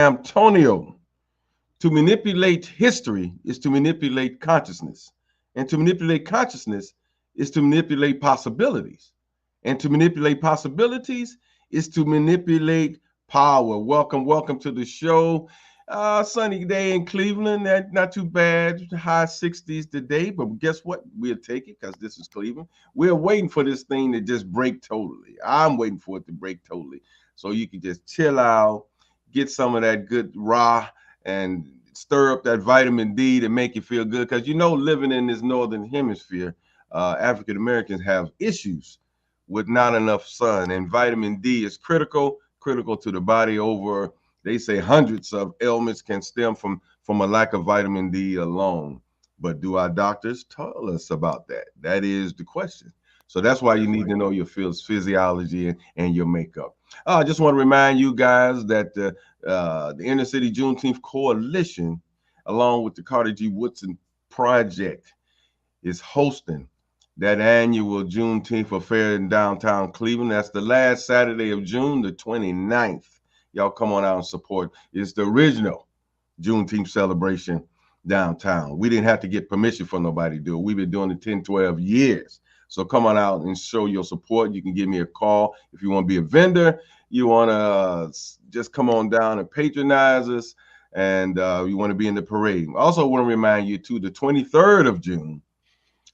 Antonio. To manipulate history is to manipulate consciousness. And to manipulate consciousness is to manipulate possibilities. And to manipulate possibilities is to manipulate power. Welcome to the show. Sunny day in Cleveland, not too bad. High 60s today, but guess what? We'll take it because this is Cleveland. We're waiting for this thing to just break totally. I'm waiting for it to break totally, so you can just chill out, get some of that good raw, and stir up that vitamin D to make you feel good. Because living in this northern hemisphere, African Americans have issues with not enough sun, and vitamin D is critical to the body. Over, they say, hundreds of ailments can stem from a lack of vitamin D alone. But do our doctors tell us about that? That is the question. So that's why you need to know your physiology and your makeup. I just want to remind you guys that the Inner City Juneteenth Coalition, along with the Carter G. Woodson Project, is hosting that annual Juneteenth affair in downtown Cleveland. That's the last Saturday of June, the 29th. Y'all come on out and support. It's the original Juneteenth celebration downtown. We didn't have to get permission from nobody to do it. We've been doing it 10, 12 years. So come on out and show your support. You can give me a call if you want to be a vendor. You want to just come on down and patronize us, and you want to be in the parade. Also want to remind you, too, the 23rd of June,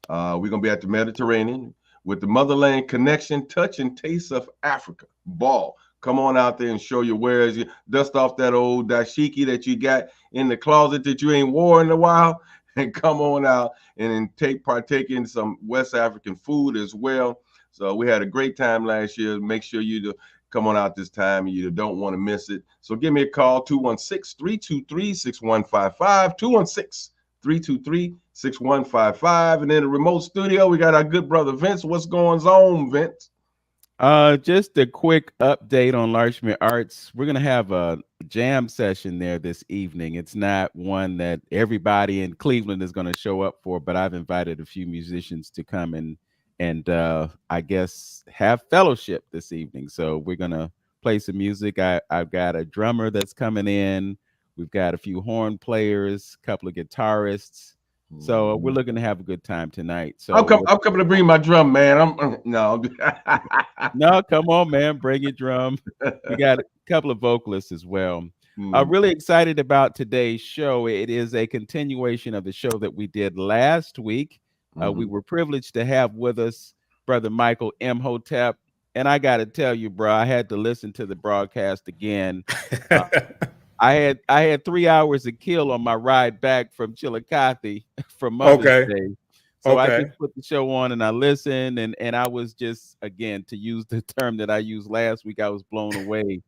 we're going to be at the Mediterranean with the Motherland Connection Touch and Taste of Africa Ball. Come on out there and show your wares. You dust off that old dashiki that you got in the closet that you ain't wore in a while, and come on out and partake in some West African food as well. So we had a great time last year. Make sure you come on out this time. You don't want to miss it. So give me a call, 216-323-6155, 216-323-6155. And in the remote studio, we got our good brother Vince. What's going on, Vince? Just a quick update on Larchmere Arts. We're gonna have a jam session there this evening. It's not one that everybody in Cleveland is gonna show up for, but I've invited a few musicians to come and I guess have fellowship this evening. So we're gonna play some music. I've got a drummer that's coming in. We've got a few horn players, a couple of guitarists. So we're looking to have a good time tonight. So I'm coming to bring my drum, man. No. No, come on, man. Bring your drum. We got a couple of vocalists as well. I'm really excited about today's show. It is a continuation of the show that we did last week. We were privileged to have with us Brother Michael Imhotep. And I got to tell you, bro, I had to listen to the broadcast again. I had 3 hours to kill on my ride back from Chillicothe from Mother's Day. So I just put the show on and I listened, and I was just, again, to use the term that I used last week, I was blown away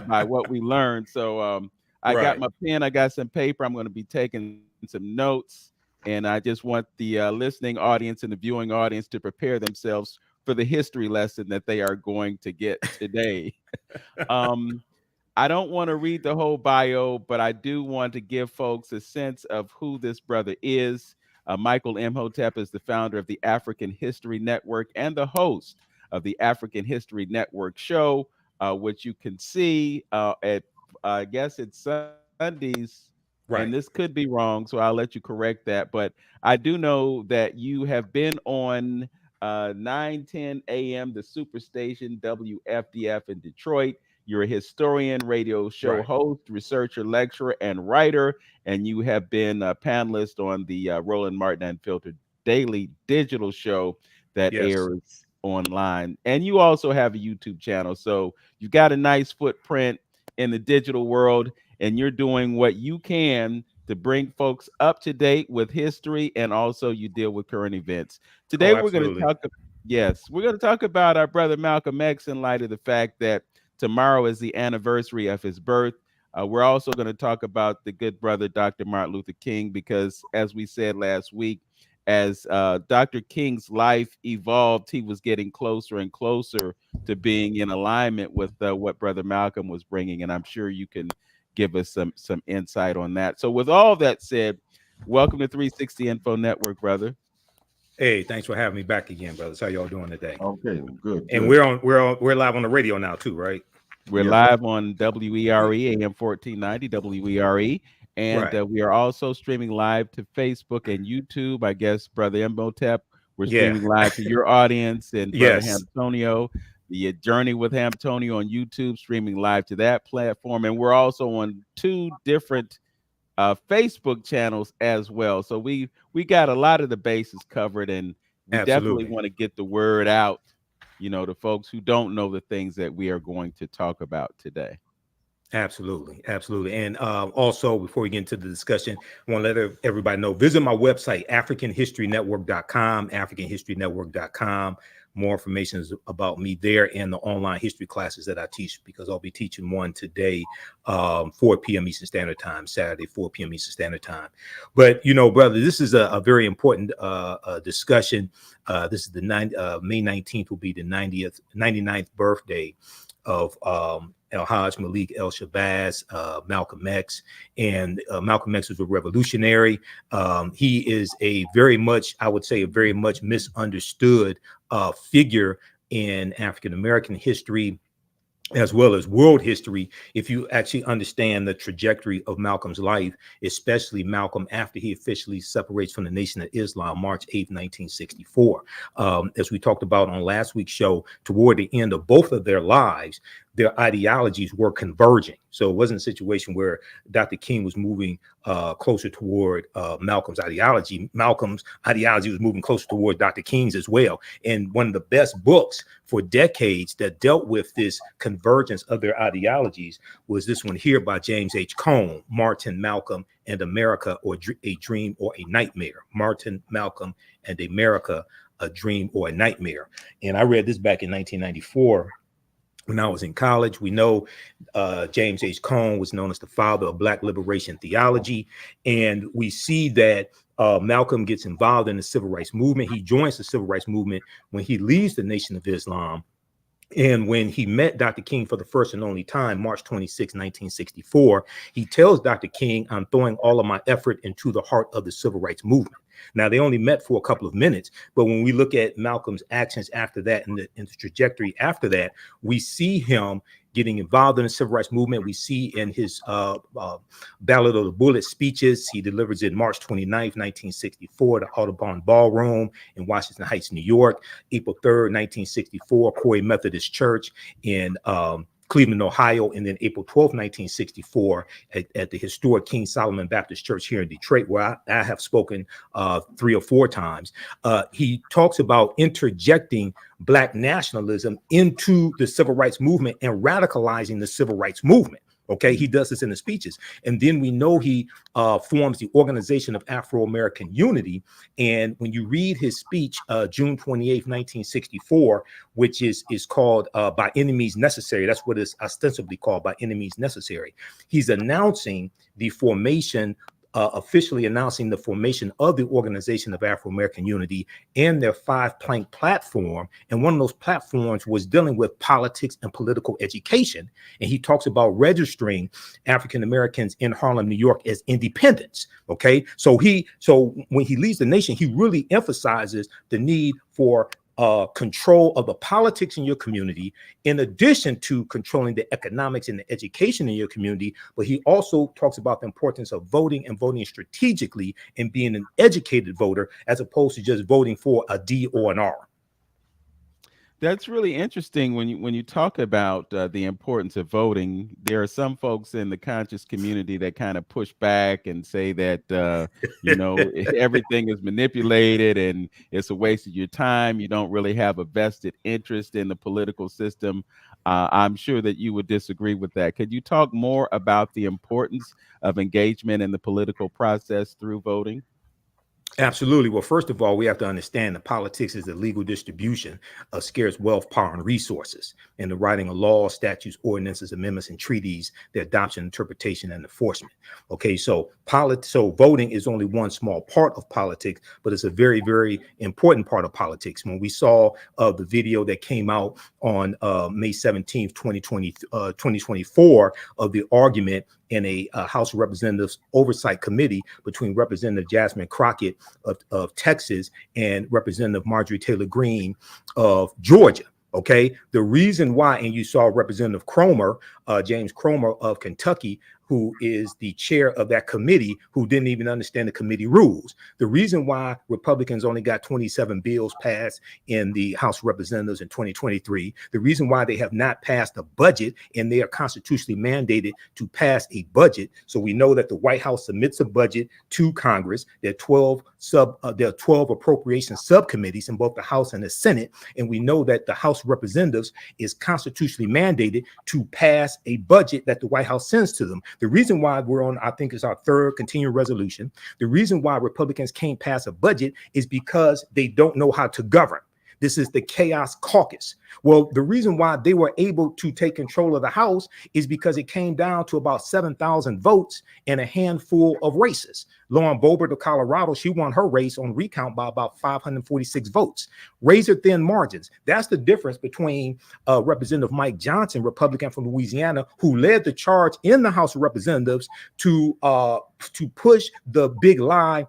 by what we learned. So I got my pen, I got some paper. I'm going to be taking some notes, and I just want the listening audience and the viewing audience to prepare themselves for the history lesson that they are going to get today. I don't want to read the whole bio, but I do want to give folks a sense of who this brother is. Michael Imhotep is the founder of the African History Network and the host of the African History Network show, which you can see at, I guess it's Sundays, and this could be wrong, so I'll let you correct that. But I do know that you have been on 9:10 a.m., the Superstation, WFDF in Detroit. You're a historian, radio show host, researcher, lecturer, and writer, and you have been a panelist on the Roland Martin Unfiltered Daily digital show that airs online. And you also have a YouTube channel, so you've got a nice footprint in the digital world, and you're doing what you can to bring folks up to date with history, and also you deal with current events. Today, we're going to talk about our brother Malcolm X in light of the fact that tomorrow is the anniversary of his birth. We're also going to talk about the good brother, Dr. Martin Luther King, because as we said last week, as Dr. King's life evolved, he was getting closer and closer to being in alignment with what Brother Malcolm was bringing. And I'm sure you can give us some insight on that. So with all that said, welcome to 360 Info Network, brother. Hey, thanks for having me back again, brothers. How y'all doing today? Okay, good. And we're live on the radio now too, right? We're live on WERE AM 1490 WERE, and Right. we are also streaming live to Facebook and YouTube. I guess Brother Imhotep, we're Yeah. streaming live to your audience, and Brother Yes. Hamtonio, the Journey with Hamtonio on YouTube, streaming live to that platform, and we're also on 2 different Facebook channels as well. So we got a lot of the bases covered, and we definitely Absolutely. want to get the word out, to folks who don't know the things that we are going to talk about today. Absolutely. Absolutely. And also, before we get into the discussion, I want to let everybody know, visit my website, africanhistorynetwork.com, africanhistorynetwork.com. More information is about me there and the online history classes that I teach, because I'll be teaching one today, 4 p.m. Eastern Standard Time, Saturday, 4 p.m. Eastern Standard Time. But, brother, this is a very important discussion. This is the May 19th will be the 99th birthday of El-Hajj Malik El-Shabazz, Malcolm X. And Malcolm X was a revolutionary. He is a very much misunderstood figure in African-American history, as well as world history, if you actually understand the trajectory of Malcolm's life, especially Malcolm after he officially separates from the Nation of Islam, March 8th, 1964. As we talked about on last week's show, toward the end of both of their lives, their ideologies were converging. So it wasn't a situation where Dr. King was moving closer toward Malcolm's ideology. Malcolm's ideology was moving closer toward Dr. King's as well. And one of the best books for decades that dealt with this convergence of their ideologies was this one here by James H. Cone, Martin, Malcolm, and America, or a Dream or a Nightmare. Martin, Malcolm, and America, a Dream or a Nightmare. And I read this back in 1994. When I was in college. We know James H. Cone was known as the father of Black liberation theology. And we see that Malcolm gets involved in the civil rights movement. He joins the civil rights movement when he leaves the Nation of Islam. And when he met Dr. King for the first and only time, March 26, 1964, he tells Dr. King, "I'm throwing all of my effort into the heart of the civil rights movement." Now, they only met for a couple of minutes, but when we look at Malcolm's actions after that and the trajectory after that, we see him getting involved in the civil rights movement. We see in his Ballad of the Bullet speeches, he delivers it March 29th, 1964, the Audubon Ballroom in Washington Heights, New York. April 3rd, 1964, Corey Methodist Church in Cleveland, Ohio, and then April 12, 1964, at the historic King Solomon Baptist Church here in Detroit, where I have spoken 3 or 4 times. He talks about interjecting Black nationalism into the civil rights movement and radicalizing the civil rights movement. Okay, he does this in the speeches. And then we know he forms the Organization of Afro-American Unity. And when you read his speech, June 28th, 1964, which is called By Any Means Necessary, that's what it's ostensibly called, By Any Means Necessary. He's announcing the formation, officially announcing the formation of the Organization of Afro-American Unity and their 5-plank platform. And one of those platforms was dealing with politics and political education. And he talks about registering African Americans in Harlem, New York as independents. Okay, so when he leaves the nation, he really emphasizes the need for control of the politics in your community, in addition to controlling the economics and the education in your community. But he also talks about the importance of voting and voting strategically and being an educated voter, as opposed to just voting for a D or an R. That's really interesting when you talk about the importance of voting. There are some folks in the conscious community that kind of push back and say that everything is manipulated and it's a waste of your time. You don't really have a vested interest in the political system. I'm sure that you would disagree with that. Could you talk more about the importance of engagement in the political process through voting? Absolutely. Well, first of all, we have to understand that politics is the legal distribution of scarce wealth, power, and resources, and the writing of laws, statutes, ordinances, amendments, and treaties, their adoption, interpretation, and enforcement. Okay, so voting is only one small part of politics, but it's a very, very important part of politics. When we saw the video that came out on May 17th, 2024, of the argument in a House of Representatives Oversight Committee between Representative Jasmine Crockett of Texas and Representative Marjorie Taylor Greene of Georgia. Okay, the reason why, and you saw Representative Cromer, James Cromer of Kentucky, who is the chair of that committee, who didn't even understand the committee rules. The reason why Republicans only got 27 bills passed in the House of Representatives in 2023, the reason why they have not passed a budget, and they are constitutionally mandated to pass a budget. So we know that the White House submits a budget to Congress. There are 12 appropriation subcommittees in both the House and the Senate, and we know that the House of Representatives is constitutionally mandated to pass a budget that the White House sends to them. The reason why we're on, I think it's our third continuing resolution, the reason why Republicans can't pass a budget is because they don't know how to govern. This is the chaos caucus. Well, the reason why they were able to take control of the House is because it came down to about 7,000 votes and a handful of races. Lauren Boebert of Colorado, she won her race on recount by about 546 votes. Razor thin margins. That's the difference between Representative Mike Johnson, Republican from Louisiana, who led the charge in the House of Representatives to push the big lie,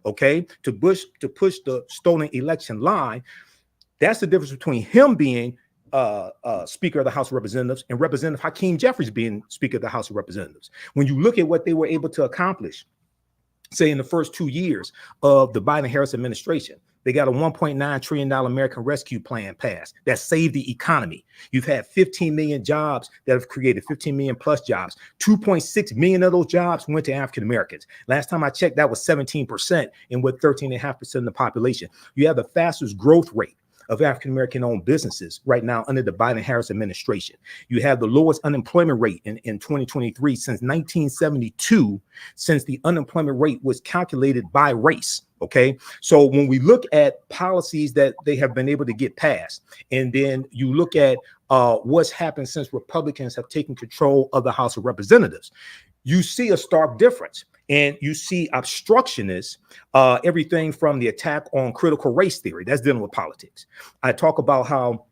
okay, to push the stolen election lie. That's the difference between him being Speaker of the House of Representatives and Representative Hakeem Jeffries being Speaker of the House of Representatives. When you look at what they were able to accomplish, say in the first 2 years of the Biden-Harris administration, they got a $1.9 trillion American Rescue Plan passed that saved the economy. You've had 15 million jobs that have created 15 million plus jobs. 2.6 million of those jobs went to African Americans. Last time I checked, that was 17% and with 13.5% of the population. You have the fastest growth rate of African-American owned businesses right now under the Biden-Harris administration. You have the lowest unemployment rate in 2023 since 1972, since the unemployment rate was calculated by race. Okay, so when we look at policies that they have been able to get passed, and then you look at what's happened since Republicans have taken control of the House of Representatives, you see a stark difference. And you see obstructionists, everything from the attack on critical race theory, that's dealing with politics. I talk about how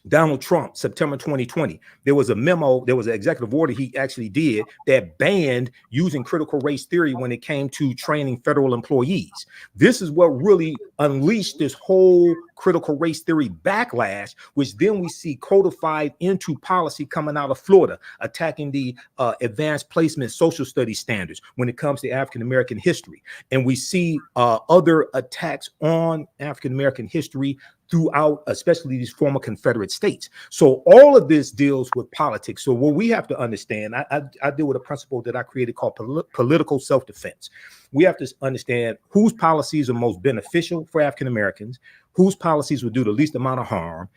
Donald Trump, September 2020, there was a memo, there was an executive order he actually did that banned using critical race theory when it came to training federal employees. This is what really unleashed this whole critical race theory backlash, which then we see codified into policy coming out of Florida, attacking the advanced placement social studies standards when it comes to African-American history. And we see other attacks on African-American history throughout, especially these former Confederate states. So all of this deals with politics. So what we have to understand, I deal with a principle that I created called political self-defense. We have to understand whose policies are most beneficial for African Americans, whose policies will do the least amount of harm,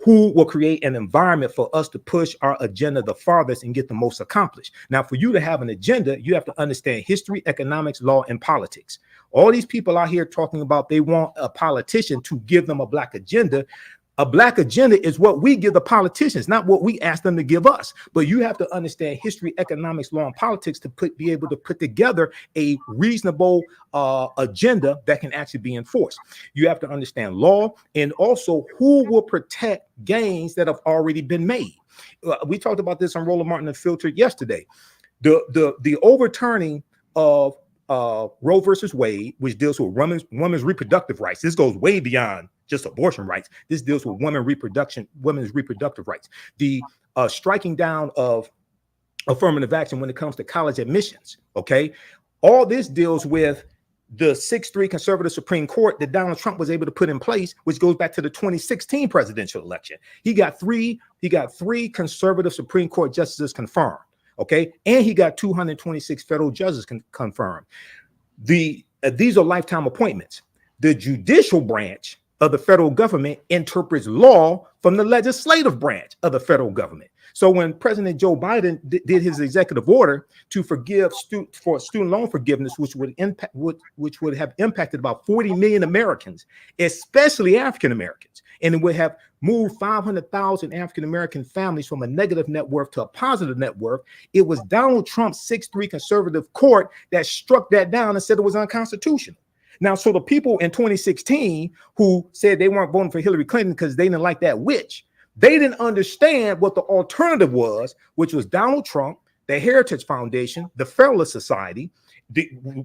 who will create an environment for us to push our agenda the farthest and get the most accomplished. Now, for you to have an agenda, you have to understand history, economics, law, and politics. All these people out here talking about they want a politician to give them a black agenda. A black agenda is what we give the politicians, not what we ask them to give us. But you have to understand history, economics, law, and politics to be able to put together a reasonable agenda that can actually be enforced. You have to understand law and also who will protect gains that have already been made. We talked about this on Roland Martin Unfiltered yesterday. The overturning of Roe versus Wade, which deals with women's reproductive rights. This goes way beyond just abortion rights. This deals with women's reproductive rights. The striking down of affirmative action when it comes to college admissions. Okay, all this deals with the 6-3 conservative Supreme Court that Donald Trump was able to put in place, which goes back to the 2016 presidential election. He got three conservative Supreme Court justices confirmed. Okay, and he got 226 federal judges confirmed. These are lifetime appointments. The judicial branch of the federal government interprets law from the legislative branch of the federal government. So when President Joe Biden did his executive order to forgive student loan forgiveness, which would have impacted about 40 million Americans, especially African Americans, and it would have moved 500,000 African American families from a negative net worth to a positive net worth, it was Donald Trump's 6-3 conservative court that struck that down and said it was unconstitutional. Now, so the people in 2016 who said they weren't voting for Hillary Clinton because they didn't like that witch, they didn't understand what the alternative was, which was Donald Trump, the Heritage Foundation, the Federalist Society,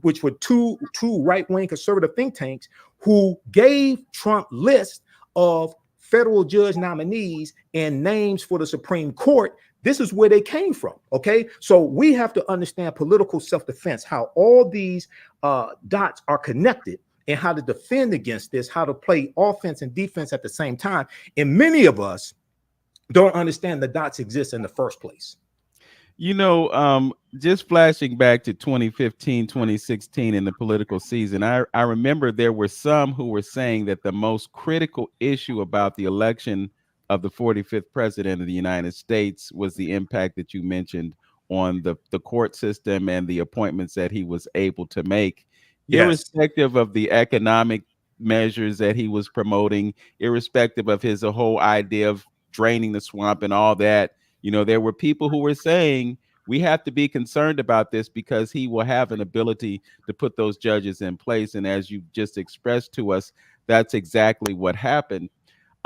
which were two right-wing conservative think tanks who gave Trump lists of federal judge nominees and names for the Supreme Court, this is where they came from. Okay, so we have to understand political self-defense, how all these dots are connected, and how to defend against this, how to play offense and defense at the same time. And many of us don't understand the dots exist in the first place. You know, just flashing back to 2015, 2016 in the political season, I remember there were some who were saying that the most critical issue about the election of the 45th president of the United States was the impact that you mentioned on the court system and the appointments that he was able to make, irrespective of the economic measures that he was promoting, irrespective of his whole idea of draining the swamp and all that. You know, there were people who were saying we have to be concerned about this because he will have an ability to put those judges in place. And as you just expressed to us, that's exactly what happened.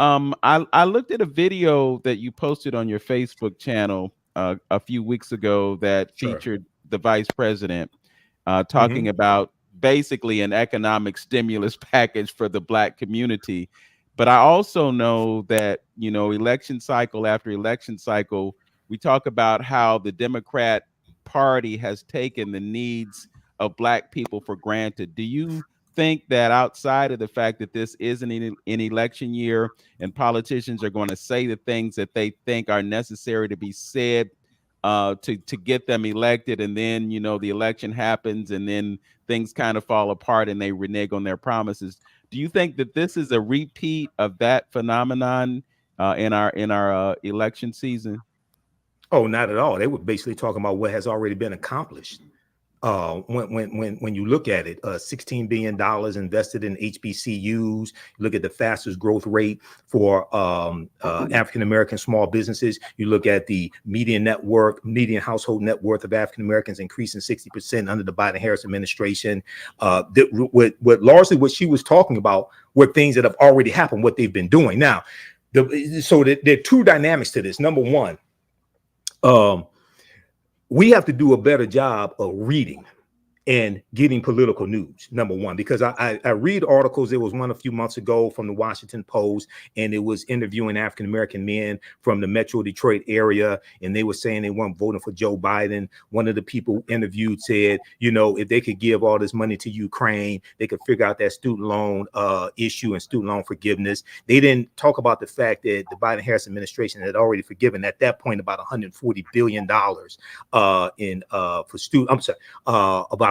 I looked at a video that you posted on your Facebook channel a few weeks ago that featured the vice president talking about basically an economic stimulus package for the Black community. But I also know that, you know, election cycle after election cycle, we talk about how the Democrat Party has taken the needs of Black people for granted. Do you think that outside of the fact that this isn't an election year and politicians are going to say the things that they think are necessary to be said to get them elected, and then, you know, the election happens and then things kind of fall apart and they renege on their promises? Do you think that this is a repeat of that phenomenon in our election season? Oh, not at all. They were basically talking about what has already been accomplished. When you look at it, $16 billion invested in HBCUs. Look at the fastest growth rate for African American small businesses. You look at the median household net worth of African Americans increasing 60% under the Biden-Harris administration. Largely what she was talking about were things that have already happened, what they've been doing. Now, there are two dynamics to this. Number one, we have to do a better job of reading and getting political news, number one, because I read articles. There was one a few months ago from the Washington Post, and it was interviewing African-American men from the Metro Detroit area, and they were saying they weren't voting for Joe Biden. One of the people interviewed said, you know, if they could give all this money to Ukraine, they could figure out that student loan issue and student loan forgiveness. They didn't talk about the fact that the Biden-Harris administration had already forgiven at that point about $140 billion about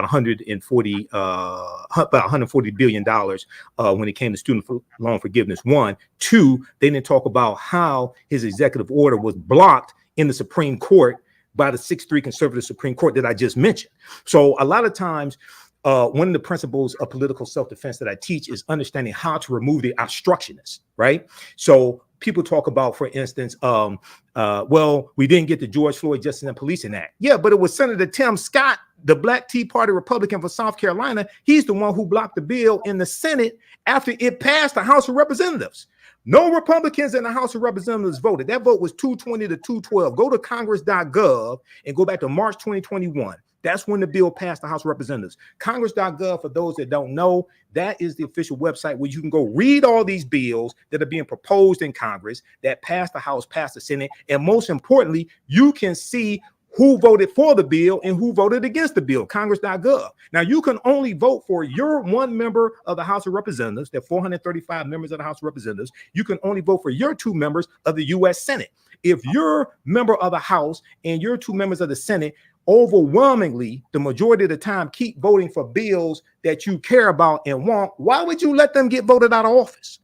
$140 billion when it came to student loan forgiveness. One, two, they didn't talk about how his executive order was blocked in the Supreme Court by the 6-3 conservative Supreme Court that I just mentioned. So a lot of times, one of the principles of political self-defense that I teach is understanding how to remove the obstructionists, right? So people talk about, for instance, well, we didn't get the George Floyd Justice and Policing Act. Yeah, but it was Senator Tim Scott, the Black Tea Party Republican for South Carolina. He's the one who blocked the bill in the Senate after it passed the House of Representatives. No Republicans in the House of Representatives voted. That vote was 220 to 212. Go to congress.gov and go back to March 2021. That's when the bill passed the House of Representatives. Congress.gov, for those that don't know, that is the official website where you can go read all these bills that are being proposed in Congress that passed the House, passed the Senate, and most importantly, you can see who voted for the bill and who voted against the bill, congress.gov. Now, you can only vote for your one member of the House of Representatives. There are 435 members of the House of Representatives. You can only vote for your 2 members of the U.S. Senate. If you're member of the House and your 2 members of the Senate, overwhelmingly, the majority of the time, keep voting for bills that you care about and want, why would you let them get voted out of office?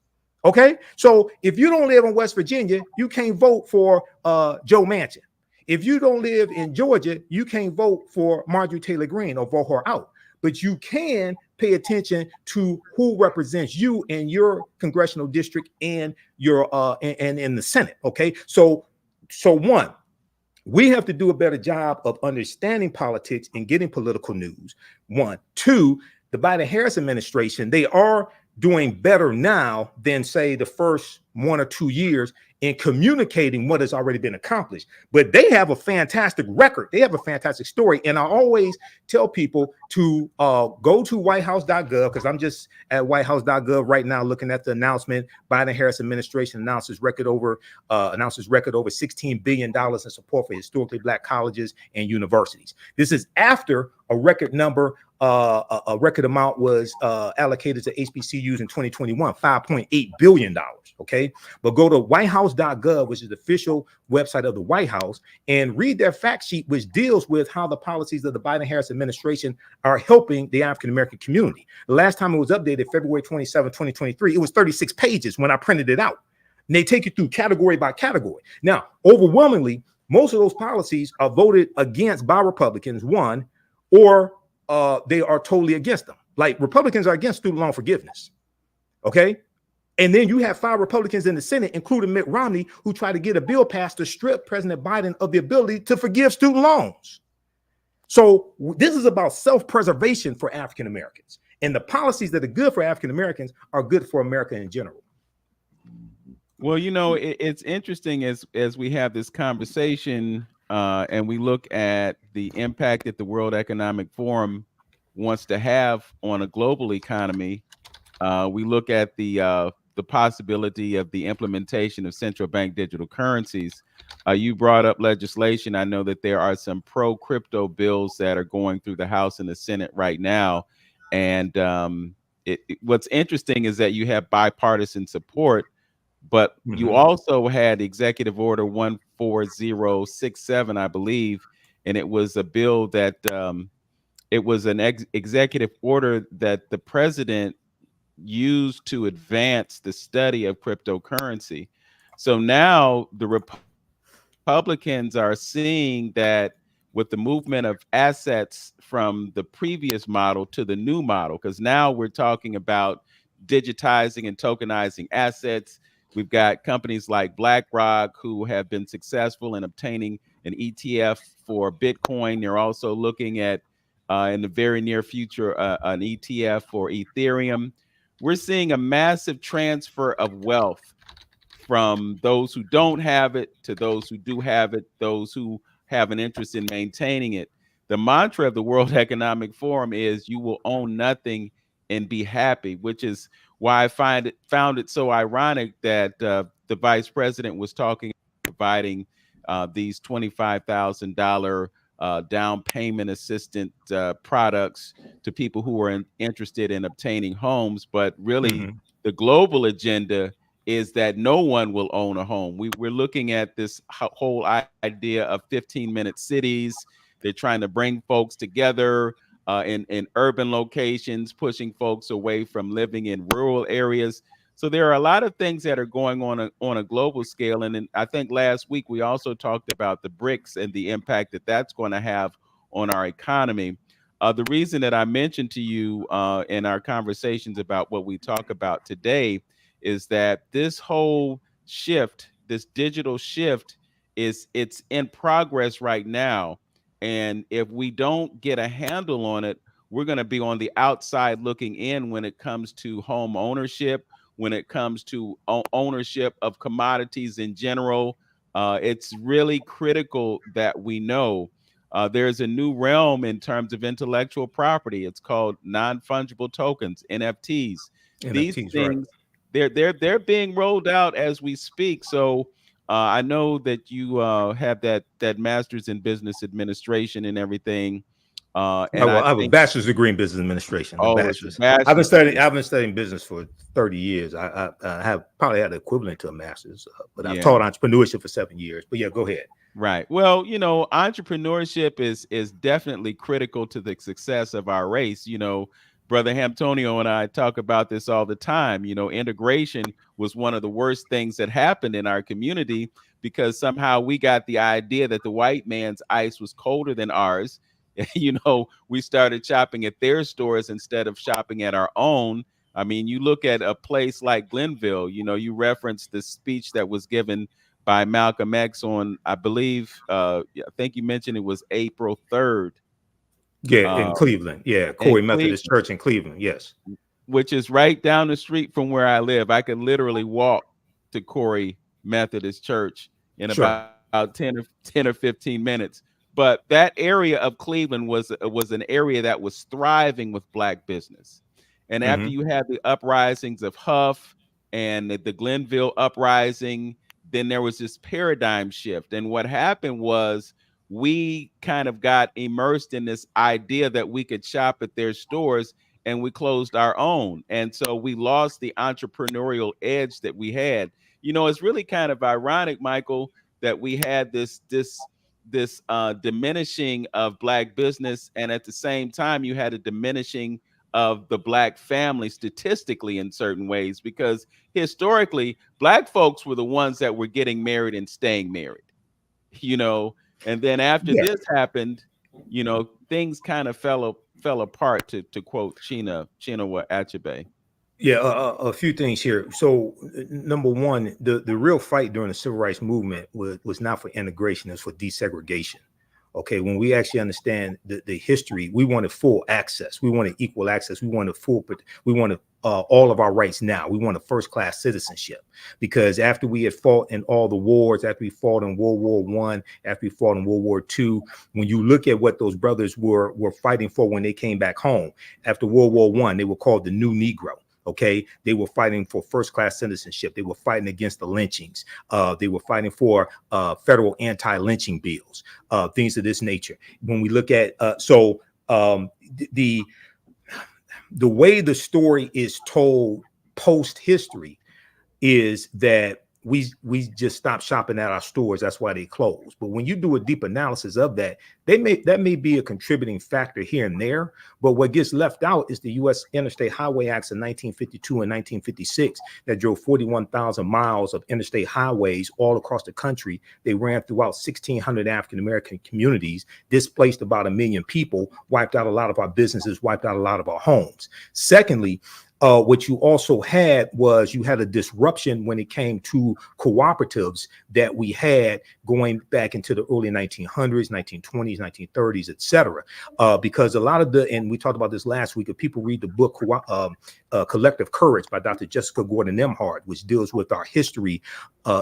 Okay, so if you don't live in West Virginia, you can't vote for Joe Manchin. If you don't live in Georgia, you can't vote for Marjorie Taylor Greene or vote her out. But you can pay attention to who represents you in your congressional district and your and in the Senate. Okay, so one, we have to do a better job of understanding politics and getting political news. 1, 2, the Biden-Harris administration, they are doing better now than, say, the first 1 or 2 years in communicating what has already been accomplished. But they have a fantastic record. They have a fantastic story. And I always tell people to go to whitehouse.gov, because I'm just at whitehouse.gov right now looking at the announcement. Biden-Harris administration announces record over $16 billion in support for historically Black colleges and universities. This is after a record amount was allocated to HBCUs in 2021, $5.8 billion. Okay, but go to whitehouse.gov, which is the official website of the White House, and read their fact sheet, which deals with how the policies of the Biden-Harris administration are helping the African-American community. The last time it was updated, February 27, 2023, it was 36 pages when I printed it out. And they take you through category by category. Now, overwhelmingly, most of those policies are voted against by Republicans, one, or they are totally against them. Like, Republicans are against student loan forgiveness. Okay. And then you have 5 Republicans in the Senate, including Mitt Romney, who tried to get a bill passed to strip President Biden of the ability to forgive student loans. So this is about self-preservation for African Americans. And the policies that are good for African Americans are good for America in general. Well, you know, it's interesting as we have this conversation and we look at the impact that the World Economic Forum wants to have on a global economy. We look at the possibility of the implementation of central bank digital currencies. You brought up legislation. I know that there are some pro-crypto bills that are going through the House and the Senate right now. And what's interesting is that you have bipartisan support, but you also had Executive Order 14067, I believe, and it was a bill that it was an executive order that the president used to advance the study of cryptocurrency. So now the Republicans are seeing that with the movement of assets from the previous model to the new model, because now we're talking about digitizing and tokenizing assets. We've got companies like BlackRock who have been successful in obtaining an ETF for Bitcoin. They're also looking at, in the very near future, an ETF for Ethereum. We're seeing a massive transfer of wealth from those who don't have it to those who do have it, those who have an interest in maintaining it. The mantra of the World Economic Forum is you will own nothing and be happy, which is why I found it so ironic that the vice president was talking about providing these $25,000 down payment assistant products to people who are interested in obtaining homes. But really, the global agenda is that no one will own a home. We're looking at this whole idea of 15-minute cities. They're trying to bring folks together in urban locations, pushing folks away from living in rural areas. So there are a lot of things that are going on a global scale. And then I think last week we also talked about the BRICS and the impact that that's going to have on our economy. The reason that I mentioned to you in our conversations about what we talk about today is that this whole shift, this digital shift, it's in progress right now. And if we don't get a handle on it, we're going to be on the outside looking in when it comes to home ownership, when it comes to ownership of commodities in general. It's really critical that we know there's a new realm in terms of intellectual property. It's called non-fungible tokens, NFTs. These things, right, they're being rolled out as we speak. So I know that you have that master's in business administration and everything. And I have a bachelor's degree in business administration. Bachelor's. I've been studying business for 30 years. I have probably had the equivalent to a master's, but I've taught entrepreneurship for 7 years. But yeah, go ahead. Right. Well, you know, entrepreneurship is definitely critical to the success of our race. You know, Brother Hamtonio and I talk about this all the time. You know, integration was one of the worst things that happened in our community because somehow we got the idea that the white man's ice was colder than ours. You know, we started shopping at their stores instead of shopping at our own. I mean, you look at a place like Glenville, you know, you referenced the speech that was given by Malcolm X on, I believe, I think you mentioned it was April 3rd. Yeah, in Cleveland. Yeah, Corey Methodist Church in Cleveland. Yes. which is right down the street from where I live. I could literally walk to Corey Methodist Church in Sure. about 10 or 15 minutes. But that area of Cleveland was an area that was thriving with black business. And after Hmm. you had the uprisings of Huff and the Glenville uprising, then there was this paradigm shift. And what happened was we kind of got immersed in this idea that we could shop at their stores, and we closed our own. And so we lost the entrepreneurial edge that we had. You know, it's really kind of ironic, Michael, that we had this diminishing of black business, and at the same time you had a diminishing of the black family statistically in certain ways, because historically black folks were the ones that were getting married and staying married, you know. And then after Yeah. this happened, you know, things kind of fell apart, to quote Chinua Achebe. Yeah, a few things here. So, number one, the real fight during the civil rights movement was not for integration; it's for desegregation. Okay, when we actually understand the history, we wanted full access, we wanted equal access, we wanted we wanted all of our rights now. We wanted first class citizenship, because after we had fought in all the wars, after we fought in World War I, after we fought in World War II, when you look at what those brothers were fighting for when they came back home after World War I, they were called the New Negro. Okay, they were fighting for first-class citizenship. They were fighting against the lynchings. They were fighting for federal anti-lynching bills, things of this nature. When we look at the way the story is told post-history is that we just stopped shopping at our stores. That's why they closed. But when you do a deep analysis of that, that may be a contributing factor here and there. But what gets left out is the U.S. Interstate Highway Acts of 1952 and 1956 that drove 41,000 miles of interstate highways all across the country. They ran throughout 1,600 African-American communities, displaced about 1 million people, wiped out a lot of our businesses, wiped out a lot of our homes. Secondly, what you also had was you had a disruption when it came to cooperatives that we had going back into the early 1900s, 1920s, 1930s, et cetera. Because a lot of and we talked about this last week, if people read the book Collective Courage by Dr. Jessica Gordon Emhart, which deals with our history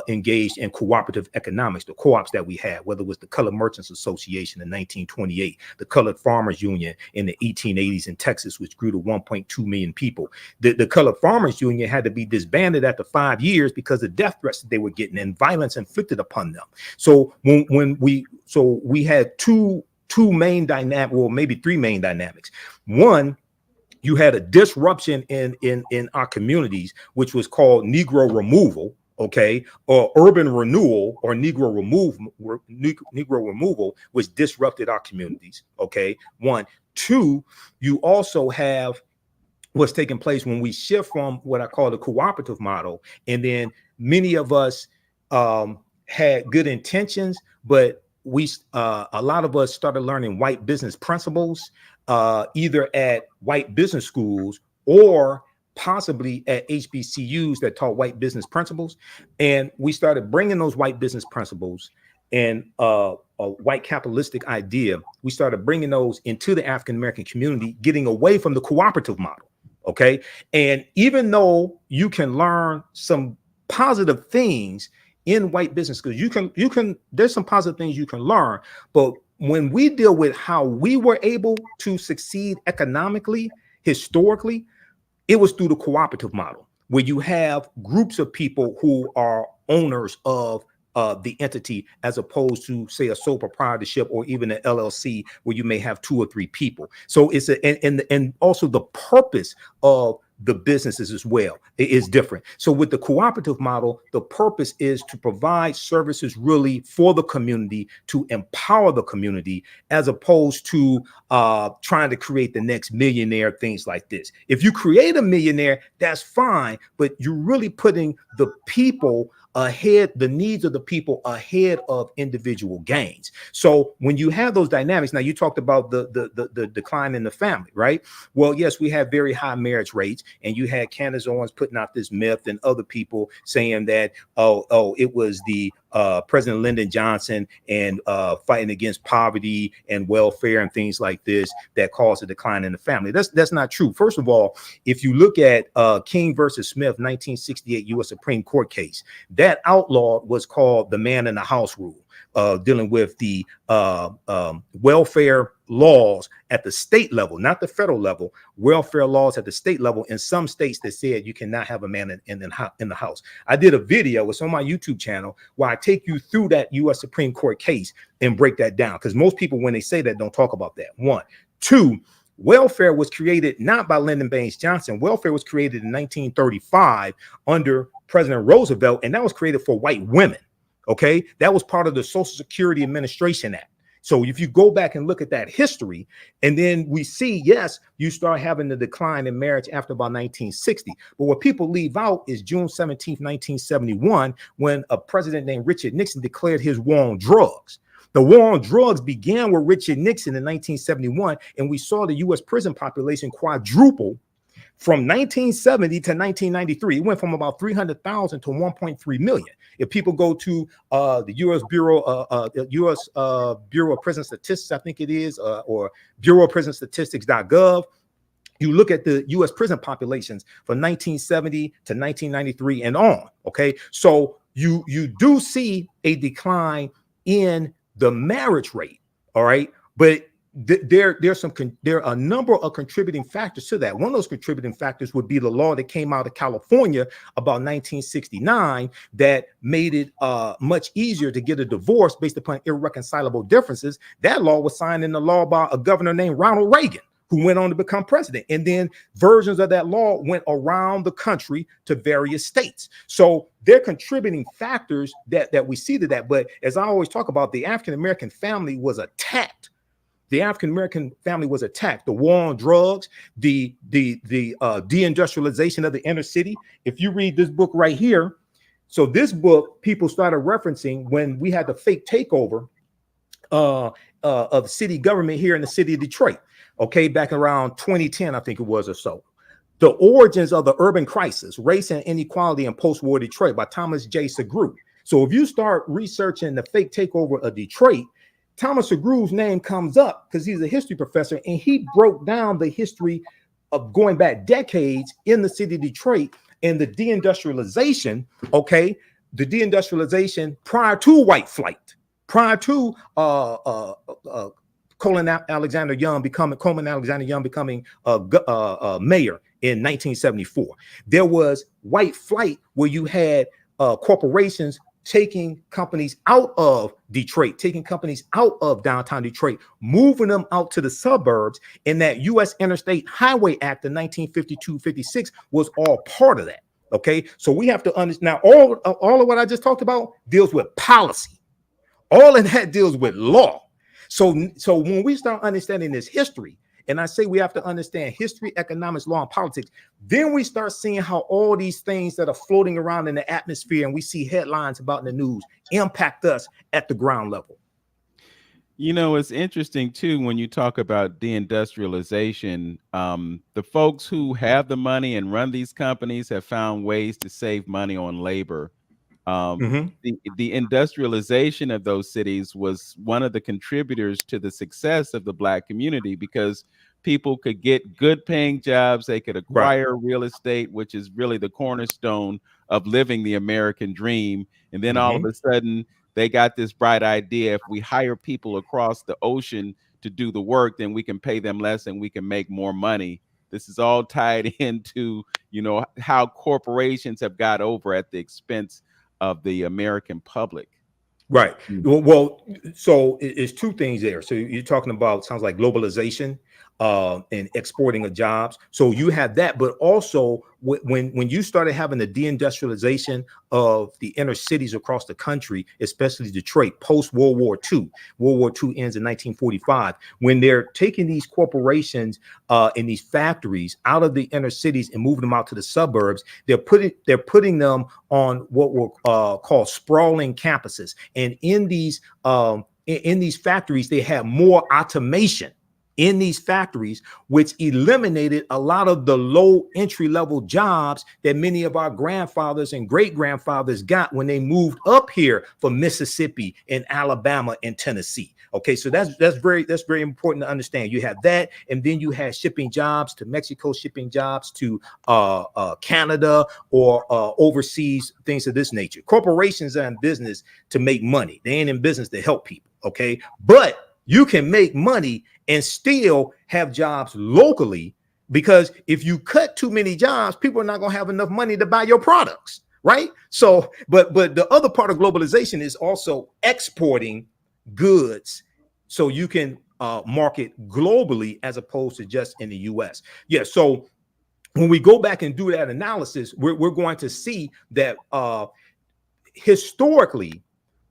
engaged in cooperative economics, the co-ops that we had, whether it was the Colored Merchants Association in 1928, the Colored Farmers Union in the 1880s in Texas, which grew to 1.2 million people. The Colored Farmers Union had to be disbanded after 5 years because of death threats that they were getting and violence inflicted upon them. So we had two main dynamics, well, maybe three main dynamics. One, you had a disruption in our communities, which was called Negro removal, okay, or urban renewal, or Negro removal, which disrupted our communities. Okay, one. Two, you also have what's taking place when we shift from what I call the cooperative model, and then many of us had good intentions, but a lot of us started learning white business principles, either at white business schools or possibly at HBCUs that taught white business principles. And we started bringing those white business principles and a white capitalistic idea. We started bringing those into the African-American community, getting away from the cooperative model. Okay. And even though you can learn some positive things in white business schools, there's some positive things you can learn. But when we deal with how we were able to succeed economically, historically, it was through the cooperative model, where you have groups of people who are owners of the entity, as opposed to, say, a sole proprietorship or even an LLC where you may have 2 or 3 people. So it's and also the purpose of the businesses as well is different. So with the cooperative model, the purpose is to provide services really for the community, to empower the community, as opposed to trying to create the next millionaire, things like this. If you create a millionaire, that's fine, but you're really putting the people ahead, the needs of the people ahead of individual gains. So when you have those dynamics, now you talked about the decline in the family, right? Well, yes, we have very high marriage rates, and you had Candace Owens putting out this myth and other people saying that, it was the President Lyndon Johnson and fighting against poverty and welfare and things like this that caused a decline in the family. That's not true. First of all, if you look at King versus Smith, 1968 U.S. Supreme Court case, that outlaw was called the man in the house rule, dealing with the welfare laws at the state level, not the federal level, welfare laws at the state level in some states that said you cannot have a man in the house. I did a video, it's on my YouTube channel, where I take you through that U.S. Supreme Court case and break that down, because most people, when they say that, don't talk about that. One. Two, welfare was created not by Lyndon Baines Johnson. Welfare was created in 1935 under President Roosevelt, and that was created for white women. Okay, that was part of the Social Security Administration Act. So if you go back and look at that history, and then we see, yes, you start having the decline in marriage after about 1960. But what people leave out is June 17th, 1971, when a president named Richard Nixon declared his war on drugs. The war on drugs began with Richard Nixon in 1971, and we saw the U.S. prison population quadruple from 1970 to 1993. It went from about 300,000 to 1.3 million. If people go to the U.S. Bureau of Prison Statistics, I think it is, or Bureau of Prison Statistics.gov, you look at the U.S. prison populations from 1970 to 1993 and on. Okay, so you do see a decline in the marriage rate. All right, but there are a number of contributing factors to that. One of those contributing factors would be the law that came out of California about 1969 that made it much easier to get a divorce based upon irreconcilable differences. That law was signed into law by a governor named Ronald Reagan, who went on to become president. And then versions of that law went around the country to various states. So they're contributing factors that we see to that. But as I always talk about, the African-American family was attacked. The African-American family was attacked. The war on drugs, the deindustrialization of the inner city. If you read this book right here, so this book people started referencing when we had the fake takeover of city government here in the city of Detroit. Okay, back around 2010, I think it was, or so. The Origins of the Urban Crisis, Race and Inequality in Post-War Detroit by Thomas J. Segru. So if you start researching the fake takeover of Detroit, Thomas Segru's name comes up because he's a history professor, and he broke down the history of going back decades in the city of Detroit and the deindustrialization, okay, the deindustrialization prior to white flight, prior to Coleman Alexander Young becoming mayor in 1974. There was white flight where you had corporations taking companies out of Detroit, taking companies out of downtown Detroit, moving them out to the suburbs. And that U.S. Interstate Highway Act of 1952-56 was all part of that. Okay, so we have to understand now all of what I just talked about deals with policy. All of that deals with law. So when we start understanding this history, and I say we have to understand history, economics, law, and politics, then we start seeing how all these things that are floating around in the atmosphere and we see headlines about in the news impact us at the ground level. You know, it's interesting, too, when you talk about deindustrialization, the folks who have the money and run these companies have found ways to save money on labor. The industrialization of those cities was one of the contributors to the success of the Black community, because people could get good paying jobs. They could acquire real estate, which is really the cornerstone of living the American dream. And then all of a sudden they got this bright idea. If we hire people across the ocean to do the work, then we can pay them less and we can make more money. This is all tied into, you know, how corporations have got over at the expense of the American public. Right. Well, so it's two things there. So you're talking about, sounds like globalization and exporting of jobs. So you have that, but also when you started having the deindustrialization of the inner cities across the country, especially Detroit, post World War II. World War II ends in 1945. When they're taking these corporations in these factories out of the inner cities and moving them out to the suburbs, they're putting them on what were called sprawling campuses. And in these factories, they have more automation. in these factories, which eliminated a lot of the low entry level jobs that many of our grandfathers and great grandfathers got when they moved up here from Mississippi and Alabama and Tennessee. Okay, so that's very important to understand. You have that, and then you had shipping jobs to Mexico, shipping jobs to Canada or overseas, things of this nature. Corporations are in business to make money. They ain't in business to help people. Okay, but you can make money and still have jobs locally, because if you cut too many jobs, people are not going to have enough money to buy your products, right? So, but the other part of globalization is also exporting goods so you can market globally as opposed to just in the US. Yeah, so when we go back and do that analysis, we're going to see that historically,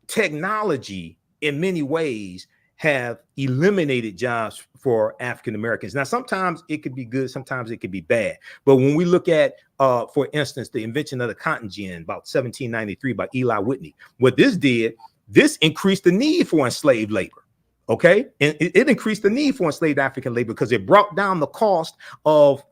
technology in many ways have eliminated jobs for African Americans. Now, sometimes it could be good, sometimes it could be bad. But when we look at, for instance, the invention of the cotton gin about 1793 by Eli Whitney, what this did, this increased the need for enslaved labor. Okay, and it increased the need for enslaved African labor because it brought down the cost of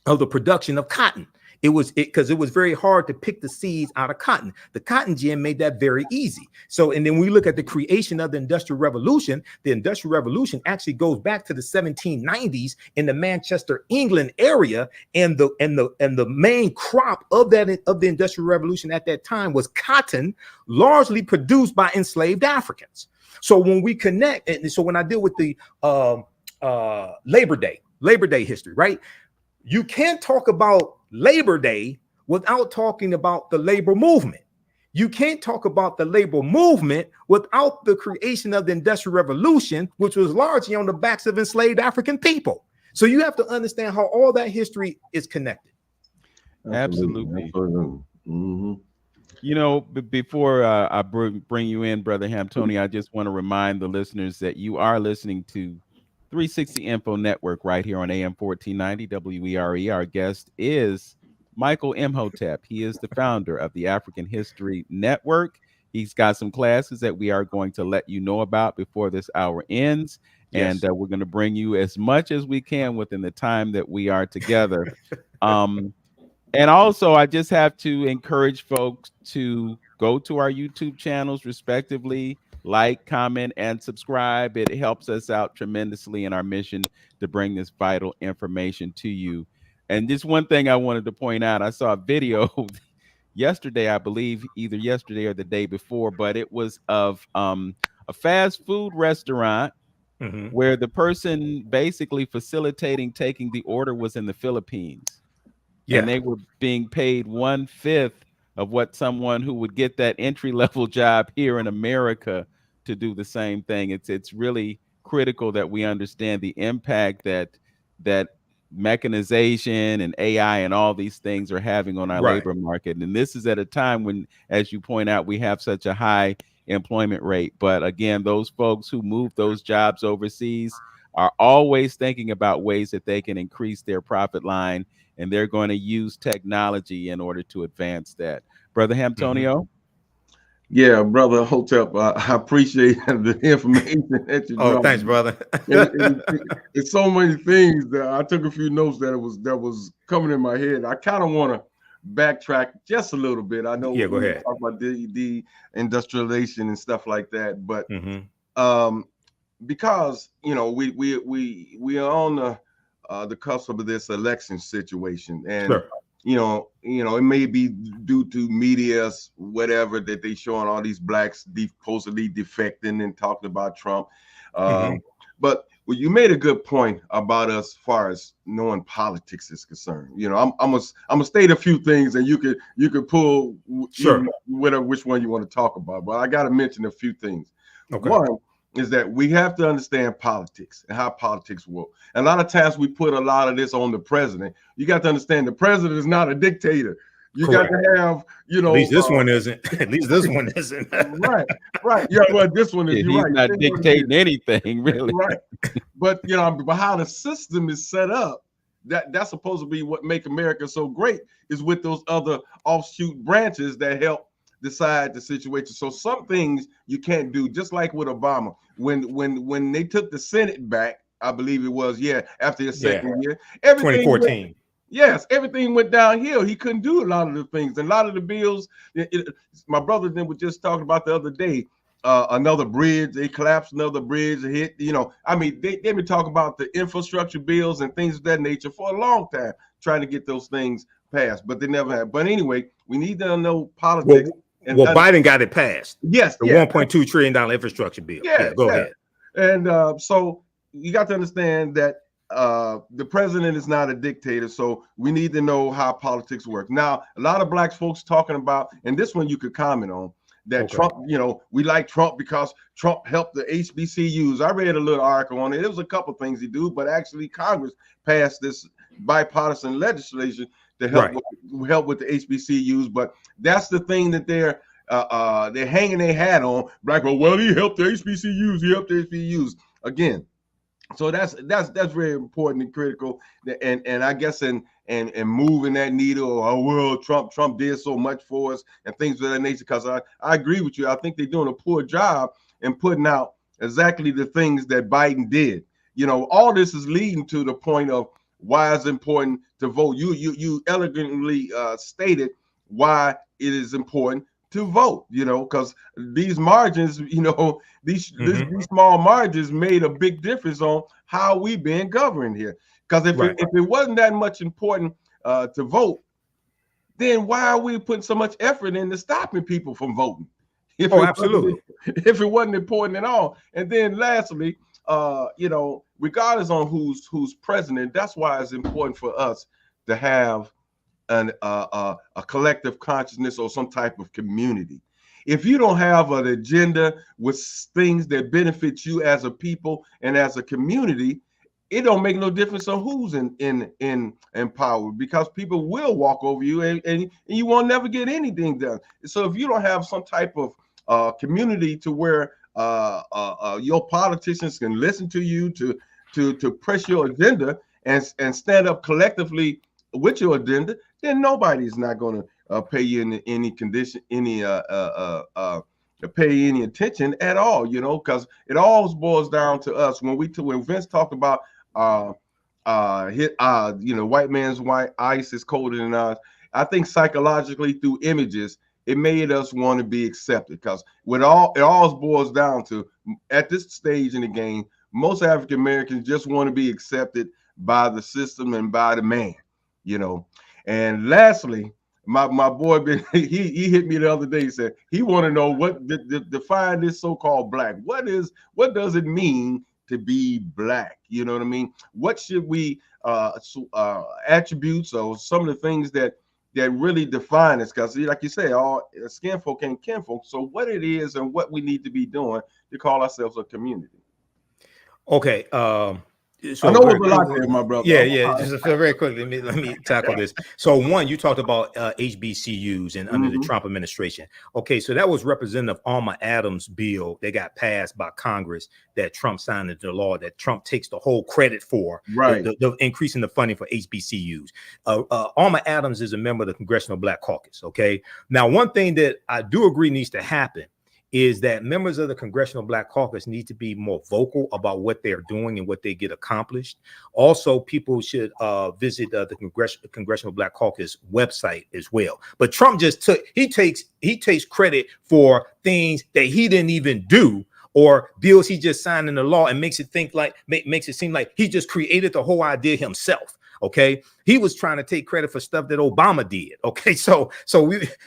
the production of cotton. Because it was very hard to pick the seeds out of cotton. The cotton gin made that very easy. So, and then we look at the creation of the Industrial Revolution. The Industrial Revolution actually goes back to the 1790s in the Manchester, England area, and the main crop of the Industrial Revolution at that time was cotton, largely produced by enslaved Africans. So when we connect, and so when I deal with the Labor Day history, right? You can't talk about Labor Day without talking about the labor movement. You can't talk about the labor movement without the creation of the Industrial Revolution, which was largely on the backs of enslaved African people. So you have to understand how all that history is connected. Absolutely. Mm-hmm. You know, before I bring you in, Brother Hamtoni, I just want to remind the listeners that you are listening to 360 Info Network right here on AM 1490 WERE. Our guest is Michael Imhotep. He is the founder of the African History Network. He's got some classes that we are going to let you know about before this hour ends. Yes. And we're going to bring you as much as we can within the time that we are together. And also, I just have to encourage folks to go to our YouTube channels respectively, like, comment, and subscribe. It helps us out tremendously in our mission to bring this vital information to you. And just one thing I wanted to point out, I saw a video yesterday, I believe, either yesterday or the day before, but it was of a fast food restaurant where the person basically facilitating taking the order was in the Philippines. Yeah. And they were being paid 1/5 of what someone who would get that entry-level job here in America to do the same thing. It's really critical that we understand the impact that mechanization and AI and all these things are having on our labor market. And this is at a time when, as you point out, we have such a high employment rate. But again, those folks who move those jobs overseas are always thinking about ways that they can increase their profit line, and they're going to use technology in order to advance that. Brother Hamtonio? Yeah, Brother Hotep, I appreciate the information that you dropped. Thanks, brother. It's so many things that I took a few notes that was coming in my head. I kind of want to backtrack just a little bit. I know go ahead. Talk about the industrialization and stuff like that, but because we are on the cusp of this election situation, and it may be due to media's whatever that they showing all these blacks supposedly defecting and talking about Trump. But you made a good point about us as far as knowing politics is concerned. I'm gonna state a few things, and you could pull whatever which one you want to talk about. But I got to mention a few things. Okay. One is that we have to understand politics and how politics work. And a lot of times we put a lot of this on the president. You got to understand the president is not a dictator. You got to have, At least this one isn't. At least this one isn't. Right. Yeah, well, this one is. He's not dictating anything, really. Right. But but how the system is set up, that's supposed to be what make America so great, is with those other offshoot branches that help decide the situation. So some things you can't do, just like with Obama. When they took the Senate back, I believe it was, yeah, after his Yeah. second year. Everything 2014. yes, everything went downhill. He couldn't do a lot of the things. And a lot of the bills, my brother then was just talking about the other day, another bridge, they collapsed another bridge, hit, I mean, they've been talking about the infrastructure bills and things of that nature for a long time, trying to get those things passed, but they never have. But anyway, we need to know politics. Well, Biden got it passed. Yes, the $1.2 trillion infrastructure bill. Yeah, go ahead. And so you got to understand that the president is not a dictator, so we need to know how politics work. Now, a lot of black folks talking about, and this one you could comment on, that Trump, we like Trump because Trump helped the HBCUs. I read a little article on it. It was a couple things he do, but actually Congress passed this bipartisan legislation to help with the HBCUs. But that's the thing that they're hanging their hat on. Black, well, he helped the HBCUs. He helped the HBCUs again. So that's very important and critical. And I guess and moving that needle. Oh well, Trump did so much for us and things of that nature. Because I agree with you. I think they're doing a poor job in putting out exactly the things that Biden did. All this is leading to the point of why it's important to vote. You elegantly stated why it is important to vote, because these margins, these small margins made a big difference on how we being governed here. Because if it wasn't that much important to vote, then why are we putting so much effort into stopping people from voting? Absolutely. If it wasn't important at all. And then lastly, regardless on who's president, that's why it's important for us to have a collective consciousness or some type of community. If you don't have an agenda with things that benefit you as a people and as a community, it don't make no difference on who's in power, because people will walk over you and you won't never get anything done. So if you don't have some type of community to where your politicians can listen to you to press your agenda and stand up collectively with your agenda, then nobody's not going to pay you in any condition, pay any attention at all, because it all boils down to us. When Vince talked about white man's white ice is colder than ours, I think psychologically through images, it made us want to be accepted, because it all boils down to, at this stage in the game, most African Americans just want to be accepted by the system and by the man, And lastly, my boy he hit me the other day. He said he want to know what define this so-called black. What does it mean to be black? You know what I mean? What should we attributes or some of the things that really define us? Because like you say, all skin folk ain't kinfolk. So what it is and what we need to be doing to call ourselves a community. Okay. So I know it's a lot there, my brother. Yeah. Just very quickly, let me tackle this. So one, you talked about HBCUs and under the Trump administration. Okay, so that was Representative Alma Adams' bill that got passed by Congress that Trump signed into law, that Trump takes the whole credit for, the increasing the funding for HBCUs. Alma Adams is a member of the Congressional Black Caucus. Okay, now one thing that I do agree needs to happen is that members of the Congressional Black Caucus need to be more vocal about what they're doing and what they get accomplished. Also, people should visit the Congressional Black Caucus website as well. But Trump just takes credit for things that he didn't even do, or bills he just signed into law, and makes it seem like he just created the whole idea himself. Okay, he was trying to take credit for stuff that Obama did. Okay, so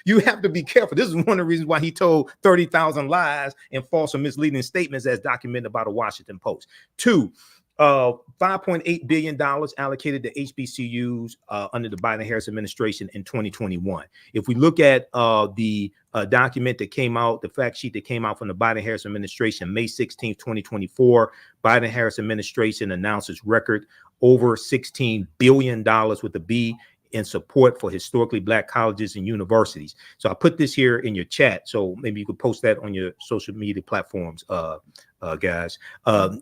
you have to be careful. This is one of the reasons why he told 30,000 lies and false or misleading statements, as documented by the Washington Post. Two, $5.8 billion allocated to HBCUs under the Biden-Harris administration in 2021. If we look at the document that came out, the fact sheet that came out from the Biden-Harris administration, May 16, 2024, Biden-Harris administration announces record over $16 billion with a B in support for historically Black colleges and universities. So I put this here in your chat, so maybe you could post that on your social media platforms, guys.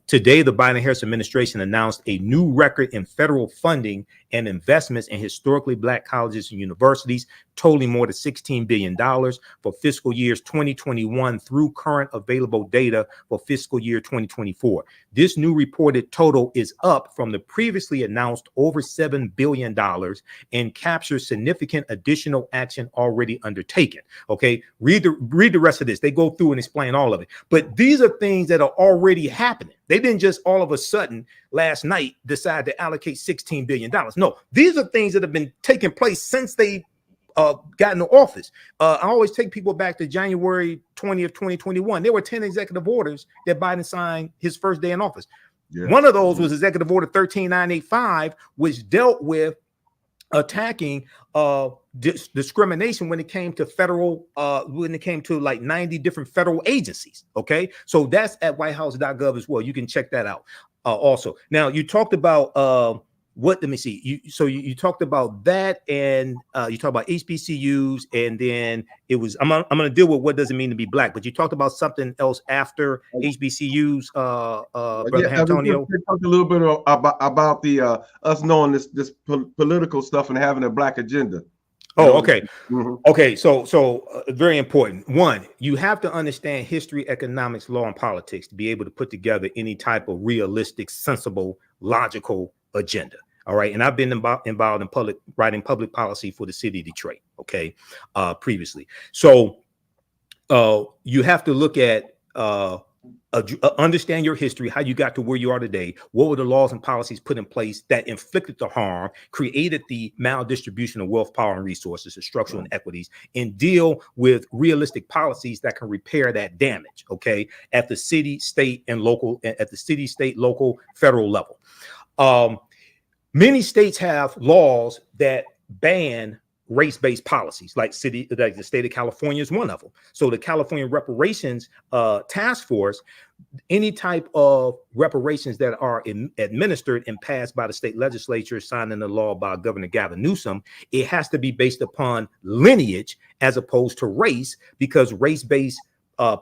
Today, the Biden-Harris administration announced a new record in federal funding and investments in historically Black colleges and universities, totaling more than $16 billion for fiscal years 2021 through current available data for fiscal year 2024. This new reported total is up from the previously announced over $7 billion and captures significant additional action already undertaken. Okay, read the rest of this. They go through and explain all of it. But these are things that are already happening. They didn't just all of a sudden last night decide to allocate $16 billion. No, these are things that have been taking place since they got into office. I always take people back to January 20th, 2021. There were 10 executive orders that Biden signed his first day in office. Yeah. One of those was Executive Order 13985, which dealt with attacking discrimination when it came to federal, when it came to like 90 different federal agencies. Okay, so that's at whitehouse.gov as well. You can check that out also. Now, you talked about let me see. You talked about that, and you talked about HBCUs, and then it was I'm going to deal with what does it mean to be black, but you talked about something else after HBCUs, Brother Antonio. Talk a little bit about the us knowing this political stuff and having a black agenda. Oh, okay. Okay, so very important. One, you have to understand history, economics, law, and politics to be able to put together any type of realistic, sensible, logical agenda. All right. And I've been involved in writing public policy for the city of Detroit. Okay. Previously. So you have to look at understand your history, how you got to where you are today. What were the laws and policies put in place that inflicted the harm, created the maldistribution of wealth, power, and resources, the structural inequities, and deal with realistic policies that can repair that damage. Okay. At the city, state, and local, federal level. Many states have laws that ban race-based policies, like the state of California is one of them. So the California Reparations Task Force, any type of reparations that are administered and passed by the state legislature, signed into law by Governor Gavin Newsom, it has to be based upon lineage as opposed to race, because race-based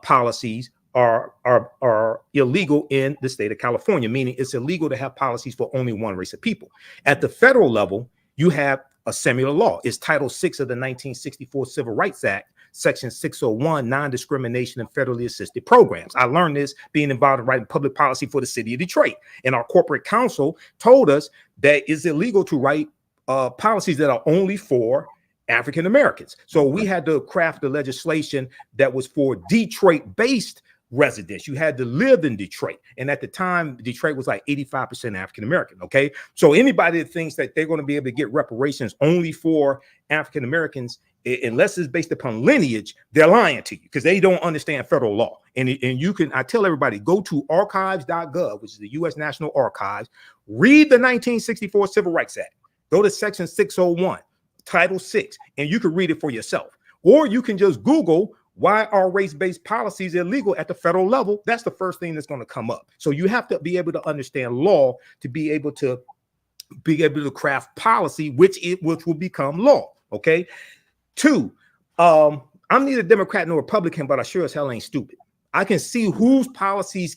policies are illegal in the state of California, meaning it's illegal to have policies for only one race of people. At the federal level, you have a similar law. It's Title VI of the 1964 Civil Rights Act, Section 601, non-discrimination in federally assisted programs. I learned this being involved in writing public policy for the city of Detroit. And our corporate counsel told us that it's illegal to write policies that are only for African Americans. So we had to craft the legislation that was for Detroit-based residents. You had to live in Detroit. And at the time, Detroit was like 85% African American. Okay. So anybody that thinks that they're going to be able to get reparations only for African Americans, unless it's based upon lineage, they're lying to you because they don't understand federal law. And you can, I tell everybody, go to archives.gov, which is the U.S. National Archives, read the 1964 Civil Rights Act, go to Section 601, Title VI, and you can read it for yourself. Or you can just Google, why are race-based policies illegal at the federal level? That's the first thing that's going to come up. So you have to be able to understand law to be able to craft policy, which will become law. Okay. Two, I'm neither Democrat nor Republican, but I sure as hell ain't stupid. I can see whose policies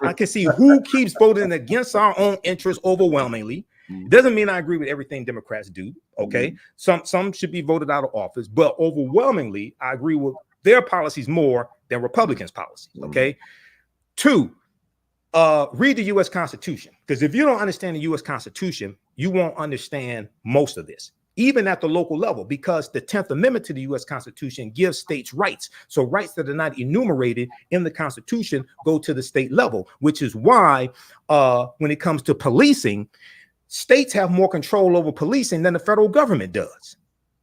I can see who keeps voting against our own interests overwhelmingly. It doesn't mean I agree with everything Democrats do. Okay. Some should be voted out of office, but overwhelmingly, I agree with their policies more than Republicans' policies. Okay. Two, read the U.S. Constitution, because if you don't understand the U.S. Constitution, you won't understand most of this, even at the local level, because the 10th Amendment to the U.S. Constitution gives states rights. So rights that are not enumerated in the Constitution go to the state level, which is why when it comes to policing, states have more control over policing than the federal government does.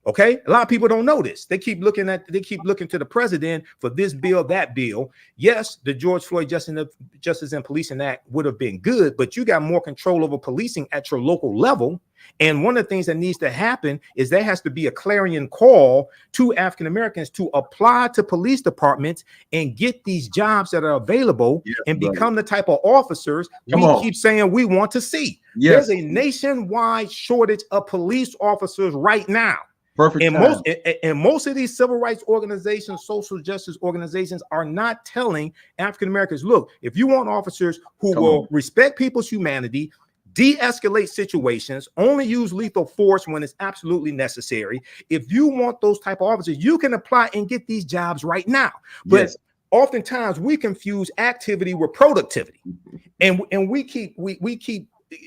Okay, a lot of people don't know this. They keep looking to the president for this bill, that bill. Yes, the George Floyd Justice and Policing Act would have been good, but you got more control over policing at your local level. And one of the things that needs to happen is there has to be a clarion call to African Americans to apply to police departments and get these jobs that are available and become the type of officers we keep saying we want to see. There's a nationwide shortage of police officers right now. Perfect. And most of these civil rights organizations, social justice organizations are not telling African Americans, look, if you want officers who will respect people's humanity, de-escalate situations, only use lethal force when it's absolutely necessary. If you want those type of officers, you can apply and get these jobs right now. But Yes. oftentimes we confuse activity with productivity, and we keep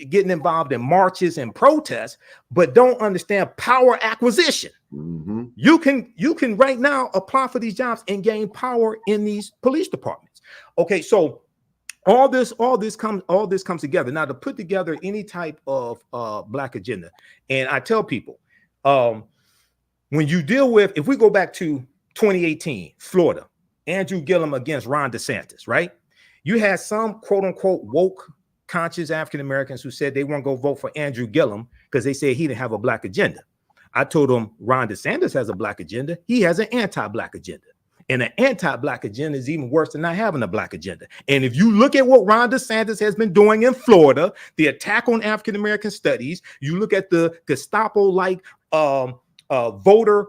getting involved in marches and protests, but don't understand power acquisition. Mm-hmm. You can right now apply for these jobs and gain power in these police departments. Okay, so all this comes together. Now, to put together any type of black agenda, and I tell people, when you deal with, if we go back to 2018, Florida, Andrew Gillum against Ron DeSantis, right? You had some quote unquote woke conscious African Americans who said they weren't going to vote for Andrew Gillum because they said he didn't have a black agenda. I told them Ron DeSantis has a black agenda. He has an anti-black agenda. And an anti-black agenda is even worse than not having a black agenda. And if you look at what Ron DeSantis has been doing in Florida, the attack on African American studies, you look at the Gestapo-like voter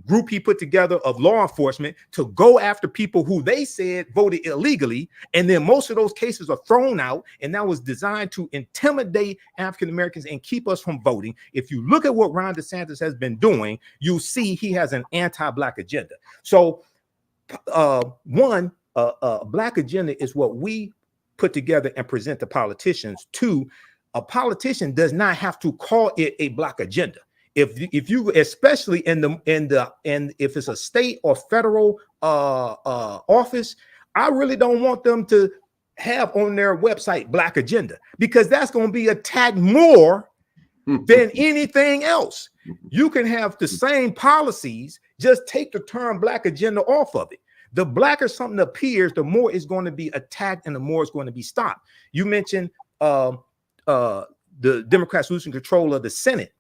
group he put together of law enforcement to go after people who they said voted illegally, and then most of those cases are thrown out, and that was designed to intimidate African Americans and keep us from voting. If you look at what Ron DeSantis has been doing, you'll see he has an anti-black agenda. So black agenda is what we put together and present to politicians. Two, a politician does not have to call it a black agenda. If you, especially if it's a state or federal office, I really don't want them to have on their website black agenda, because that's going to be attacked more than anything else. You can have the same policies, just take the term black agenda off of it. The blacker something appears, the more it's going to be attacked and the more it's going to be stopped. You mentioned the Democrats losing control of the Senate.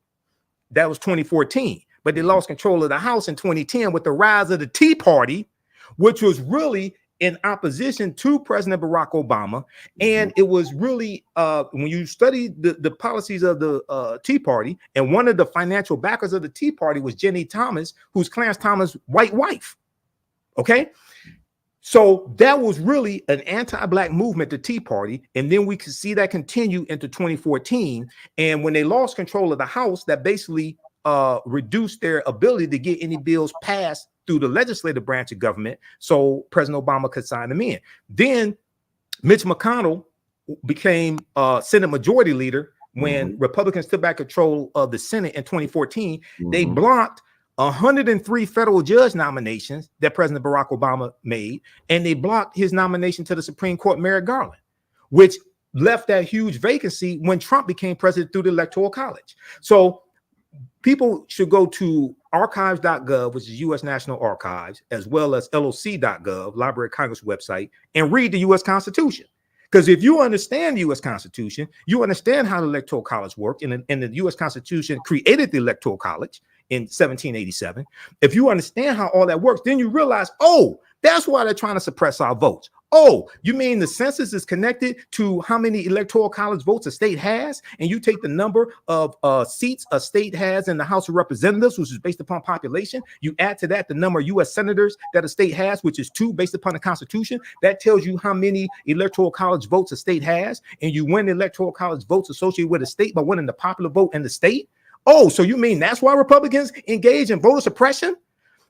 That was 2014, but they lost control of the House in 2010 with the rise of the Tea Party, which was really in opposition to President Barack Obama. And it was really, when you study the policies of the Tea Party, and one of the financial backers of the Tea Party was Jenny Thomas, who's Clarence Thomas' white wife. Okay. So that was really an anti-black movement, the Tea Party. And then we could see that continue into 2014. And when they lost control of the House, that basically reduced their ability to get any bills passed through the legislative branch of government, so President Obama could sign them in. Then Mitch McConnell became Senate Majority Leader when Republicans took back control of the Senate in 2014. They blocked 103 federal judge nominations that President Barack Obama made, and they blocked his nomination to the Supreme Court, Merrick Garland, which left that huge vacancy when Trump became president through the Electoral College. So people should go to archives.gov, which is U.S. National Archives, as well as LOC.gov, Library of Congress website, and read the U.S. Constitution. Because if you understand the U.S. Constitution, you understand how the Electoral College worked, and the U.S. Constitution created the Electoral College in 1787. If you understand how all that works, then you realize, oh, that's why they're trying to suppress our votes. Oh, you mean the census is connected to how many Electoral College votes a state has, and you take the number of seats a state has in the House of Representatives, which is based upon population. You add to that the number of U.S. senators that a state has, which is 2 based upon the Constitution. That tells you how many Electoral College votes a state has, and you win the Electoral College votes associated with a state by winning the popular vote in the state. Oh, so you mean that's why Republicans engage in voter suppression?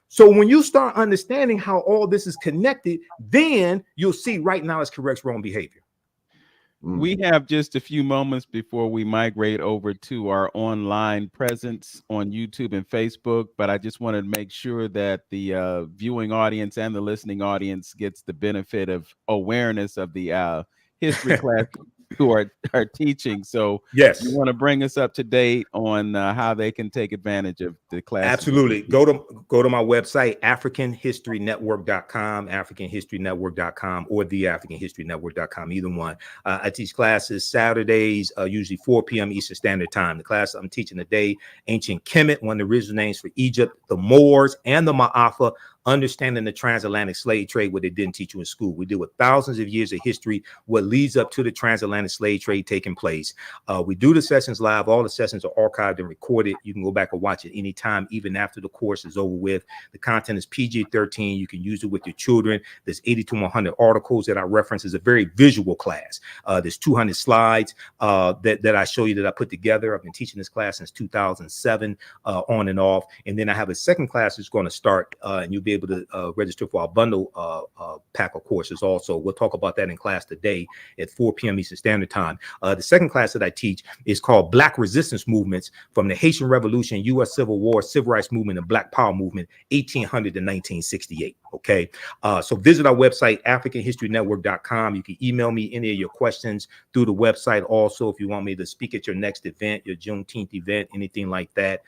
So when you start understanding how all this is connected, then you'll see right now it's corrects wrong behavior. We have just a few moments before we migrate over to our online presence on YouTube and Facebook, but I just wanted to make sure that the viewing audience and the listening audience gets the benefit of awareness of the history class who are teaching. So yes, you want to bring us up to date on how they can take advantage of the class. Absolutely. Go to my website, africanhistorynetwork.com, africanhistorynetwork.com, or theafricanhistorynetwork.com, either one. I teach classes Saturdays, usually 4 p.m. Eastern Standard Time. The class I'm teaching today, Ancient Kemet, one of the original names for Egypt, the Moors, and the Ma'afa understanding the transatlantic slave trade, what they didn't teach you in school. We deal with thousands of years of history, what leads up to the transatlantic slave trade taking place. We do the sessions live. All the sessions are archived and recorded. You can go back and watch it anytime, even after the course is over with. The content is PG-13. You can use it with your children. There's 80 to 100 articles that I reference. It's a very visual class. There's 200 slides that I show you that I put together. I've been teaching this class since 2007, on and off. And then I have a second class that's going to start, and you'll be able to register for our bundle pack of courses also. We'll talk about that in class today at 4 p.m. Eastern Standard Time. The second class that I teach is called Black Resistance Movements from the Haitian Revolution, U.S. Civil War, Civil Rights Movement, and Black Power Movement, 1800 to 1968. Okay. So visit our website, AfricanHistoryNetwork.com. You can email me any of your questions through the website. Also, if you want me to speak at your next event, your Juneteenth event, anything like that,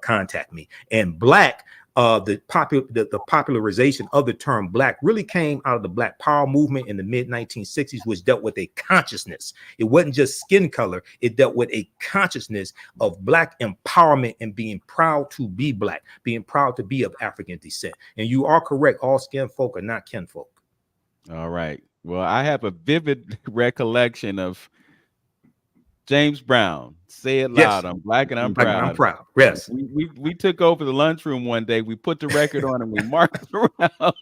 contact me. And Black, the popularization of the term Black really came out of the Black Power movement in the mid 1960s, which dealt with a consciousness. It wasn't just skin color. It dealt with a consciousness of Black empowerment and being proud to be Black, being proud to be of African descent. And you are correct. All skin folk are not kinfolk. All right. Well, I have a vivid recollection of James Brown. Say it loud. Yes. I'm Black and I'm proud. I'm proud. Yes. We took over the lunchroom one day. We put the record on and we marched around.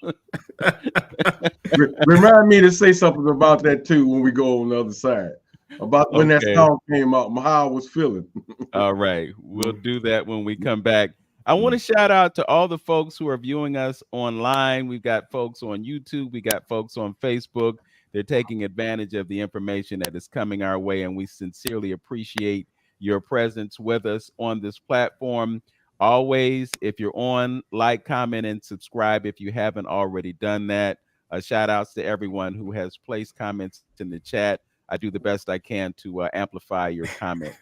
Remind me to say something about that too when we go on the other side. About when that song came out, how I was feeling. All right. We'll do that when we come back. I want to shout out to all the folks who are viewing us online. We've got folks on YouTube. We got folks on Facebook. They're taking advantage of the information that is coming our way, and we sincerely appreciate your presence with us on this platform. Always, if you're on, like, comment, and subscribe if you haven't already done that. Shout outs to everyone who has placed comments in the chat. I do the best I can to amplify your comment.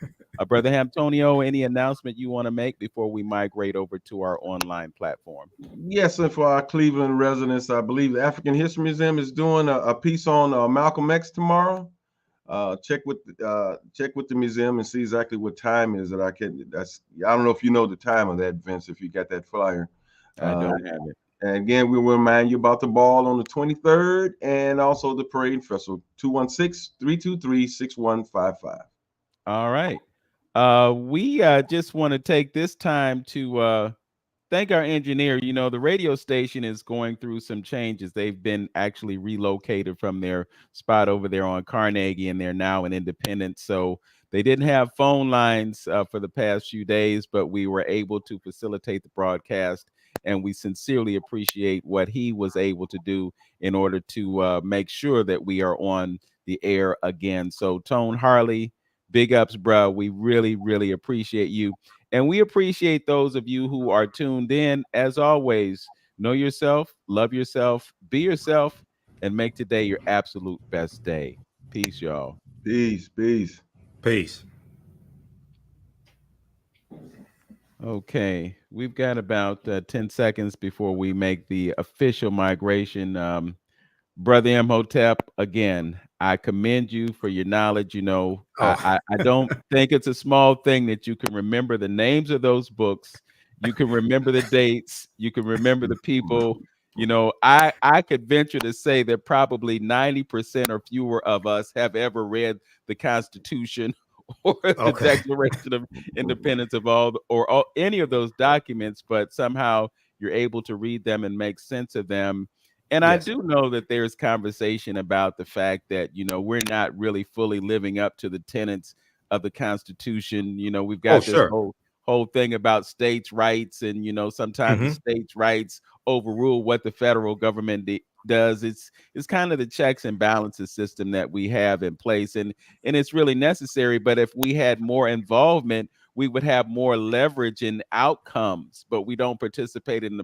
Brother Antonio, any announcement you want to make before we migrate over to our online platform? Yes, and for our Cleveland residents, I believe the African History Museum is doing a piece on Malcolm X tomorrow. Check with the museum and see exactly what time is that I don't know if you know the time of that, Vince, if you got that flyer. I don't have it. And again, we will remind you about the ball on the 23rd and also the parade festival, 216-323-6155. All right. We just want to take this time to thank our engineer. You know, the radio station is going through some changes. They've been actually relocated from their spot over there on Carnegie, and they're now in Independence. So they didn't have phone lines for the past few days, but we were able to facilitate the broadcast. And we sincerely appreciate what he was able to do in order to make sure that we are on the air again. So Tone Harley, big ups, bro. We really, really appreciate you. And we appreciate those of you who are tuned in. As always, know yourself, love yourself, be yourself, and make today your absolute best day. Peace, y'all. Peace, peace. Peace. Okay, we've got about 10 seconds before we make the official migration. Brother Imhotep, again, I commend you for your knowledge. You know, I don't think it's a small thing that you can remember the names of those books. You can remember the dates. You can remember the people. You know, I could venture to say that probably 90% or fewer of us have ever read the Constitution or the Declaration of Independence of all any of those documents, but somehow you're able to read them and make sense of them. And yes. I do know that there's conversation about the fact that, you know, we're not really fully living up to the tenets of the Constitution. You know, we've got this whole thing about states' rights, and, you know, sometimes the states' rights overrule what the federal government does. It's kind of the checks and balances system that we have in place, and it's really necessary. But if we had more involvement, we would have more leverage in outcomes, but we don't participate in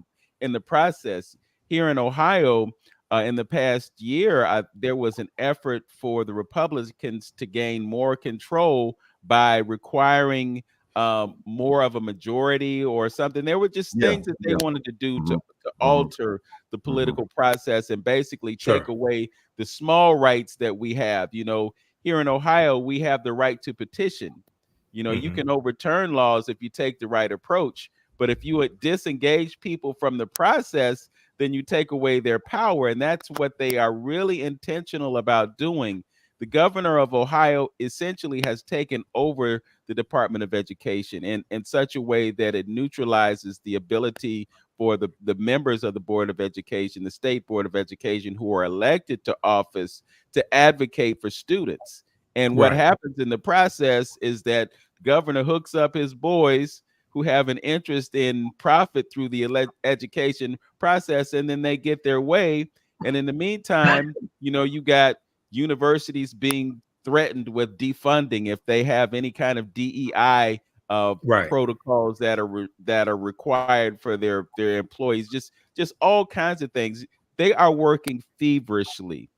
the process. Here in Ohio, in the past year, there was an effort for the Republicans to gain more control by requiring more of a majority or something. There were just things that they wanted to do to alter the political process and basically take away the small rights that we have. You know, here in Ohio, we have the right to petition. You know, you can overturn laws if you take the right approach. But if you would disengage people from the process, then you take away their power. And that's what they are really intentional about doing. The governor of Ohio essentially has taken over the Department of Education in such a way that it neutralizes the ability for the members of the Board of Education, the State Board of Education, who are elected to office, to advocate for students. And what happens in the process is that governor hooks up his boys who have an interest in profit through the education process, and then they get their way. And in the meantime, you got universities being threatened with defunding if they have any kind of DEI protocols that are required for their employees, just all kinds of things. They are working feverishly,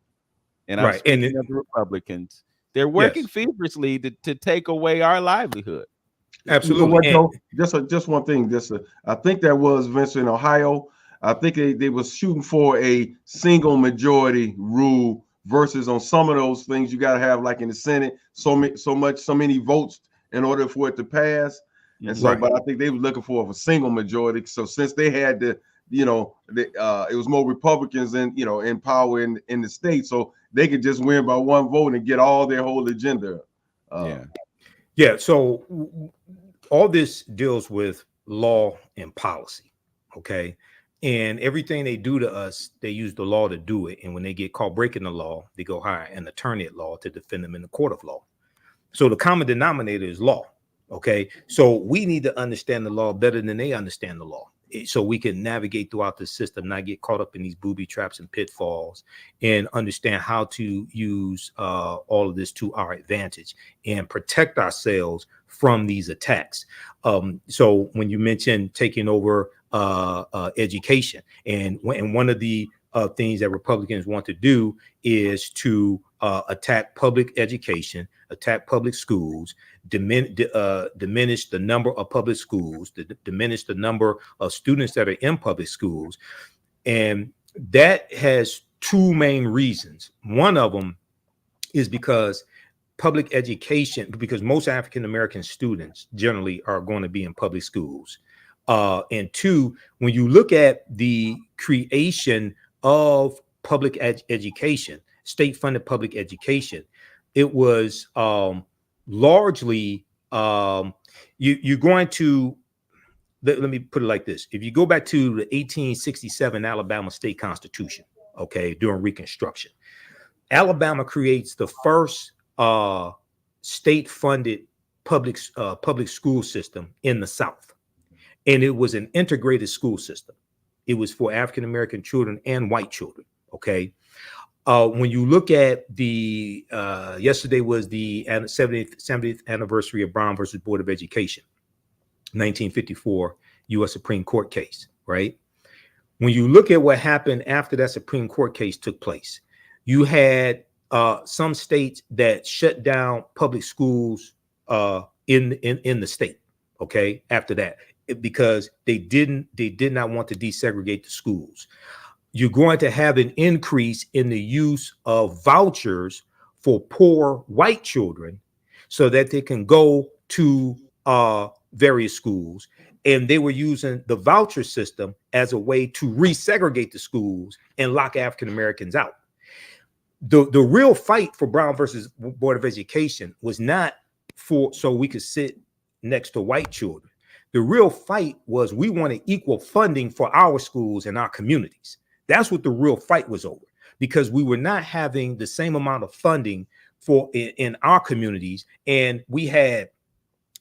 and I'm speaking of the Republicans. They're working feverishly to take away our livelihood. Absolutely. Just one thing. I think that was Vincent in Ohio. I think they was shooting for a single majority rule versus on some of those things you got to have, like in the Senate, so many votes in order for it to pass. And so, but I think they were looking for a single majority. So since they had it was more Republicans in power in the state, so they could just win by one vote and get all their whole agenda. So all this deals with law and policy, okay? And everything they do to us, they use the law to do it. And when they get caught breaking the law, they go hire an attorney at law to defend them in the court of law. So the common denominator is law, okay? So we need to understand the law better than they understand the law, so we can navigate throughout the system, not get caught up in these booby traps and pitfalls, and understand how to use all of this to our advantage and protect ourselves from these attacks. So when you mentioned taking over education, and one of the things that Republicans want to do is to attack public education, attack public schools, diminish the number of public schools, diminish the number of students that are in public schools. And that has two main reasons. One of them is because public education, because most African-American students generally are going to be in public schools. And two, when you look at the creation of public education, state-funded public education, it was largely you're going to let me put it like this. If you go back to the 1867 Alabama state constitution, okay, during Reconstruction, Alabama creates the first state-funded public school system in the South, and it was an integrated school system. It was for African-American children and white children. Okay. When you look at the yesterday was the 70th anniversary of Brown versus Board of Education, 1954 U.S. Supreme Court case, right? When you look at what happened after that Supreme Court case took place, you had some states that shut down public schools in the state. Okay, after that, because they did not want to desegregate the schools. You're going to have an increase in the use of vouchers for poor white children so that they can go to various schools. And they were using the voucher system as a way to resegregate the schools and lock African Americans out. The real fight for Brown versus Board of Education was not so we could sit next to white children. The real fight was we wanted equal funding for our schools and our communities. That's what the real fight was over, because we were not having the same amount of funding for in our communities. And we had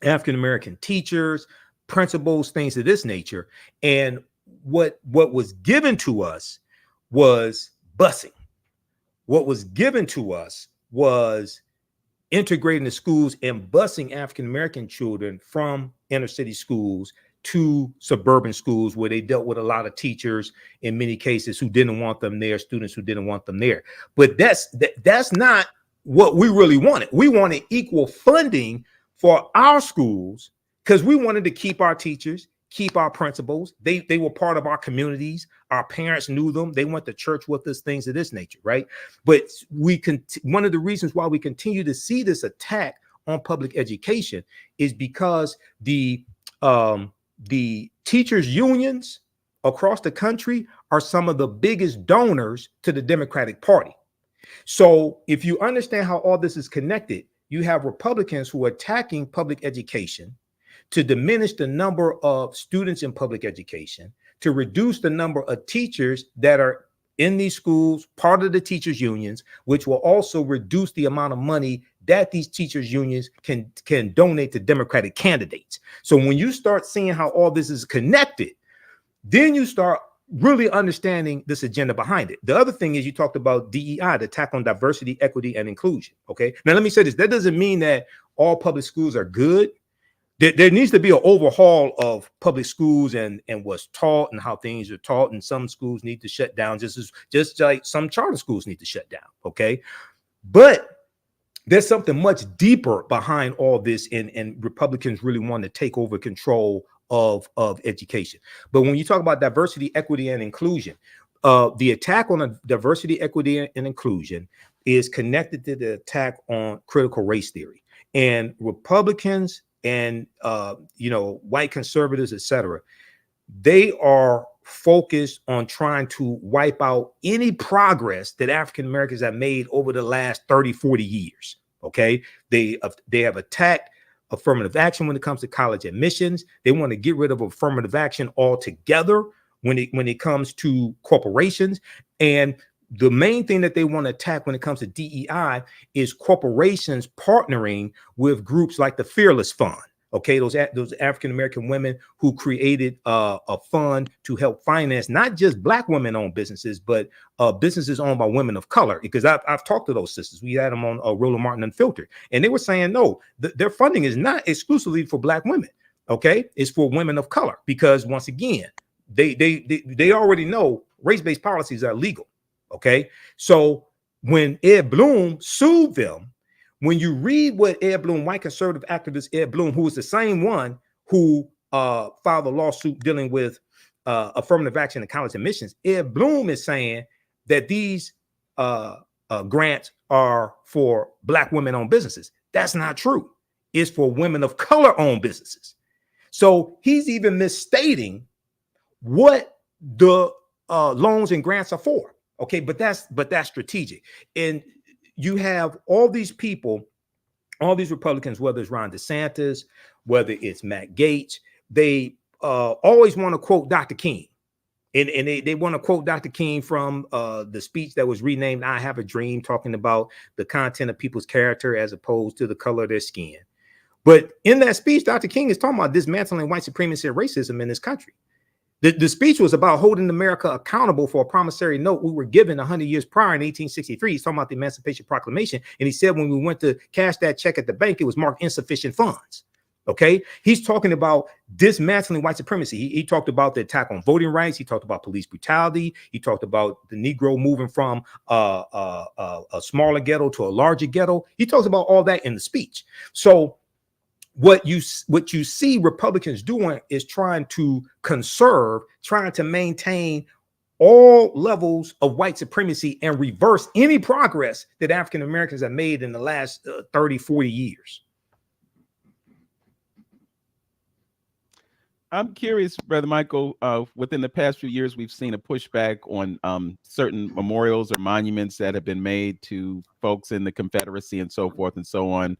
African-American teachers, principals, things of this nature. And what was given to us was busing. What was given to us was integrating the schools and busing African-American children from inner city schools to suburban schools, where they dealt with a lot of teachers in many cases who didn't want them there, students who didn't want them there. But that's not what we really wanted. We wanted equal funding for our schools because we wanted to keep our teachers, keep our principals. They were part of our communities. Our parents knew them. They went to church with us, things of this nature, right? But one of the reasons why we continue to see this attack on public education is because the teachers unions across the country are some of the biggest donors to the Democratic Party. So if you understand how all this is connected, you have Republicans who are attacking public education to diminish the number of students in public education, to reduce the number of teachers that are in these schools, part of the teachers unions, which will also reduce the amount of money that these teachers unions can donate to Democratic candidates. So when you start seeing how all this is connected, then you start really understanding this agenda behind it. The other thing is, you talked about DEI, the attack on diversity, equity, and inclusion. Okay. Now, let me say this. That doesn't mean that all public schools are good. There needs to be an overhaul of public schools and what's taught and how things are taught. And some schools need to shut down, just like some charter schools need to shut down. Okay. But there's something much deeper behind all this, and Republicans really want to take over control of education. But when you talk about diversity, equity, and inclusion, the attack on diversity, equity, and inclusion is connected to the attack on critical race theory. And Republicans and white conservatives, etc., they are focused on trying to wipe out any progress that African Americans have made over the last 30, 40 years. Okay, they have attacked affirmative action when it comes to college admissions. They want to get rid of affirmative action altogether when it comes to corporations. And the main thing that they want to attack when it comes to DEI is corporations partnering with groups like the Fearless Fund. Okay, those African-American women who created a fund to help finance not just Black women-owned businesses, but businesses owned by women of color. Because I've talked to those sisters. We had them on Roland Martin Unfiltered, and they were saying no, their funding is not exclusively for Black women. Okay, it's for women of color, because once again, they already know race-based policies are illegal. Okay, so when Ed Bloom sued them, when you read what Ed Bloom, white conservative activist Ed Bloom, who is the same one who filed a lawsuit dealing with affirmative action and college admissions, Ed Bloom is saying that these grants are for Black women-owned businesses. That's not true. It's for women of color-owned businesses. So he's even misstating what the loans and grants are for. Okay, but that's strategic. And you have all these people, all these Republicans, whether it's Ron DeSantis, whether it's Matt Gaetz, they always want to quote Dr. King. And they want to quote Dr. King from the speech that was renamed I Have a Dream, talking about the content of people's character as opposed to the color of their skin. But in that speech, Dr. King is talking about dismantling white supremacy and racism in this country. The speech was about holding America accountable for a promissory note we were given 100 years prior in 1863. He's talking about the Emancipation Proclamation. And he said when we went to cash that check at the bank, it was marked insufficient funds. Okay. He's talking about dismantling white supremacy. He talked about the attack on voting rights. He talked about police brutality. He talked about the Negro moving from a smaller ghetto to a larger ghetto. He talks about all that in the speech. So what you see Republicans doing is trying to conserve, trying to maintain all levels of white supremacy and reverse any progress that African Americans have made in the last 30, 40 years. I'm curious, Brother Michael, within the past few years, we've seen a pushback on certain memorials or monuments that have been made to folks in the Confederacy and so forth and so on.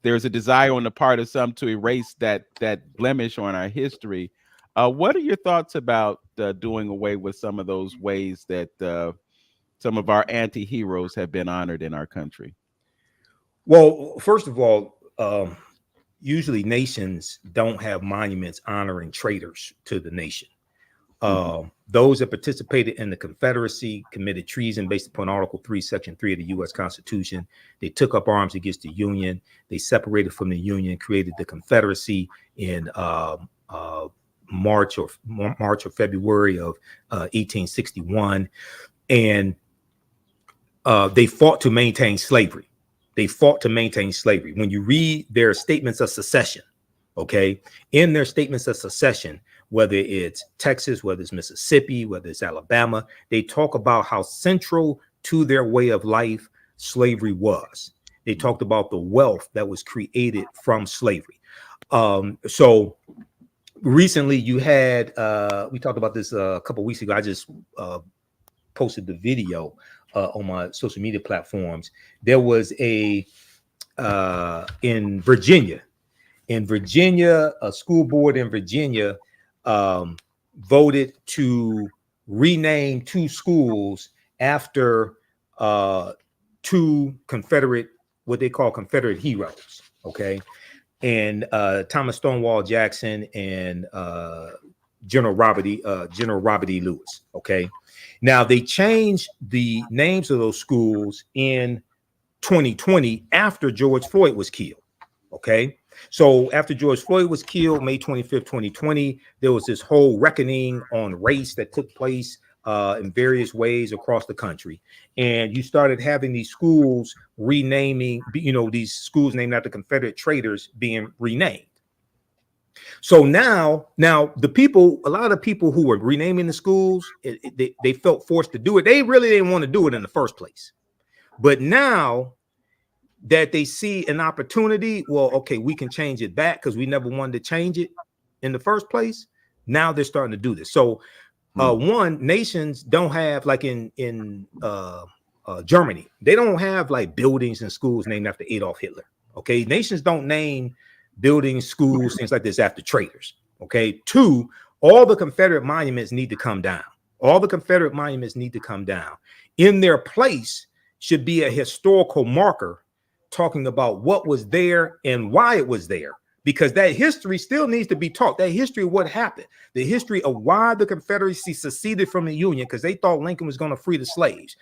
There's a desire on the part of some to erase that blemish on our history. What are your thoughts about doing away with some of those ways that some of our anti-heroes have been honored in our country? Well, first of all, usually nations don't have monuments honoring traitors to the nation. Those that participated in the Confederacy committed treason based upon Article 3, Section 3 of the U.S. Constitution. They took up arms against the Union. They separated from the Union, created the Confederacy in March or February of 1861, and they fought to maintain slavery. They fought to maintain slavery. When you read their statements of secession, okay, in their statements of secession, whether it's Texas, whether it's Mississippi, whether it's Alabama, they talk about how central to their way of life slavery was. They talked about the wealth that was created from slavery. So recently you had, we talked about this a couple weeks ago. I just posted the video on my social media platforms. There was a in Virginia, a school board in Virginia voted to rename 2 schools after two Confederate, what they call Confederate heroes. Okay. And Thomas Stonewall Jackson and General Robert E. Lewis. Okay. Now they changed the names of those schools in 2020 after George Floyd was killed. Okay. So after George Floyd was killed, May 25th, 2020, there was this whole reckoning on race that took place in various ways across the country. And you started having these schools renaming, these schools named after Confederate traitors being renamed. So now the people, a lot of people who were renaming the schools, they felt forced to do it. They really didn't want to do it in the first place. But now that they see an opportunity, well, okay, we can change it back because we never wanted to change it in the first place. Now they're starting to do this. So one, nations don't have, like in Germany, they don't have like buildings and schools named after Adolf Hitler. Okay, nations don't name buildings, schools, things like this after traitors. Okay. 2, all the Confederate monuments need to come down. All the Confederate monuments need to come down. In their place should be a historical marker talking about what was there and why it was there, because that history still needs to be taught. That history of what happened, the history of why the Confederacy seceded from the Union, because they thought Lincoln was going to free the slaves.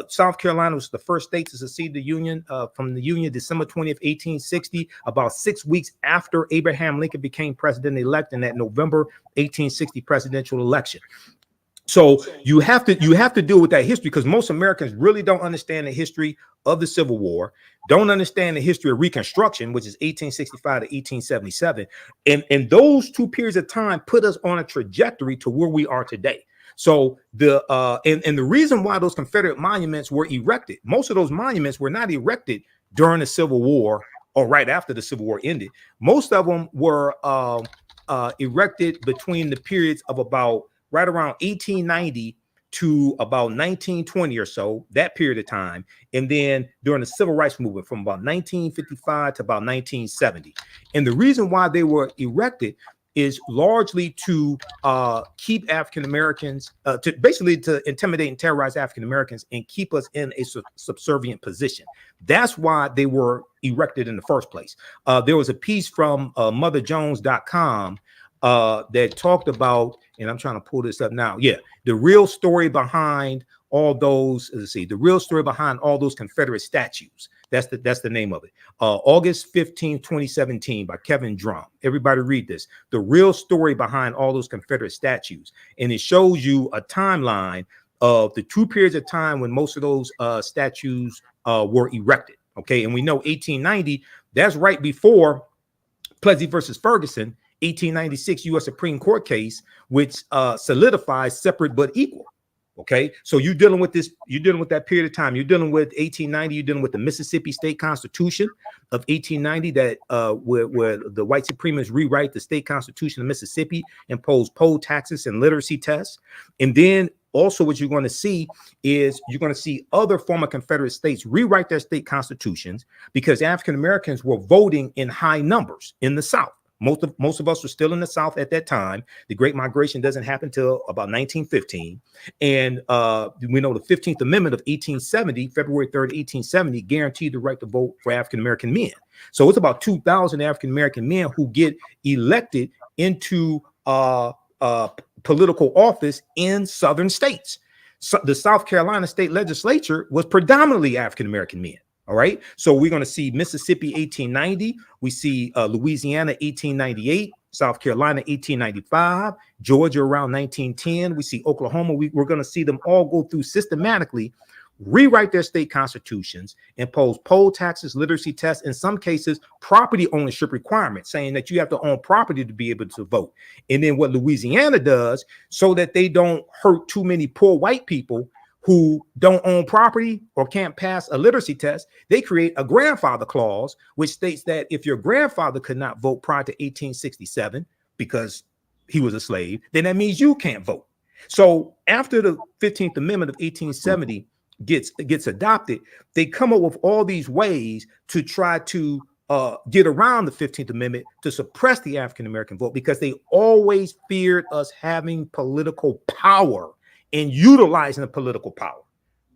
South Carolina was the first state to secede the Union from the Union, December 20th, 1860, about 6 weeks after Abraham Lincoln became president-elect in that November 1860 presidential election. So you have to deal with that history, because most Americans really don't understand the history of the Civil War, don't understand the history of Reconstruction, which is 1865 to 1877. And those 2 periods of time put us on a trajectory to where we are today. So the reason why those Confederate monuments were erected, most of those monuments were not erected during the Civil War or right after the Civil War ended. Most of them were erected between the periods of about right around 1890 to about 1920 or so, that period of time. And then during the Civil Rights Movement from about 1955 to about 1970. And the reason why they were erected is largely to keep African Americans, to basically to intimidate and terrorize African Americans and keep us in a subservient position. That's why they were erected in the first place. There was a piece from motherjones.com that talked about, and I'm trying to pull this up now. Yeah, the real story behind all those. Let's see, the real story behind all those Confederate statues. That's the name of it. August 15th, 2017, by Kevin Drum. Everybody read this. The real story behind all those Confederate statues, and it shows you a timeline of the 2 periods of time when most of those statues were erected. Okay, and we know 1890. That's right before Plessy versus Ferguson. 1896 U.S. Supreme Court case, which solidifies separate but equal. Okay, so you're dealing with this, you're dealing with that period of time. You're dealing with 1890. You're dealing with the Mississippi State Constitution of 1890, that where the white supremacists rewrite the state constitution of Mississippi, impose poll taxes and literacy tests. And then also what you're going to see is you're going to see other former Confederate states rewrite their state constitutions because African Americans were voting in high numbers in the South. Most of us were still in the South at that time. The Great Migration doesn't happen till about 1915. And we know the 15th Amendment of 1870, February 3rd, 1870, guaranteed the right to vote for African-American men. So it's about 2,000 African-American men who get elected into political office in Southern states. So the South Carolina state legislature was predominantly African-American men. All right. So we're going to see Mississippi 1890. We see Louisiana 1898, South Carolina 1895, Georgia around 1910. We see Oklahoma. We're going to see them all go through systematically, rewrite their state constitutions, impose poll taxes, literacy tests, in some cases, property ownership requirements, saying that you have to own property to be able to vote. And then what Louisiana does, so that they don't hurt too many poor white people who don't own property or can't pass a literacy test, they create a grandfather clause, which states that if your grandfather could not vote prior to 1867 because he was a slave, then that means you can't vote. So after the 15th Amendment of 1870 gets adopted, they come up with all these ways to try to get around the 15th Amendment to suppress the African American vote, because they always feared us having political power and utilizing the political power.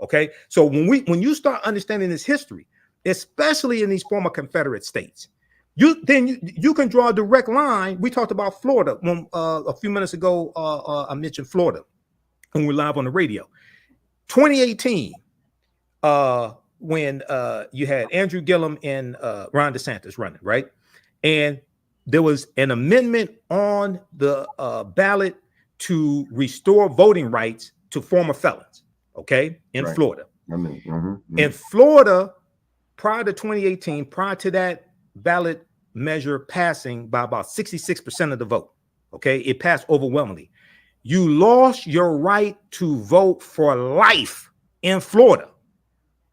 Okay, so when you start understanding this history, especially in these former Confederate states, you can draw a direct line. We talked about Florida when a few minutes ago. I mentioned Florida when we're live on the radio. 2018, when you had Andrew Gillum and Ron DeSantis running, right? And there was an amendment on the ballot to restore voting rights to former felons, okay, in Florida. In Florida, prior to 2018, prior to that ballot measure passing by about 66% of the vote, okay, it passed overwhelmingly. You lost your right to vote for life in Florida.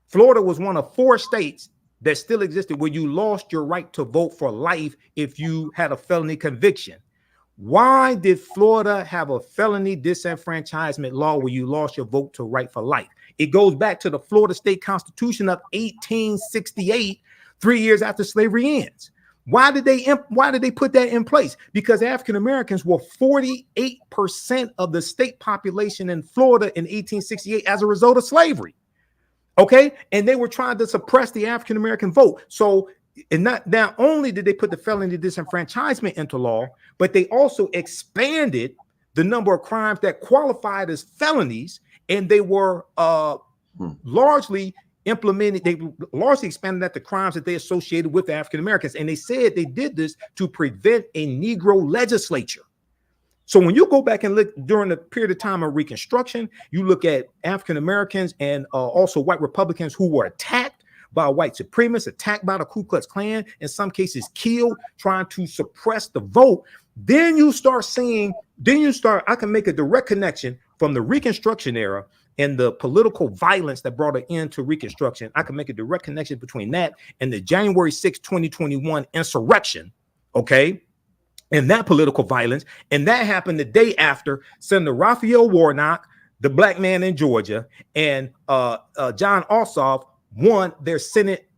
Florida was one of 4 states that still existed where you lost your right to vote for life if you had a felony conviction. Why did Florida have a felony disenfranchisement law where you lost your vote to right for life? It goes back to the Florida State Constitution of 1868, 3 years after slavery ends. Why did they put that in place? Because African Americans were 48% of the state population in Florida in 1868 as a result of slavery. Okay, and they were trying to suppress the African American vote. So, and not only did they put the felony disenfranchisement into law, but they also expanded the number of crimes that qualified as felonies, and they were largely implemented. They largely expanded that the crimes that they associated with African Americans, and they said they did this to prevent a Negro legislature. So when you go back and look during the period of time of Reconstruction, you look at African Americans and also white Republicans who were attacked by white supremacists, attacked by the Ku Klux Klan, in some cases killed, trying to suppress the vote. Then you start seeing, I can make a direct connection from the Reconstruction era and the political violence that brought an end to Reconstruction. I can make a direct connection between that and the January 6, 2021 insurrection, okay? And that political violence, and that happened the day after Senator Raphael Warnock, the black man in Georgia, and John Ossoff won their Senate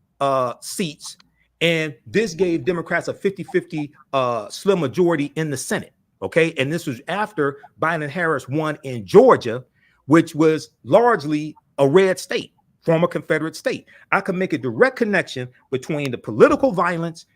seats, and this gave Democrats a 50-50 slim majority in the Senate, okay? And this was after Biden and Harris won in Georgia, which was largely a red state, former Confederate state. I can make a direct connection between the political violence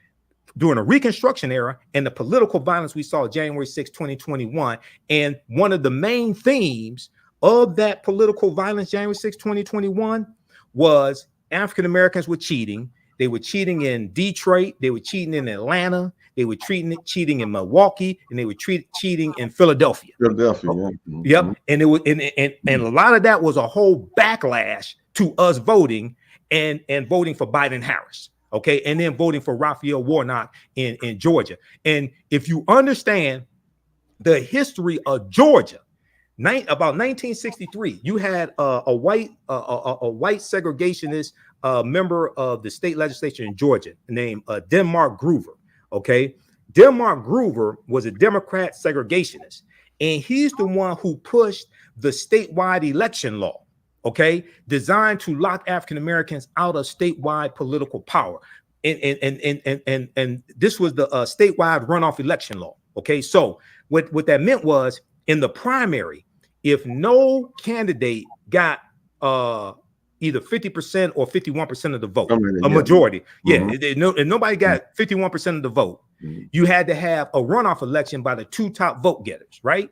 during the Reconstruction era and the political violence we saw January 6, 2021. And one of the main themes of that political violence, January 6, 2021, was African Americans were cheating. They were cheating in Detroit. They were cheating in Atlanta. They were cheating in Milwaukee, and they were cheating in Philadelphia. Yeah. Yep. And it was and a lot of that was a whole backlash to us voting and voting for Biden Harris. Okay, and then voting for Raphael Warnock in Georgia. And if you understand the history of Georgia, about 1963, you had a white segregationist member of the state legislature in Georgia named Denmark Groover. Okay, Denmark Groover was a Democrat segregationist, and he's the one who pushed the statewide election law. Okay, designed to lock African Americans out of statewide political power, and this was the statewide runoff election law. Okay, so what that meant was in the primary, if no candidate got either 50% or 51% of the vote, a majority, and nobody got 51% of the vote, you had to have a runoff election by the 2 top vote getters, right?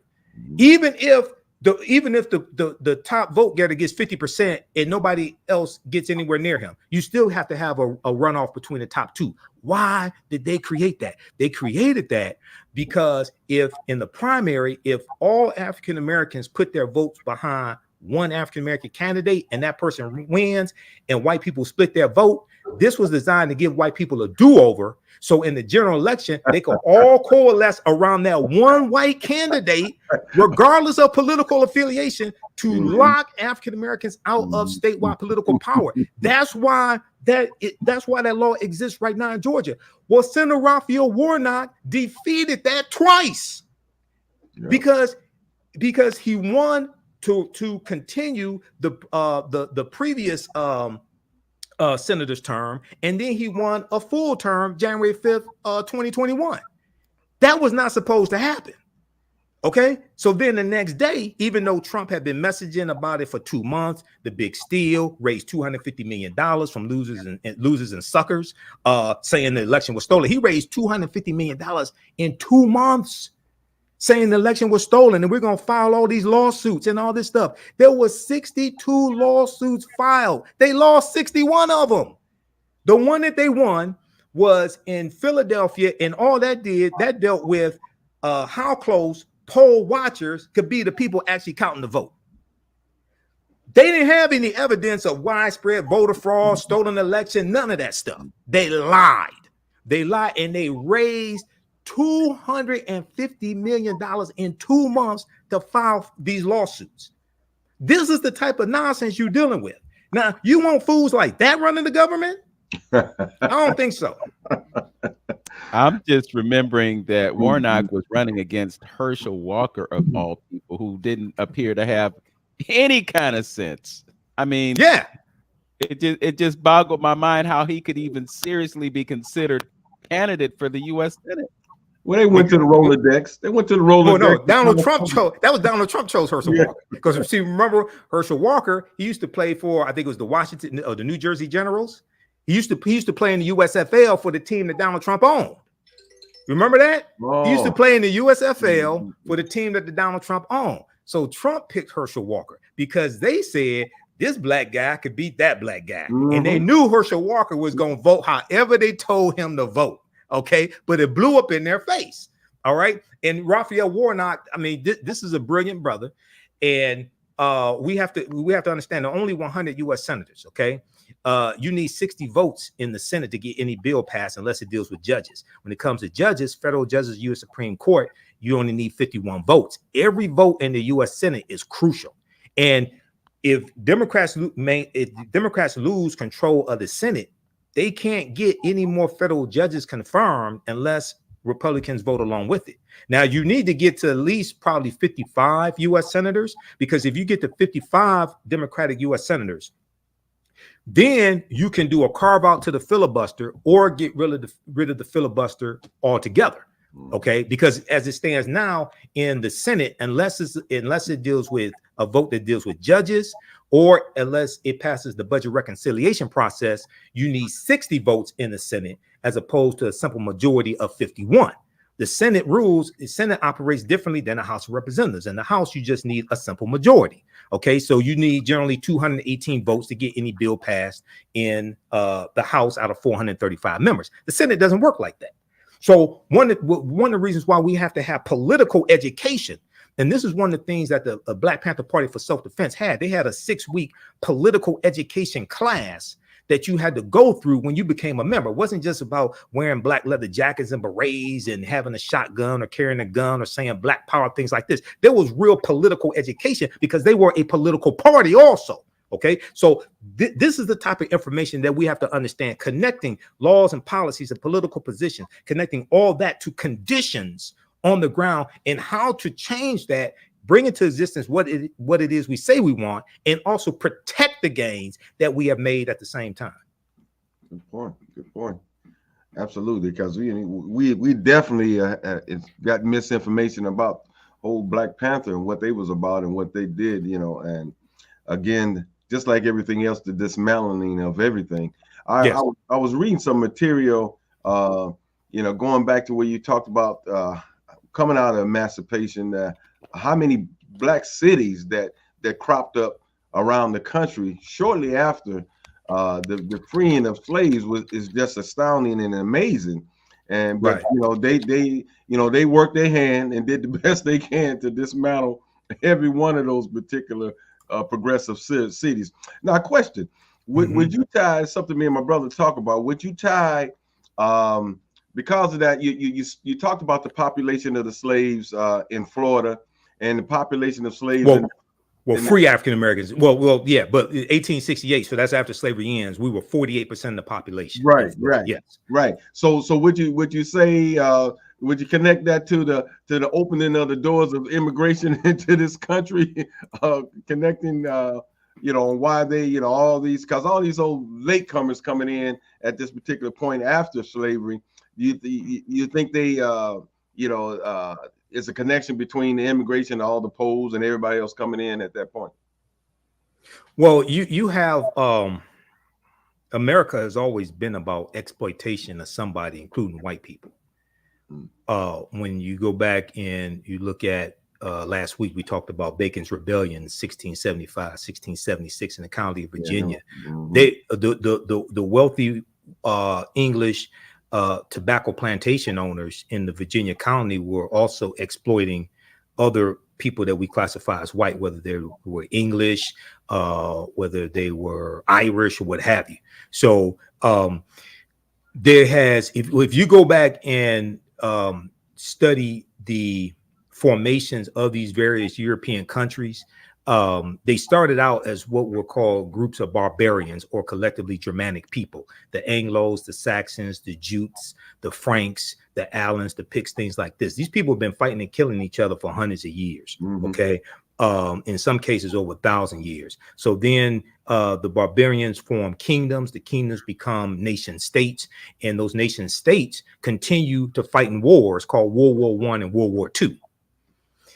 Even if the top vote getter gets 50% and nobody else gets anywhere near him, you still have to have a runoff between the top 2. Why did they create that? They created that because if in the primary, if all African Americans put their votes behind one African-American candidate and that person wins and white people split their vote. This was designed to give white people a do-over. So in the general election, they could all coalesce around that one white candidate, regardless of political affiliation, to lock African Americans out of statewide political power. That's why that law exists right now in Georgia. Well, Senator Raphael Warnock defeated that twice because he won to continue the previous senator's term, and then he won a full term January 5th, 2021. That was not supposed to happen. Okay, so then the next day, even though Trump had been messaging about it for 2 months, the big steal raised $250 million from losers and suckers, saying the election was stolen. He raised $250 million in 2 months, saying the election was stolen, and we're going to file all these lawsuits and all this stuff. There was 62 lawsuits filed. They lost 61 of them. The one that they won was in Philadelphia, and all that dealt with how close poll watchers could be the people actually counting the vote. They didn't have any evidence of widespread voter fraud, stolen election, none of that stuff. They lied. And they raised $250 million in 2 months to file these lawsuits. This is the type of nonsense you're dealing with. Now, you want fools like that running the government? I don't think so. I'm just remembering that Warnock was running against Herschel Walker, of all people, who didn't appear to have any kind of sense. I mean, yeah, it just boggled my mind how he could even seriously be considered candidate for the U.S. Senate. Well, they went to the Rolodex. They went to the Rolodex. No, Donald Trump chose. That was Donald Trump chose Herschel Walker. Because see, remember Herschel Walker? He used to play for, I think it was the Washington or the New Jersey Generals. He used to play in the USFL for the team that Donald Trump owned. Remember that? Oh. He used to play in the USFL for the team that the Donald Trump owned. So Trump picked Herschel Walker because they said this black guy could beat that black guy. And they knew Herschel Walker was going to vote however they told him to vote. Okay, but it blew up in their face. All right. And Raphael Warnock, I mean, this is a brilliant brother. And we have to understand there are only 100 U.S. senators. OK, you need 60 votes in the Senate to get any bill passed unless it deals with judges. When it comes to judges, federal judges, U.S. Supreme Court, you only need 51 votes. Every vote in the U.S. Senate is crucial. And if Democrats lose control of the Senate, they can't get any more federal judges confirmed unless Republicans vote along with it. Now, you need to get to at least probably 55 U.S. senators, because if you get to 55 Democratic U.S. senators, then you can do a carve out to the filibuster or get rid of the filibuster altogether. OK, because as it stands now in the Senate, unless it deals with a vote that deals with judges, or unless it passes the budget reconciliation process, you need 60 votes in the Senate as opposed to a simple majority of 51. The Senate operates differently than the House of Representatives. In the House, you just need a simple majority. OK, so you need generally 218 votes to get any bill passed in the House out of 435 members. The Senate doesn't work like that. So one of the reasons why we have to have political education, and this is one of the things that the Black Panther Party for Self-Defense had. They had a 6-week political education class that you had to go through when you became a member. It wasn't just about wearing black leather jackets and berets and having a shotgun or carrying a gun or saying black power, things like this. There was real political education because they were a political party also. Okay, so this is the type of information that we have to understand, connecting laws and policies and political positions, connecting all that to conditions on the ground and how to change that, bring into existence what it is we say we want, and also protect the gains that we have made at the same time. Good point. Good point. Absolutely, because we definitely got misinformation about old Black Panther and what they was about and what they did, and again, just like everything else, the dismantling of everything. I was reading some material, going back to where you talked about coming out of emancipation, how many black cities that cropped up around the country shortly after the freeing of slaves is just astounding and amazing. And but they worked their hand and did the best they can to dismantle every one of those particular progressive cities. Now, question: would you tie something me and my brother talk about? Would you tie because of that? You talked about the population of the slaves in Florida and the population of slaves in. Well, free African Americans. Well, yeah, but 1868. So that's after slavery ends. We were 48% of the population. Right. Yes. Right. So would you say would you connect that to the opening of the doors of immigration into this country, connecting why they all these, because all these old latecomers coming in at this particular point after slavery, you think they is a connection between the immigration, all the Poles and everybody else coming in at that point? Well, you have America has always been about exploitation of somebody, including white people. When you go back and you look at last week, we talked about Bacon's Rebellion, 1675, 1676 in the county of Virginia. They the wealthy English tobacco plantation owners in the Virginia colony were also exploiting other people that we classify as white, whether they were English, whether they were Irish or what have you. So there has, if you go back and study the formations of these various European countries, they started out as what were called groups of barbarians or collectively Germanic people. The Anglos, the Saxons, the Jutes, the Franks, the Alans, the Picts, things like this. These people have been fighting and killing each other for hundreds of years. Okay. In some cases over 1,000 years. So then the barbarians form kingdoms. The kingdoms become nation states, and those nation states continue to fight in wars called World War I and World War II.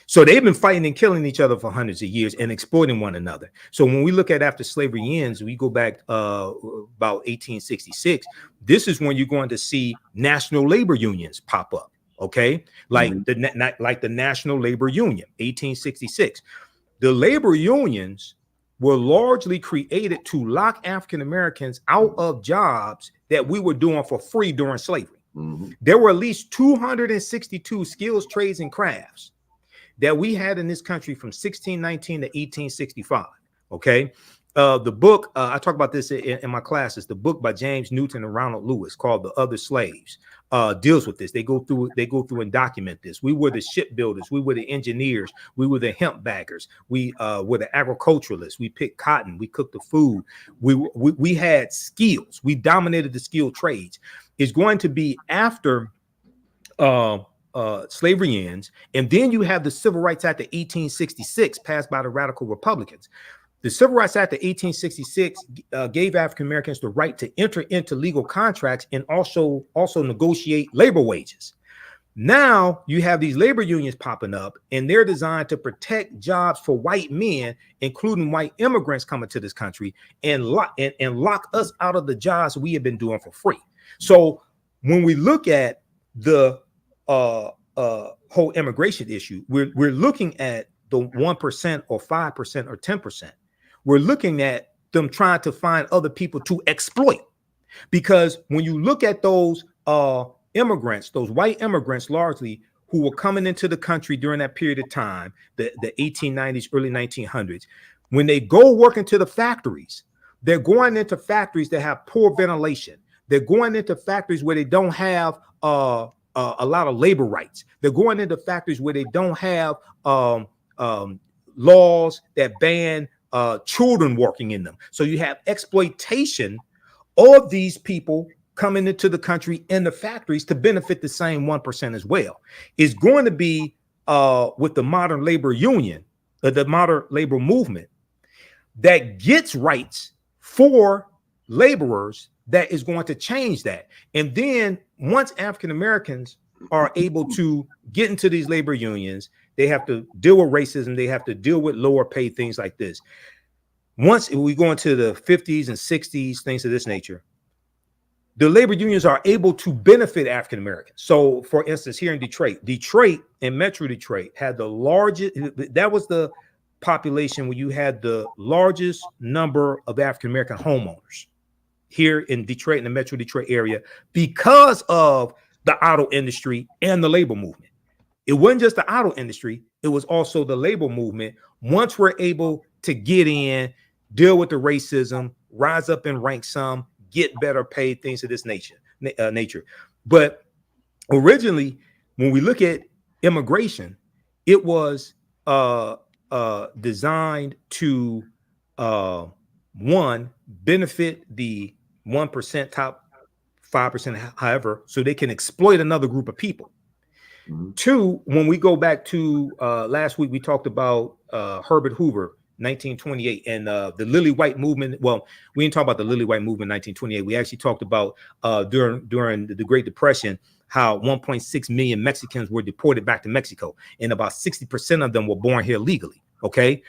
So they've been fighting and killing each other for hundreds of years and exploiting one another. So when we look at after slavery ends, we go back about 1866. This is when you're going to see national labor unions pop up. Okay, like the National Labor Union, 1866. The labor unions were largely created to lock African Americans out of jobs that we were doing for free during slavery. There were at least 262 skills, trades, and crafts that we had in this country from 1619 to 1865. Okay. The book, I talk about this in my classes, the book by James Newton and Ronald Lewis called The Other Slaves, deals with this. They go through and document this. We were the shipbuilders. We were the engineers. We were the hemp baggers. We were the agriculturalists. We picked cotton. We cooked the food. We had skills. We dominated the skilled trades. It's going to be after slavery ends. And then you have the Civil Rights Act of 1866 passed by the Radical Republicans. The Civil Rights Act of 1866 gave African Americans the right to enter into legal contracts and also negotiate labor wages. Now you have these labor unions popping up, and they're designed to protect jobs for white men, including white immigrants coming to this country, and lock us out of the jobs we have been doing for free. So when we look at the whole immigration issue, we're looking at the 1% or 5% or 10%. We're looking at them trying to find other people to exploit, because when you look at those immigrants, those white immigrants largely who were coming into the country during that period of time, the 1890s, early 1900s, when they go work into the factories, they're going into factories that have poor ventilation. They're going into factories where they don't have a lot of labor rights. They're going into factories where they don't have laws that ban children working in them. So you have exploitation of these people coming into the country in the factories to benefit the same 1% as well. It's going to be with the modern labor union, the modern labor movement, that gets rights for laborers, that is going to change that. And then once African Americans are able to get into these labor unions, they have to deal with racism. They have to deal with lower pay, things like this. Once we go into the 50s and 60s, things of this nature, the labor unions are able to benefit African Americans. So for instance, here in Detroit and Metro Detroit had the largest, that was the population where you had the largest number of African American homeowners here in Detroit and the Metro Detroit area, because of the auto industry and the labor movement. It wasn't just the auto industry, it was also the labor movement. Once we're able to get in, deal with the racism, rise up in rank some, get better paid, things of this nature. But originally, when we look at immigration, it was designed to one, benefit the 1%, top 5%, however, so they can exploit another group of people. Mm-hmm. Two, when we go back to last week, we talked about Herbert Hoover, 1928, and the Lily White movement. Well, we didn't talk about the Lily White movement, 1928. We actually talked about during the Great Depression, how 1.6 million Mexicans were deported back to Mexico, and about 60% of them were born here legally. Okay.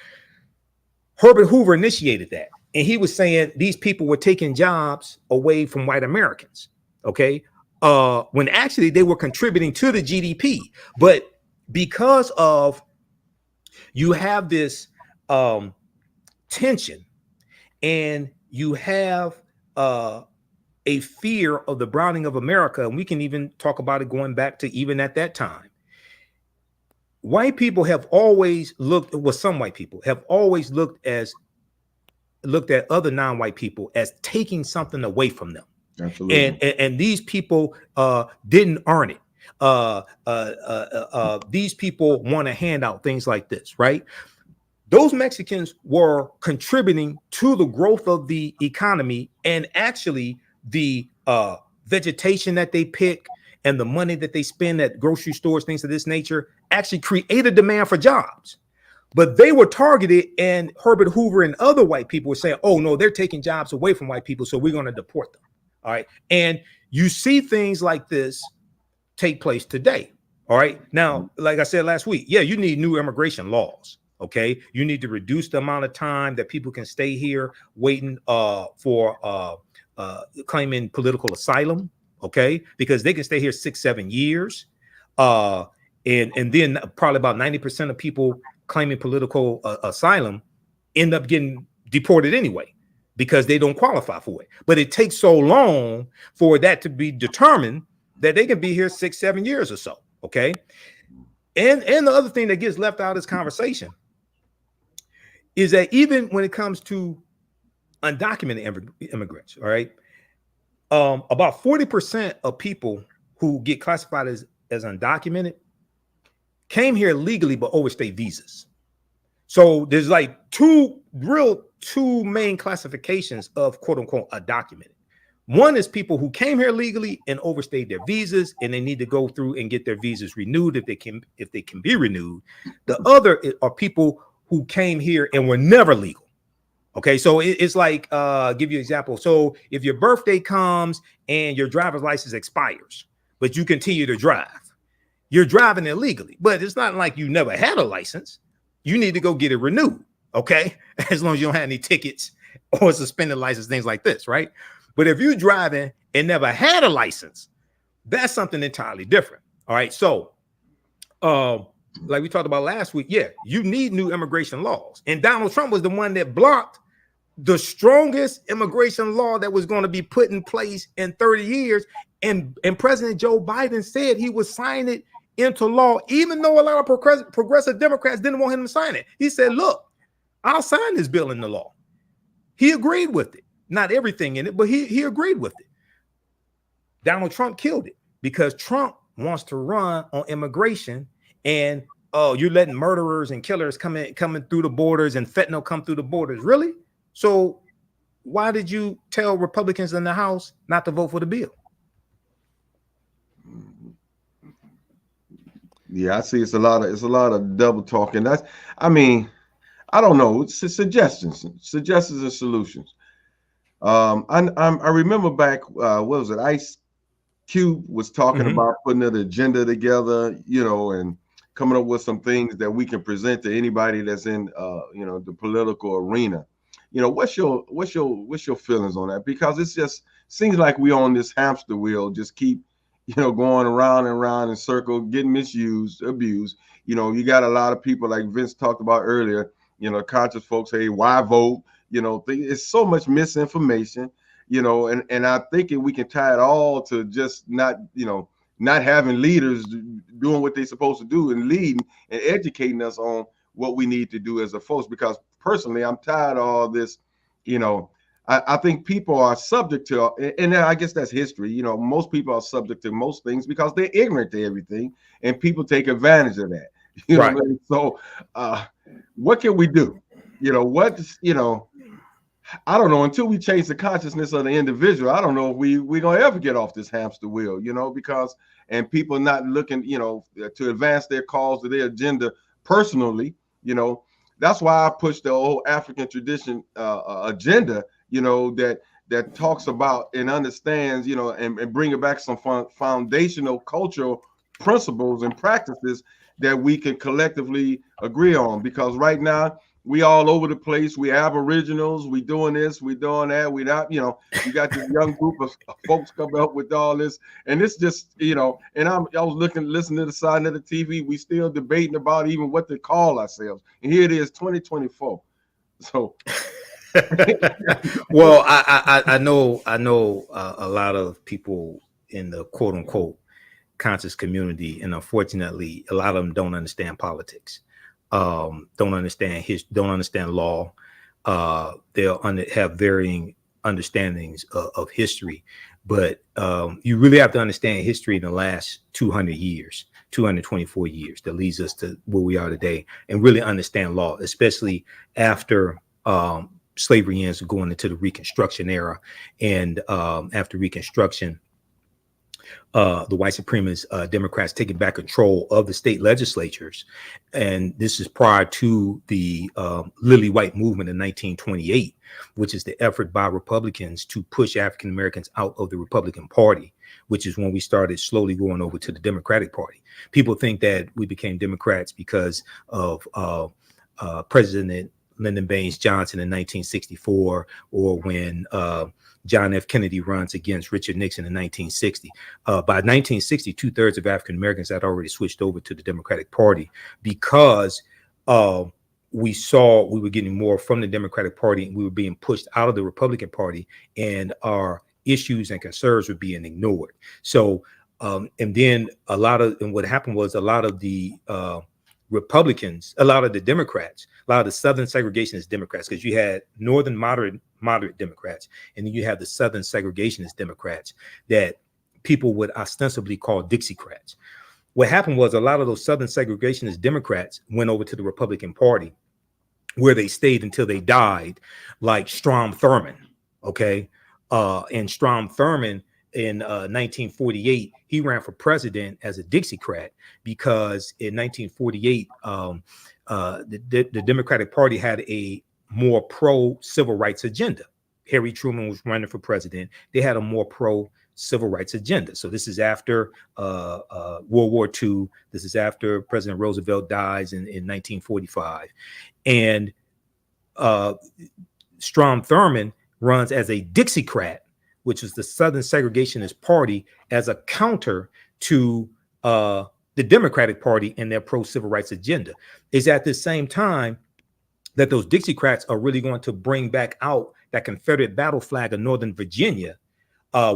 Herbert Hoover initiated that. And he was saying these people were taking jobs away from white Americans. Okay. When actually they were contributing to the GDP. But because of you have this tension, and you have a fear of the browning of America, and we can even talk about it going back to even at that time. White people have always looked, well, some white people have always looked at other non-white people as taking something away from them. Absolutely. And these people didn't earn it. These people want to hand out things like this, right? Those Mexicans were contributing to the growth of the economy, and actually the vegetation that they pick and the money that they spend at grocery stores, things of this nature, actually created demand for jobs. But they were targeted, and Herbert Hoover and other white people were saying, oh, no, they're taking jobs away from white people, so we're going to deport them. All right. And you see things like this take place today. All right. Now, like I said last week, yeah, you need new immigration laws. Okay. You need to reduce the amount of time that people can stay here waiting for claiming political asylum. Okay. Because they can stay here 6-7 years. And then probably about 90% of people claiming political asylum end up getting deported anyway, because they don't qualify for it. But it takes so long for that to be determined that they can be here 6-7 years or so. Okay. And the other thing that gets left out of this conversation is that even when it comes to undocumented immigrants, all right, about 40% of people who get classified as undocumented came here legally but overstayed visas. So there's like two main classifications of quote unquote undocumented. One is people who came here legally and overstayed their visas, and they need to go through and get their visas renewed if they can be renewed. The other are people who came here and were never legal. Okay, so it's like give you an example. So if your birthday comes and your driver's license expires, but you continue to drive, you're driving illegally. But it's not like you never had a license. You need to go get it renewed. Okay, as long as you don't have any tickets or suspended license, things like this, right? But if you're driving and never had a license, that's something entirely different. All right. So, like we talked about last week, yeah, you need new immigration laws. And Donald Trump was the one that blocked the strongest immigration law that was going to be put in place in 30 years. And President Joe Biden said he would sign it into law, even though a lot of progressive Democrats didn't want him to sign it. He said, look, I'll sign this bill into law. He agreed with it. Not everything in it, but he agreed with it. Donald Trump killed it because Trump wants to run on immigration, and you're letting murderers and killers coming through the borders and fentanyl come through the borders. Really? So why did you tell Republicans in the House not to vote for the bill? Yeah, I see. It's a lot of double talking. I don't know. It's suggestions and solutions. I remember back, what was it? Ice Cube was talking about putting an agenda together, and coming up with some things that we can present to anybody that's in, the political arena. What's your feelings on that? Because it's just seems like we on this hamster wheel, just keep, going around and around in circle, getting misused, abused. You got a lot of people like Vince talked about earlier, conscious folks, hey, why vote? It's so much misinformation, and I think we can tie it all to just not having leaders doing what they're supposed to do and leading and educating us on what we need to do as a folks, because personally, I'm tired of all this, you know. I think people are subject to, and I guess that's history. You know, most people are subject to most things because they're ignorant to everything, and people take advantage of that. You know Right. what I mean? So, what can we do? You know, I don't know, until we change the consciousness of the individual. I don't know if we're gonna ever get off this hamster wheel. You know, because and people not looking, you know, to advance their cause or their agenda personally. You know, that's why I push the whole African tradition agenda. You know, that talks about and understands, you know, and bring it back some foundational cultural principles and practices that we can collectively agree on. Because right now we all over the place. We aboriginals. We doing this. We doing that. We not. You know, you got this young group of folks coming up with all this, and it's just, you know. And I was listening to the side of the TV. We still debating about even what to call ourselves. And here it is, 2024. So. Well, I know a lot of people in the quote unquote conscious community, and unfortunately, a lot of them don't understand politics, don't understand law. They'll have varying understandings of history, but you really have to understand history in the last 200 years, 224 years that leads us to where we are today, and really understand law, especially after slavery ends, going into the Reconstruction era. And after Reconstruction, the white supremacist Democrats taking back control of the state legislatures. And this is prior to the Lily White movement in 1928, which is the effort by Republicans to push African Americans out of the Republican Party, which is when we started slowly going over to the Democratic Party. People think that we became Democrats because of President Lyndon Baines Johnson in 1964, or when John F. Kennedy runs against Richard Nixon in 1960. By 1960, 2/3 of African Americans had already switched over to the Democratic Party, because we saw we were getting more from the Democratic Party, and we were being pushed out of the Republican Party, and our issues and concerns were being ignored. So, and then what happened was a lot of the Republicans, a lot of the Democrats, a lot of the Southern segregationist Democrats, because you had Northern moderate Democrats, and then you have the Southern segregationist Democrats that people would ostensibly call Dixiecrats. What happened was a lot of those Southern segregationist Democrats went over to the Republican Party, where they stayed until they died, like Strom Thurmond. Okay. And Strom Thurmond in 1948, he ran for president as a Dixiecrat, because in 1948, the Democratic Party had a more pro-civil rights agenda. Harry Truman was running for president. They had a more pro-civil rights agenda. So this is after World War II. This is after President Roosevelt dies in 1945. And Strom Thurmond runs as a Dixiecrat, which is the Southern Segregationist Party, as a counter to the Democratic Party and their pro-civil rights agenda. Is at the same time that those Dixiecrats are really going to bring back out that Confederate battle flag of Northern Virginia,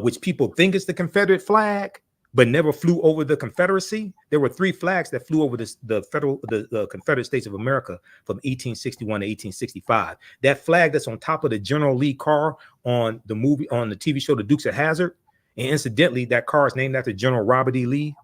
which people think is the Confederate flag, but never flew over the Confederacy. There were 3 flags that flew over the Confederate States of America from 1861 to 1865. That flag that's on top of the General Lee car on the TV show The Dukes of Hazzard, and incidentally, that car is named after General Robert E. Lee,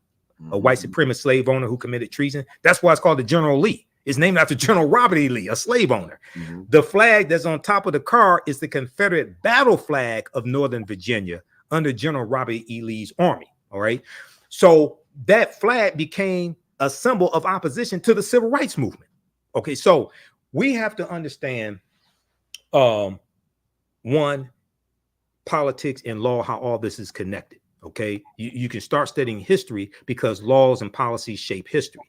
a white supremacist slave owner who committed treason. That's why it's called the General Lee. It's named after General Robert E. Lee, a slave owner. Mm-hmm. The flag that's on top of the car is the Confederate battle flag of Northern Virginia under General Robert E. Lee's army. All right. So that flag became a symbol of opposition to the civil rights movement. Okay. So we have to understand, one, politics and law, how all this is connected. Okay. You can start studying history because laws and policies shape history.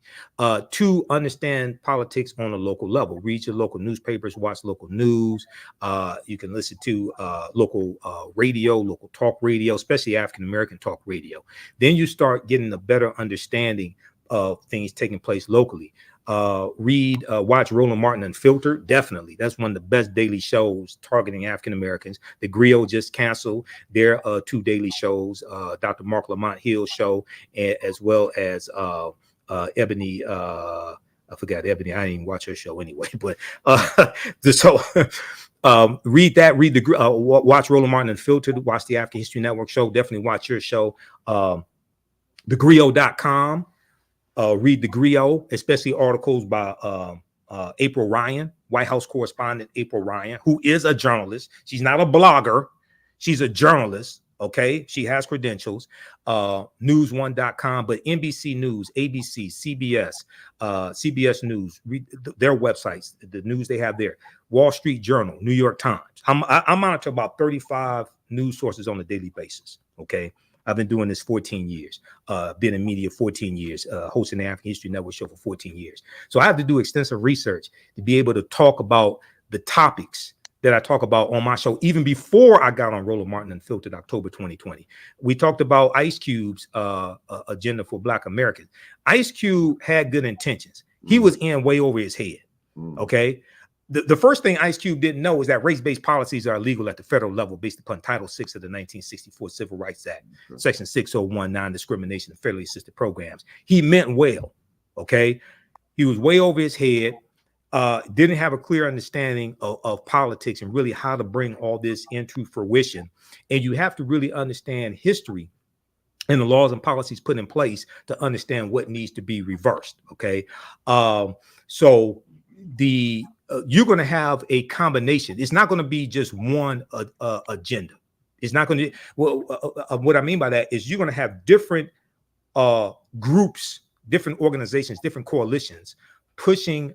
2, understand politics on a local level. Read your local newspapers, watch local news. You can listen to local radio, local talk radio, especially African-American talk radio. Then you start getting a better understanding of things taking place locally. Watch Roland Martin Unfiltered. Definitely, that's one of the best daily shows targeting African Americans. The Griot just canceled their 2 daily shows, Dr. Mark Lamont Hill's show, as well as Ebony I forgot Ebony. I didn't even watch her show anyway. But so read that. Read the watch Roland Martin Unfiltered. Watch the African History Network show. Definitely watch your show. thegrio.com. Read the Griot, especially articles by April Ryan, White House correspondent April Ryan, who is a journalist. She's not a blogger. She's a journalist. Okay, she has credentials. News1.com, but NBC News, ABC, CBS, CBS News, read their websites, the news they have there. Wall Street Journal, New York Times. I monitor about 35 news sources on a daily basis. Okay, I've been doing this 14 years. Been in media 14 years. Hosting the African History Network show for 14 years. So I have to do extensive research to be able to talk about the topics that I talk about on my show, even before I got on Roland Martin Unfiltered, October 2020. We talked about Ice Cube's agenda for Black Americans. Ice Cube had good intentions. He was in way over his head, okay? The first thing Ice Cube didn't know is that race-based policies are illegal at the federal level based upon Title VI of the 1964 Civil Rights Act, Section 601, non-discrimination and federally assisted programs. He meant well, okay? He was way over his head. Didn't have a clear understanding of politics and really how to bring all this into fruition. And you have to really understand history and the laws and policies put in place to understand what needs to be reversed. Okay. So you're going to have a combination. It's not going to be just one agenda. It's not going to, what I mean by that is you're going to have different groups, different organizations, different coalitions pushing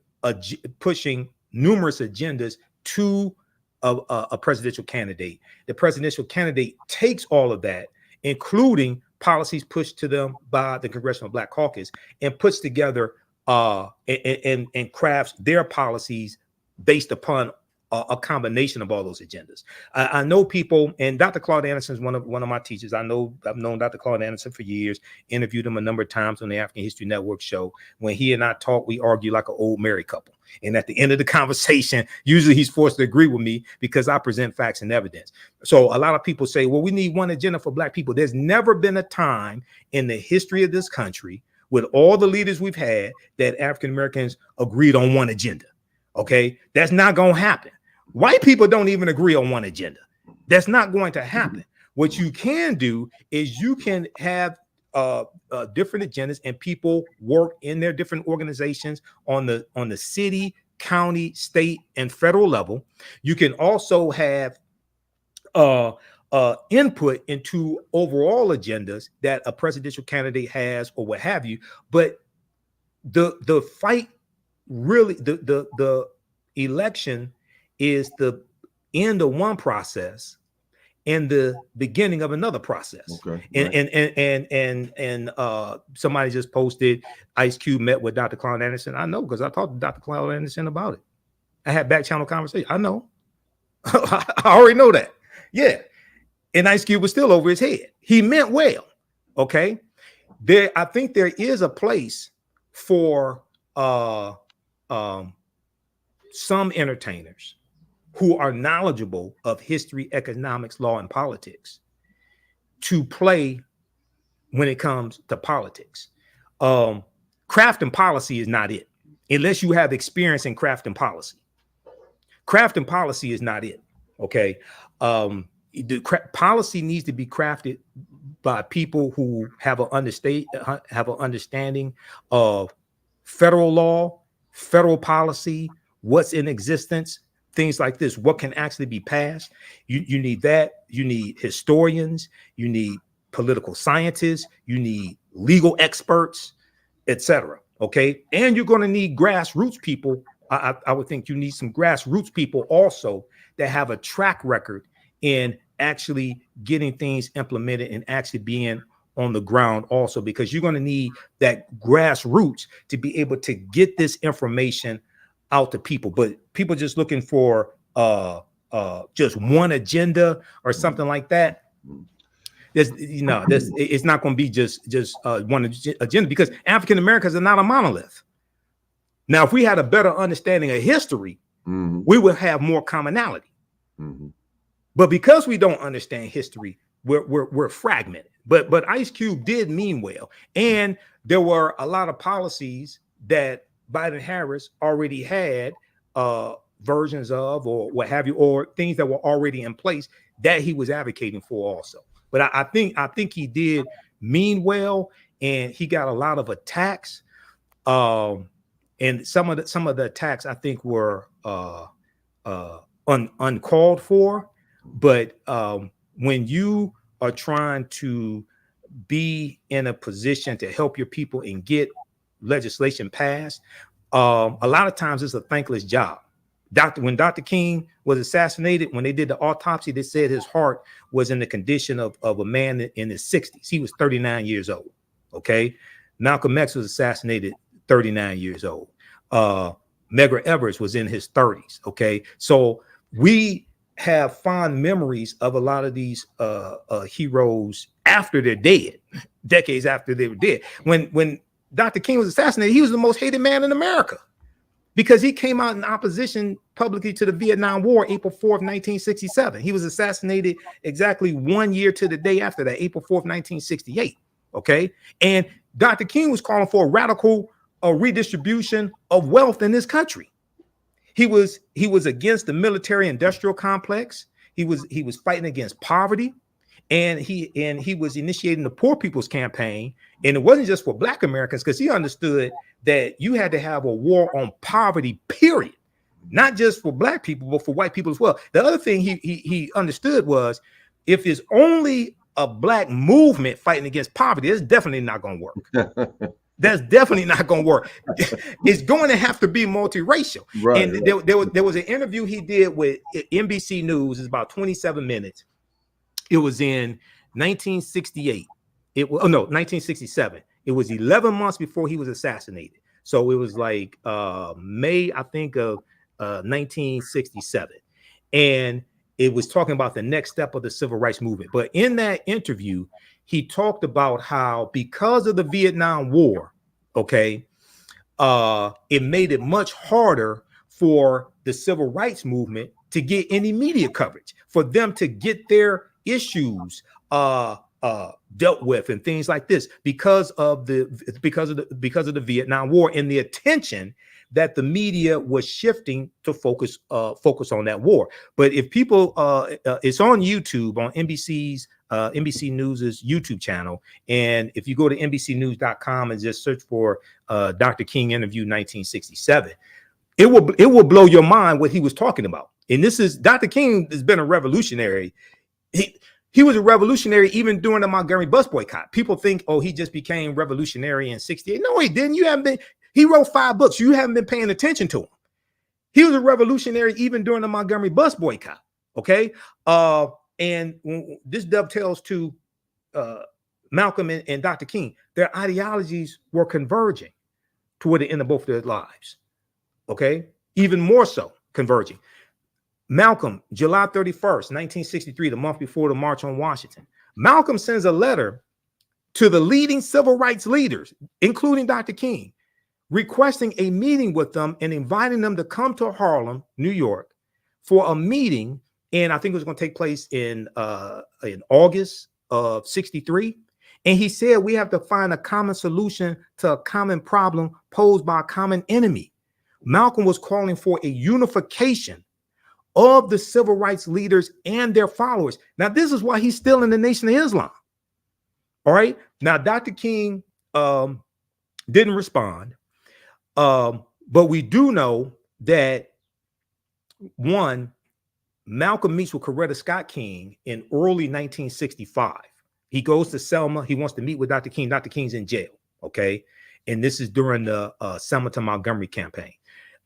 numerous agendas to a presidential candidate. The presidential candidate takes all of that, including policies pushed to them by the Congressional Black Caucus, and puts together and crafts their policies based upon a combination of all those agendas. I know people, and Dr. Claude Anderson is one of my teachers. I've known Dr. Claude Anderson for years, interviewed him a number of times on the African History Network show. When he and I talk, we argue like an old married couple. And at the end of the conversation, usually he's forced to agree with me because I present facts and evidence. So a lot of people say, well, we need one agenda for Black people. There's never been a time in the history of this country with all the leaders we've had that African Americans agreed on one agenda. Okay, that's not going to happen. White people don't even agree on one agenda. That's not going to happen. What you can do is you can have different agendas, and people work in their different organizations on the city, county, state, and federal level. You can also have input into overall agendas that a presidential candidate has or what have you. But the fight really, the election is the end of one process and the beginning of another process. Okay, and somebody just posted Ice Cube met with Dr. Claude Anderson. I know because I talked to Dr. Claude Anderson about it. I had back channel conversation. I know. I already know that. Yeah. And Ice Cube was still over his head. He meant well. Okay. I think there is a place for some entertainers who are knowledgeable of history, economics, law, and politics to play when it comes to politics. Craft and policy is not it, unless you have experience in craft and policy. Craft and policy is not it, okay? Policy needs to be crafted by people who have an understanding of federal law, federal policy, what's in existence, things like this, what can actually be passed. You need that. You need historians. You need political scientists. You need legal experts, etc. Okay, and you're going to need grassroots people. I would think you need some grassroots people also that have a track record in actually getting things implemented and actually being on the ground also, because you're going to need that grassroots to be able to get this information out to people. But people just looking for just one agenda or something like that, it's not going to be just one agenda, because African Americans are not a monolith. Now, if we had a better understanding of history, we would have more commonality. But because we don't understand history, we're fragmented. But Ice Cube did mean well, and there were a lot of policies that Biden Harris already had versions of, or what have you, or things that were already in place that he was advocating for also. But I think he did mean well, and he got a lot of attacks. And some of the attacks I think were uncalled for. But when you are trying to be in a position to help your people and get legislation passed, a lot of times it's a thankless job. When Dr. King was assassinated, when they did the autopsy, they said his heart was in the condition of a man in his 60s. He was 39 years old. Okay. Malcolm X was assassinated 39 years old. Medgar Evers was in his 30s. Okay. So we have fond memories of a lot of these heroes after they're dead, decades after they were dead. When Dr. King was assassinated, he was the most hated man in America, because he came out in opposition publicly to the Vietnam War, April 4th, 1967. He was assassinated exactly 1 year to the day after that, April 4th, 1968. Okay. And Dr. King was calling for a radical redistribution of wealth in this country. He was against the military industrial complex. He was fighting against poverty. And he was initiating the Poor People's Campaign. And it wasn't just for Black Americans, because he understood that you had to have a war on poverty, period. Not just for Black people, but for white people as well. The other thing he understood was, if there's only a Black movement fighting against poverty, it's definitely not going to work. That's definitely not going to work. It's going to have to be multiracial. Right, and right. There was an interview he did with NBC News. It's about 27 minutes. It was in 1968. 1967. It was 11 months before he was assassinated. So it was like May, I think, of 1967. And it was talking about the next step of the civil rights movement. But in that interview, he talked about how, because of the Vietnam War, okay, it made it much harder for the civil rights movement to get any media coverage, for them to get their issues dealt with and things like this, because of the Vietnam War and the attention that the media was shifting to focus on that war. But if people, it's on YouTube, on NBC News's YouTube channel, and if you go to NBCnews.com and just search for Dr. King interview 1967, it will blow your mind what he was talking about. And this is, Dr. King has been a revolutionary. He was a revolutionary even during the Montgomery bus boycott. People think, oh, he just became revolutionary in 68. No, he didn't. You haven't been. He wrote 5 books. You haven't been paying attention to him. He was a revolutionary even during the Montgomery bus boycott. Okay. And this dovetails to Malcolm and Dr. King. Their ideologies were converging toward the end of both their lives. Okay. Even more so converging. Malcolm, July 31st, 1963, the month before the March on Washington, Malcolm sends a letter to the leading civil rights leaders, including Dr. King, requesting a meeting with them and inviting them to come to Harlem, New York, for a meeting. And I think it was going to take place in August of 63. And he said, we have to find a common solution to a common problem posed by a common enemy. Malcolm was calling for a unification of the civil rights leaders and their followers. Now, this is why he's still in the Nation of Islam. All right. Now, Dr. King didn't respond. But we do know that, one, Malcolm meets with Coretta Scott King in early 1965. He goes to Selma. He wants to meet with Dr. King. Dr. King's in jail. Okay. And this is during the Selma to Montgomery campaign.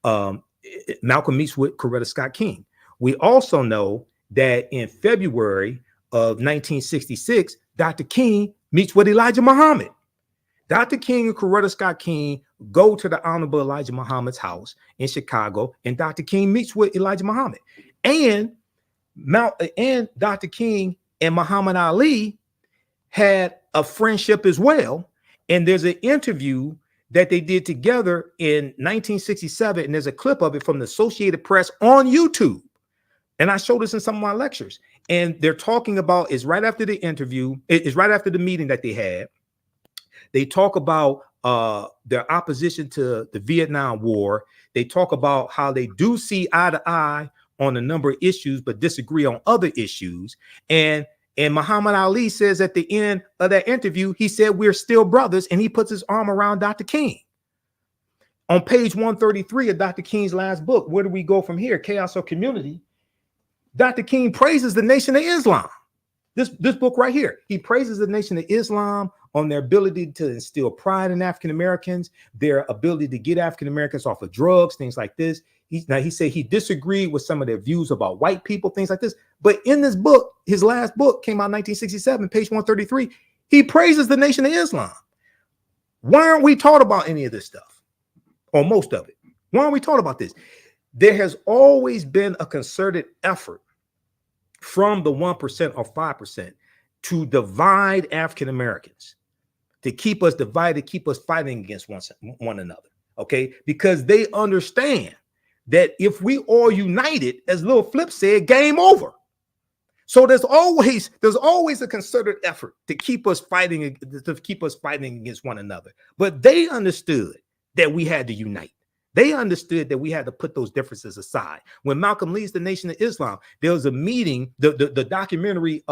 Malcolm meets with Coretta Scott King. We also know that in February of 1966, Dr. King meets with Elijah Muhammad. Dr. King and Coretta Scott King go to the Honorable Elijah Muhammad's house in Chicago, and Dr. King meets with Elijah Muhammad. And Dr. King and Muhammad Ali had a friendship as well. And there's an interview that they did together in 1967, and there's a clip of it from the Associated Press on YouTube. And I showed this in some of my lectures. And they're talking about, it's right after the interview, it's right after the meeting that they had. They talk about their opposition to the Vietnam War. They talk about how they do see eye to eye on a number of issues, but disagree on other issues. And Muhammad Ali says at the end of that interview, he said, we're still brothers. And he puts his arm around Dr. King. On page 133 of Dr. King's last book, Where Do We Go From Here? Chaos or Community? Dr. King praises the Nation of Islam. This book right here, he praises the Nation of Islam on their ability to instill pride in African Americans, their ability to get African Americans off of drugs, things like this. He said he disagreed with some of their views about white people, things like this. But in this book, his last book came out in 1967, page 133. He praises the Nation of Islam. Why aren't we taught about any of this stuff, or most of it? Why aren't we taught about this? There has always been a concerted effort from the 1% or 5% to divide African Americans, to keep us divided, keep us fighting against one another. Okay, because they understand that if we all united, as Lil Flip said, game over. So there's always a concerted effort to keep us fighting against one another. But they understood that we had to unite. They understood that we had to put those differences aside. When Malcolm leads the Nation of Islam, there was a meeting, the documentary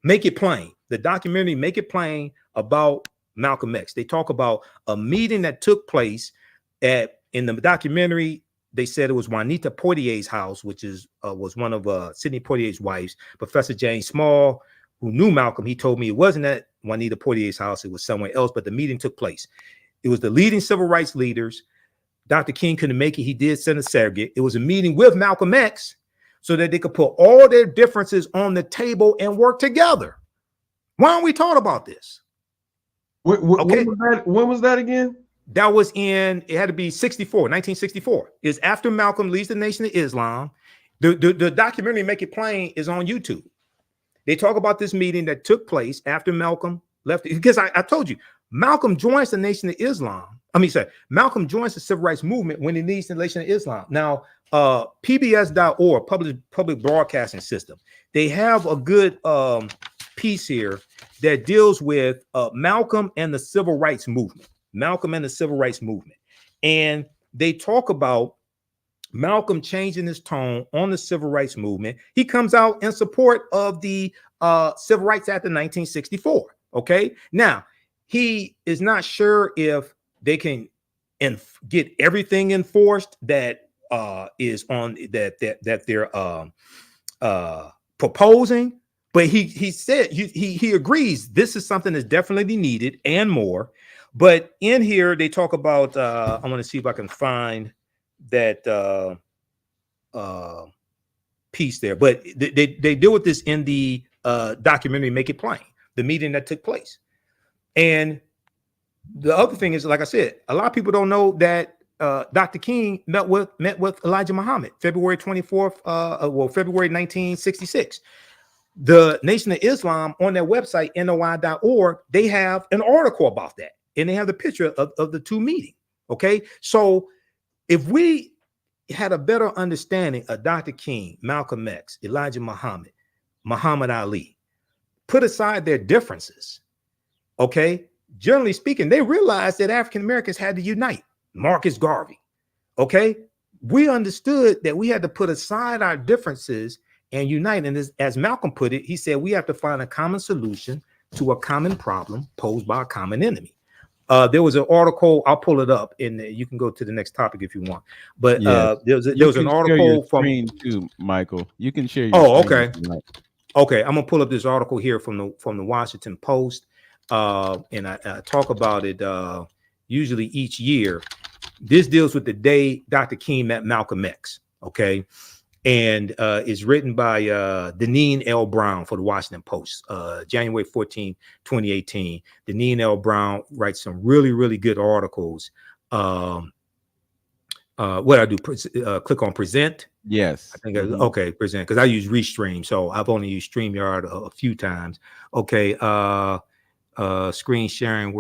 Make It Plain. The documentary Make It Plain about Malcolm X. They talk about a meeting that took place in the documentary. They said it was Juanita Poitier's house, which was one of Sidney Poitier's wives, Professor James Small, who knew Malcolm. He told me it wasn't at Juanita Poitier's house, it was somewhere else, but the meeting took place. It was the leading civil rights leaders. Dr. King couldn't make it. He did send a surrogate. It was a meeting with Malcolm X so that they could put all their differences on the table and work together. Why aren't we taught about this? Okay. When was that again? That was it had to be 1964. It's after Malcolm leads the Nation of Islam. The documentary Make It Plain is on YouTube. They talk about this meeting that took place after Malcolm left. Because I told you, Malcolm joins the Nation of Islam. Malcolm joins the civil rights movement when he leads the Nation of Islam. Now, PBS.org, public broadcasting system, they have a good piece here that deals with Malcolm and the civil rights movement. Malcolm and the civil rights movement. And they talk about Malcolm changing his tone on the civil rights movement. He comes out in support of the Civil Rights Act of 1964. Okay. Now, he is not sure if they can get everything enforced that is on that they're proposing, but he said he agrees this is something that's definitely needed and more. But in here they talk about I want to see if I can find that piece there, but they deal with this in the documentary Make It Plain, the meeting that took place. And the other thing is, like I said, a lot of people don't know that Dr. King met with Elijah Muhammad February 24th, February 1966. The Nation of Islam on their website, NOI.org, they have an article about that. And they have the picture of the two meeting. Okay. So if we had a better understanding of Dr. King, Malcolm X, Elijah Muhammad, Muhammad Ali, put aside their differences. Okay. Generally speaking, they realized that African Americans had to unite. Marcus Garvey. Okay. We understood that we had to put aside our differences and unite. And as Malcolm put it, he said, we have to find a common solution to a common problem posed by a common enemy. There was an article, I'll pull it up, and you can go to the next topic if you want. But yes. there was an article from too, Michael. You can share your okay. Okay, I'm gonna pull up this article here from the Washington Post. And I talk about it usually each year. This deals with the day Dr. King met Malcolm X. Okay. And it's written by Deneen L. Brown for the Washington Post, January 14, 2018. Deneen L. Brown writes some really, really good articles. What I do, click on present. Yes. I think okay, present, because I use Restream, so I've only used StreamYard a few times. Okay, screen sharing.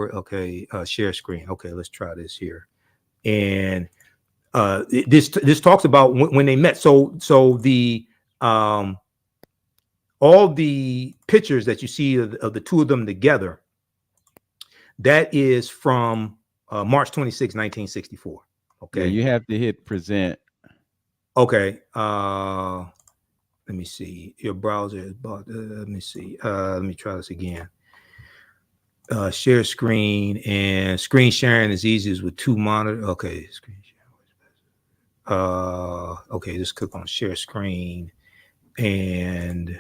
Share screen. Okay, let's try this here. And this talks about when they met. So the all the pictures that you see of the two of them together, That is from March 26, 1964. Okay. Yeah, you have to hit present. Okay. Let me see. Your browser is let me see. Let me try this again. Share screen, and screen sharing is easiest with two monitors. Okay, screen share. Okay, just click on share screen, and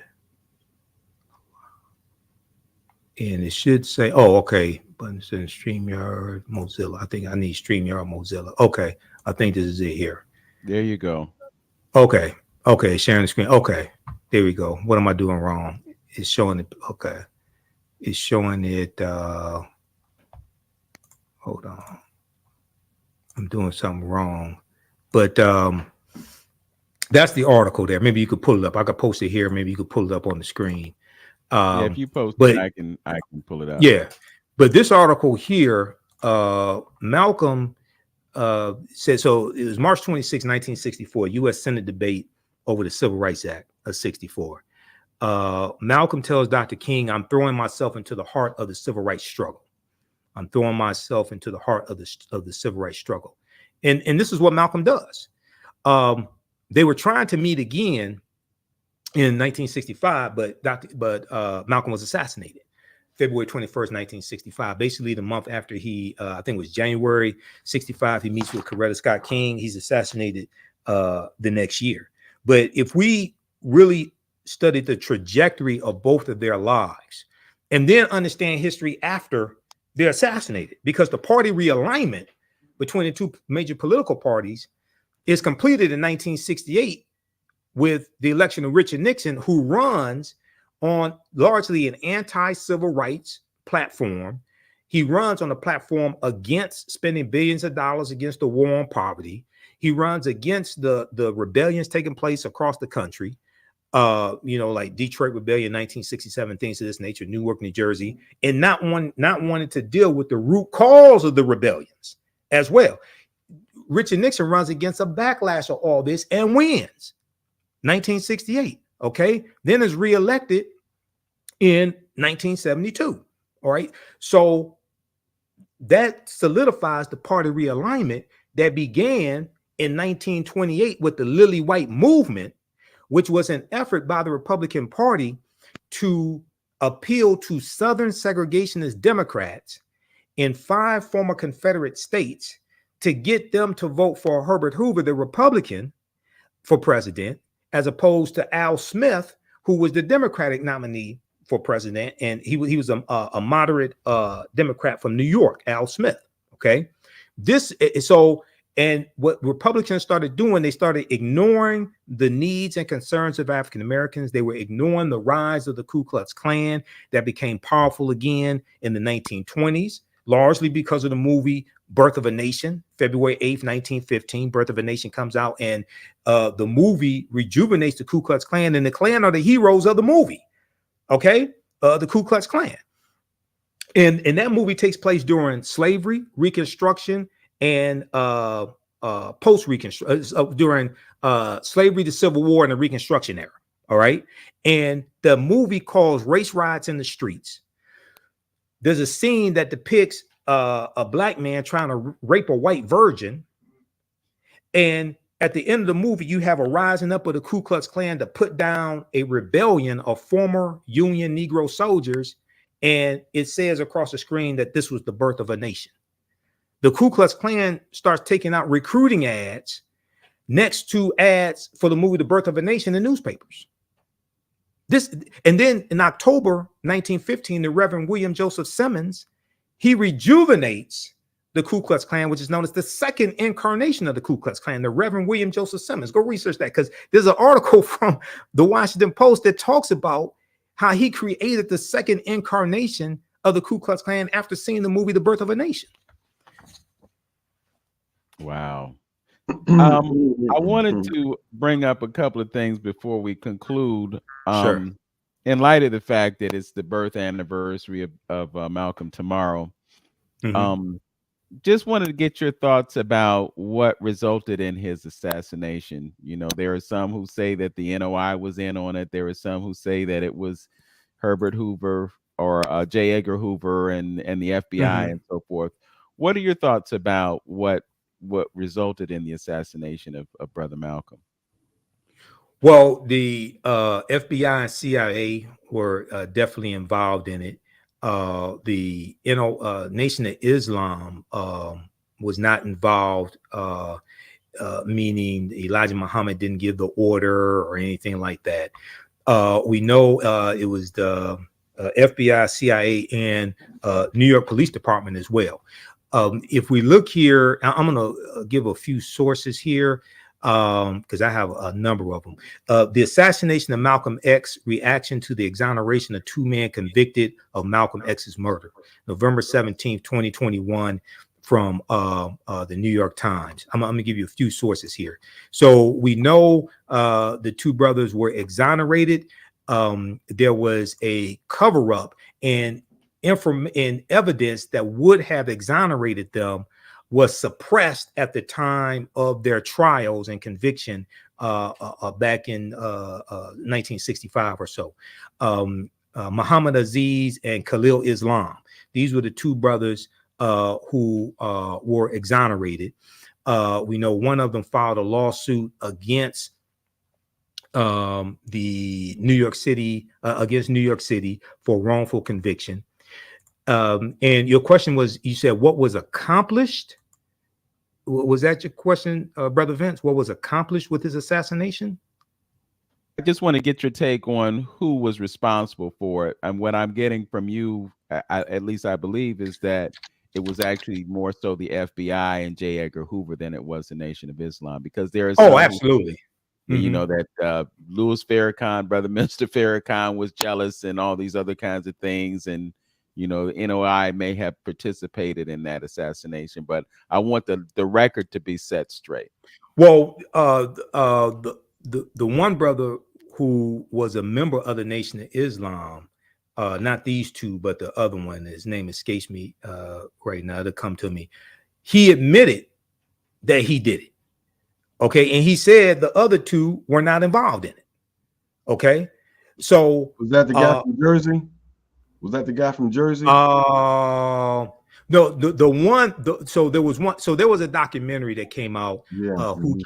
it should say, oh, okay, buttons in StreamYard, Mozilla. I think I need StreamYard, Mozilla. Okay, I think this is it here. There you go. Okay, sharing the screen. Okay, there we go. What am I doing wrong? It's showing it. Okay, it's showing it. Hold on, I'm doing something wrong, but that's the article there. Maybe you could pull it up. I could post it here. Maybe you could pull it up on the screen. Yeah, if you post But it, I can pull it up. yeah, but this article here, Malcolm said, so it was March 26, 1964, U.S. Senate debate over the Civil Rights Act of 64. Malcolm tells Dr. King, I'm throwing myself into the heart of the civil rights struggle. I'm throwing myself into the heart of the civil rights struggle. And this is what Malcolm does. They were trying to meet again in 1965, but Malcolm was assassinated February 21st, 1965. Basically, the month after he, I think it was January 65, he meets with Coretta Scott King. He's assassinated the next year. But if we really studied the trajectory of both of their lives and then understand history after they're assassinated, because the party realignment between the two major political parties is completed in 1968 with the election of Richard Nixon, who runs on largely an anti-civil rights platform. He runs on a platform against spending billions of dollars against the war on poverty. He runs against the rebellions taking place across the country, like Detroit Rebellion, 1967, things of this nature, Newark, New Jersey, and not wanting to deal with the root cause of the rebellions as well. Richard Nixon runs against a backlash of all this and wins 1968. Okay, then is reelected in 1972. All right, so that solidifies the party realignment that began in 1928 with the Lily White movement, which was an effort by the Republican Party to appeal to Southern segregationist Democrats in 5 former Confederate states to get them to vote for Herbert Hoover, the Republican, for president, as opposed to Al Smith, who was the Democratic nominee for president. And he was a moderate Democrat from New York, Al Smith. Okay. And what Republicans started doing, they started ignoring the needs and concerns of African Americans. They were ignoring the rise of the Ku Klux Klan that became powerful again in the 1920s, largely because of the movie Birth of a Nation, February 8th, 1915. Birth of a Nation comes out, and the movie rejuvenates the Ku Klux Klan, and the Klan are the heroes of the movie. Okay, the Ku Klux Klan. And that movie takes place during slavery, Reconstruction, and post-Reconstruction, during slavery, the Civil War, and the Reconstruction era. All right. And the movie calls Race Riots in the Streets. There's a scene that depicts a black man trying to rape a white virgin. And at the end of the movie, you have a rising up of the Ku Klux Klan to put down a rebellion of former Union Negro soldiers. And it says across the screen that this was the birth of a nation. The Ku Klux Klan starts taking out recruiting ads next to ads for the movie The Birth of a Nation in newspapers. And then in October 1915, the Reverend William Joseph Simmons, he rejuvenates the Ku Klux Klan, which is known as the second incarnation of the Ku Klux Klan, the Reverend William Joseph Simmons. Go research that, because there's an article from the Washington Post that talks about how he created the second incarnation of the Ku Klux Klan after seeing the movie The Birth of a Nation. Wow. I wanted to bring up a couple of things before we conclude. Sure. In light of the fact that it's the birth anniversary of Malcolm tomorrow, just wanted to get your thoughts about what resulted in his assassination. You know, there are some who say that the NOI was in on it. There are some who say that it was Herbert Hoover J. Edgar Hoover and the FBI Mhm. and so forth. What are your thoughts about what resulted in the assassination of Brother Malcolm? Well, the FBI and CIA were definitely involved in it. The Nation of Islam was not involved, meaning Elijah Muhammad didn't give the order or anything like that. We know it was the FBI, CIA, and New York Police Department as well. If we look here, I'm going to give a few sources here because I have a number of them. The assassination of Malcolm X, reaction to the exoneration of two men convicted of Malcolm X's murder, November 17th, 2021, from the New York Times. I'm going to give you a few sources here. So we know the two brothers were exonerated. There was a cover-up and evidence that would have exonerated them was suppressed at the time of their trials and conviction back in 1965 or so. Muhammad Aziz and Khalil Islam. These were the two brothers who were exonerated. We know one of them filed a lawsuit against the New York City, against New York City for wrongful conviction. And your question was, you said, what was accomplished? Was that your question, Brother Vince? What was accomplished with his assassination? I just want to get your take on who was responsible for it. And what I'm getting from you, at least I believe, is that it was actually more so the FBI and J. Edgar Hoover than it was the Nation of Islam, because there is absolutely. You know that Louis Farrakhan, Brother Mr. Farrakhan, was jealous and all these other kinds of things, and the NOI may have participated in that assassination. But I want the record to be set straight. Well, the one brother who was a member of the Nation of Islam, not these two, but the other one, his name escapes me right now, to come to me. He admitted that he did it. Okay. And he said the other two were not involved in it. Okay. So was that the guy from Jersey? Was that the guy from Jersey? No, the one. So there was one. So there was a documentary that came out. Who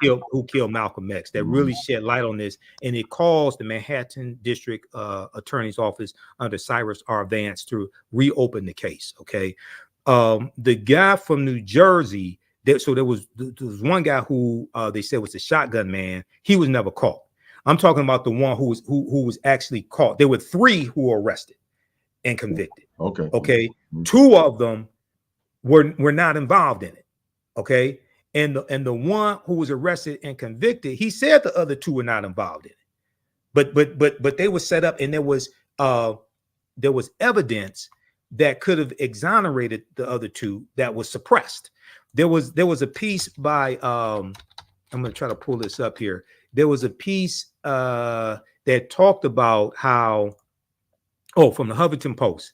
killed Malcolm X, that really shed light on this, and it caused the Manhattan District Attorney's Office under Cyrus R. Vance to reopen the case. Okay, the guy from New Jersey. There was one guy who they said was the shotgun man. He was never caught. I'm talking about the one who was actually caught. There were three who were arrested and convicted. Okay. Two of them were not involved in it. Okay. And the one who was arrested and convicted, he said the other two were not involved in it. But they were set up, and there was evidence that could have exonerated the other two that was suppressed. There was a piece by I'm going to try to pull this up here. There was a piece that talked about how, from the Huffington Post,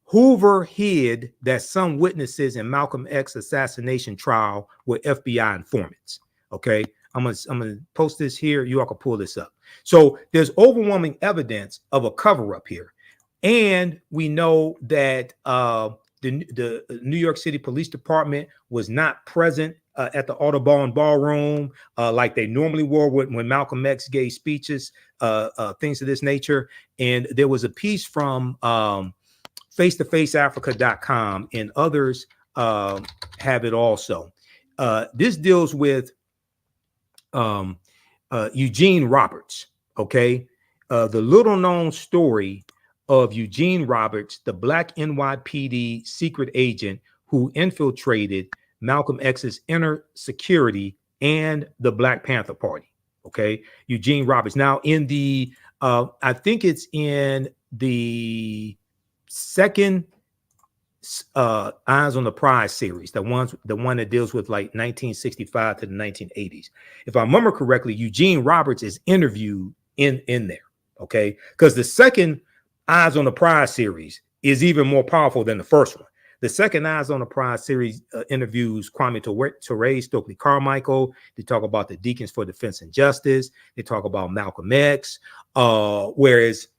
Hoover hid that some witnesses in Malcolm X assassination trial were FBI informants. Okay, I'm gonna post this here. You all can pull this up. So there's overwhelming evidence of a cover-up here, and we know that the New York City Police Department was not present at the Audubon Ballroom like they normally were when Malcolm X gave speeches, things of this nature. And there was a piece from face-to-faceafrica.com, and others have it also. This deals with Eugene Roberts. Okay, the little known story of Eugene Roberts, the Black NYPD secret agent who infiltrated Malcolm X's inner security and the Black Panther Party. Okay, Eugene Roberts. Now, in the I think it's in the second Eyes on the Prize series, the one that deals with like 1965 to the 1980s. If I remember correctly, Eugene Roberts is interviewed in there. Okay, because the second Eyes on the Prize series is even more powerful than the first one. The second Eyes on the Prize series interviews Kwame Ture, Stokely Carmichael. They talk about the Deacons for Defense and Justice. They talk about Malcolm X. Whereas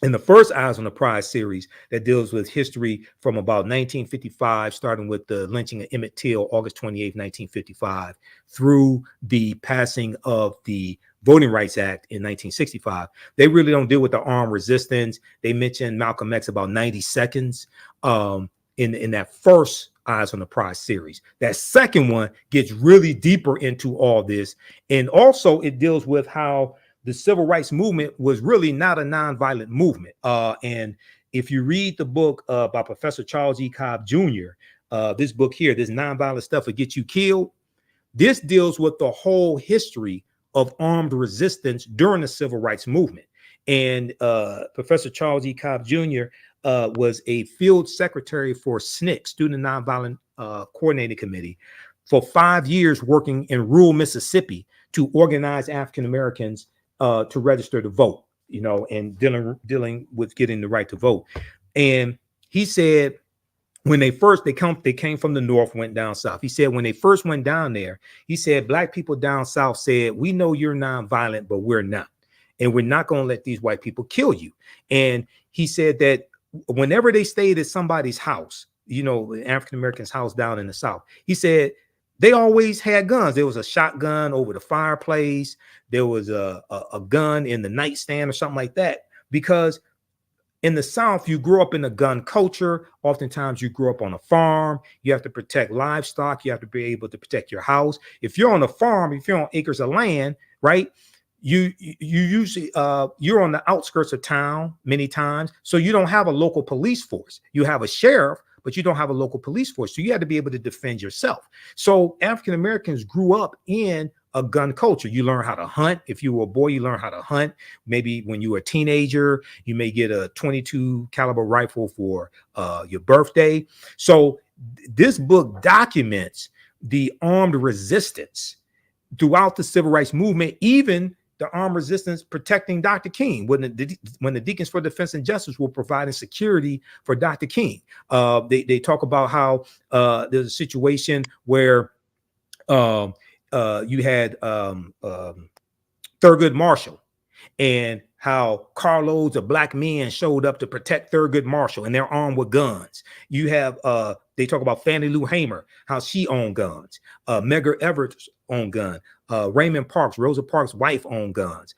in the first Eyes on the Prize series that deals with history from about 1955, starting with the lynching of Emmett Till, August 28th, 1955, through the passing of the Voting Rights Act in 1965. They really don't deal with the armed resistance. They mention Malcolm X about 90 seconds in that first Eyes on the Prize series. That second one gets really deeper into all this. And also it deals with how the civil rights movement was really not a nonviolent movement. And if you read the book by Professor Charles E. Cobb Jr., this book here, this Nonviolent Stuff Will Get You Killed, this deals with the whole history of armed resistance during the civil rights movement. And Professor Charles E. Cobb Jr. Was a field secretary for SNCC, Student Nonviolent Coordinating Committee, for 5 years, working in rural Mississippi to organize African Americans to register to vote, you know, and dealing with getting the right to vote. And he said when they came from the north, went down south. He said when they first went down there, he said black people down south said, we know you're nonviolent, but we're not. And we're not going to let these white people kill you. And he said that whenever they stayed at somebody's house, you know, the African American's house down in the south, he said they always had guns. There was a shotgun over the fireplace. There was a gun in the nightstand or something like that. Because in the South, you grew up in a gun culture. Oftentimes you grew up on a farm. You have to protect livestock. You have to be able to protect your house. If you're on a farm, if you're on acres of land, right, you usually you're on the outskirts of town many times. So you don't have a local police force. You have a sheriff, but you don't have a local police force. So you had to be able to defend yourself. So African Americans grew up in a gun culture. You learn how to hunt. If you were a boy, you learn how to hunt. Maybe when you were a teenager, you may get a 22 caliber rifle for your birthday. So this book documents the armed resistance throughout the civil rights movement, even the armed resistance protecting Dr. King when the Deacons for Defense and Justice were providing security for Dr. King. They talk about how there's a situation where you had Thurgood Marshall, and how carloads of black men showed up to protect Thurgood Marshall, and they're armed with guns. You have they talk about Fannie Lou Hamer, how she owned guns. Medgar Evers owned gun. Raymond Parks, Rosa Parks' wife, owned guns.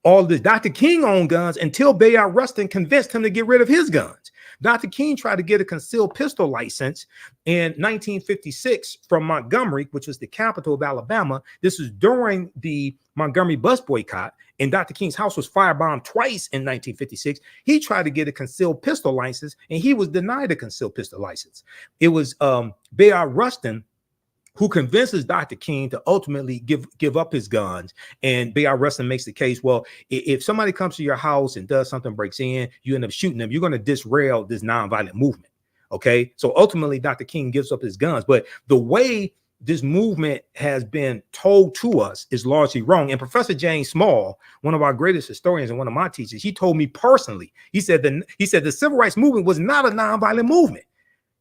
All this, Dr. King owned guns until Bayard Rustin convinced him to get rid of his guns. Dr. King tried to get a concealed pistol license in 1956 from Montgomery, which was the capital of Alabama. This was during the Montgomery bus boycott, and Dr. King's house was firebombed twice in 1956. He tried to get a concealed pistol license, and he was denied a concealed pistol license. It was Bayard Rustin who convinces Dr. King to ultimately give up his guns. And Bayard Rustin makes the case, well, if somebody comes to your house and does something, breaks in, you end up shooting them, you're going to disrail this nonviolent movement. Okay. So ultimately, Dr. King gives up his guns. But the way this movement has been told to us is largely wrong. And Professor James Small, one of our greatest historians and one of my teachers, he told me personally, he said the civil rights movement was not a nonviolent movement.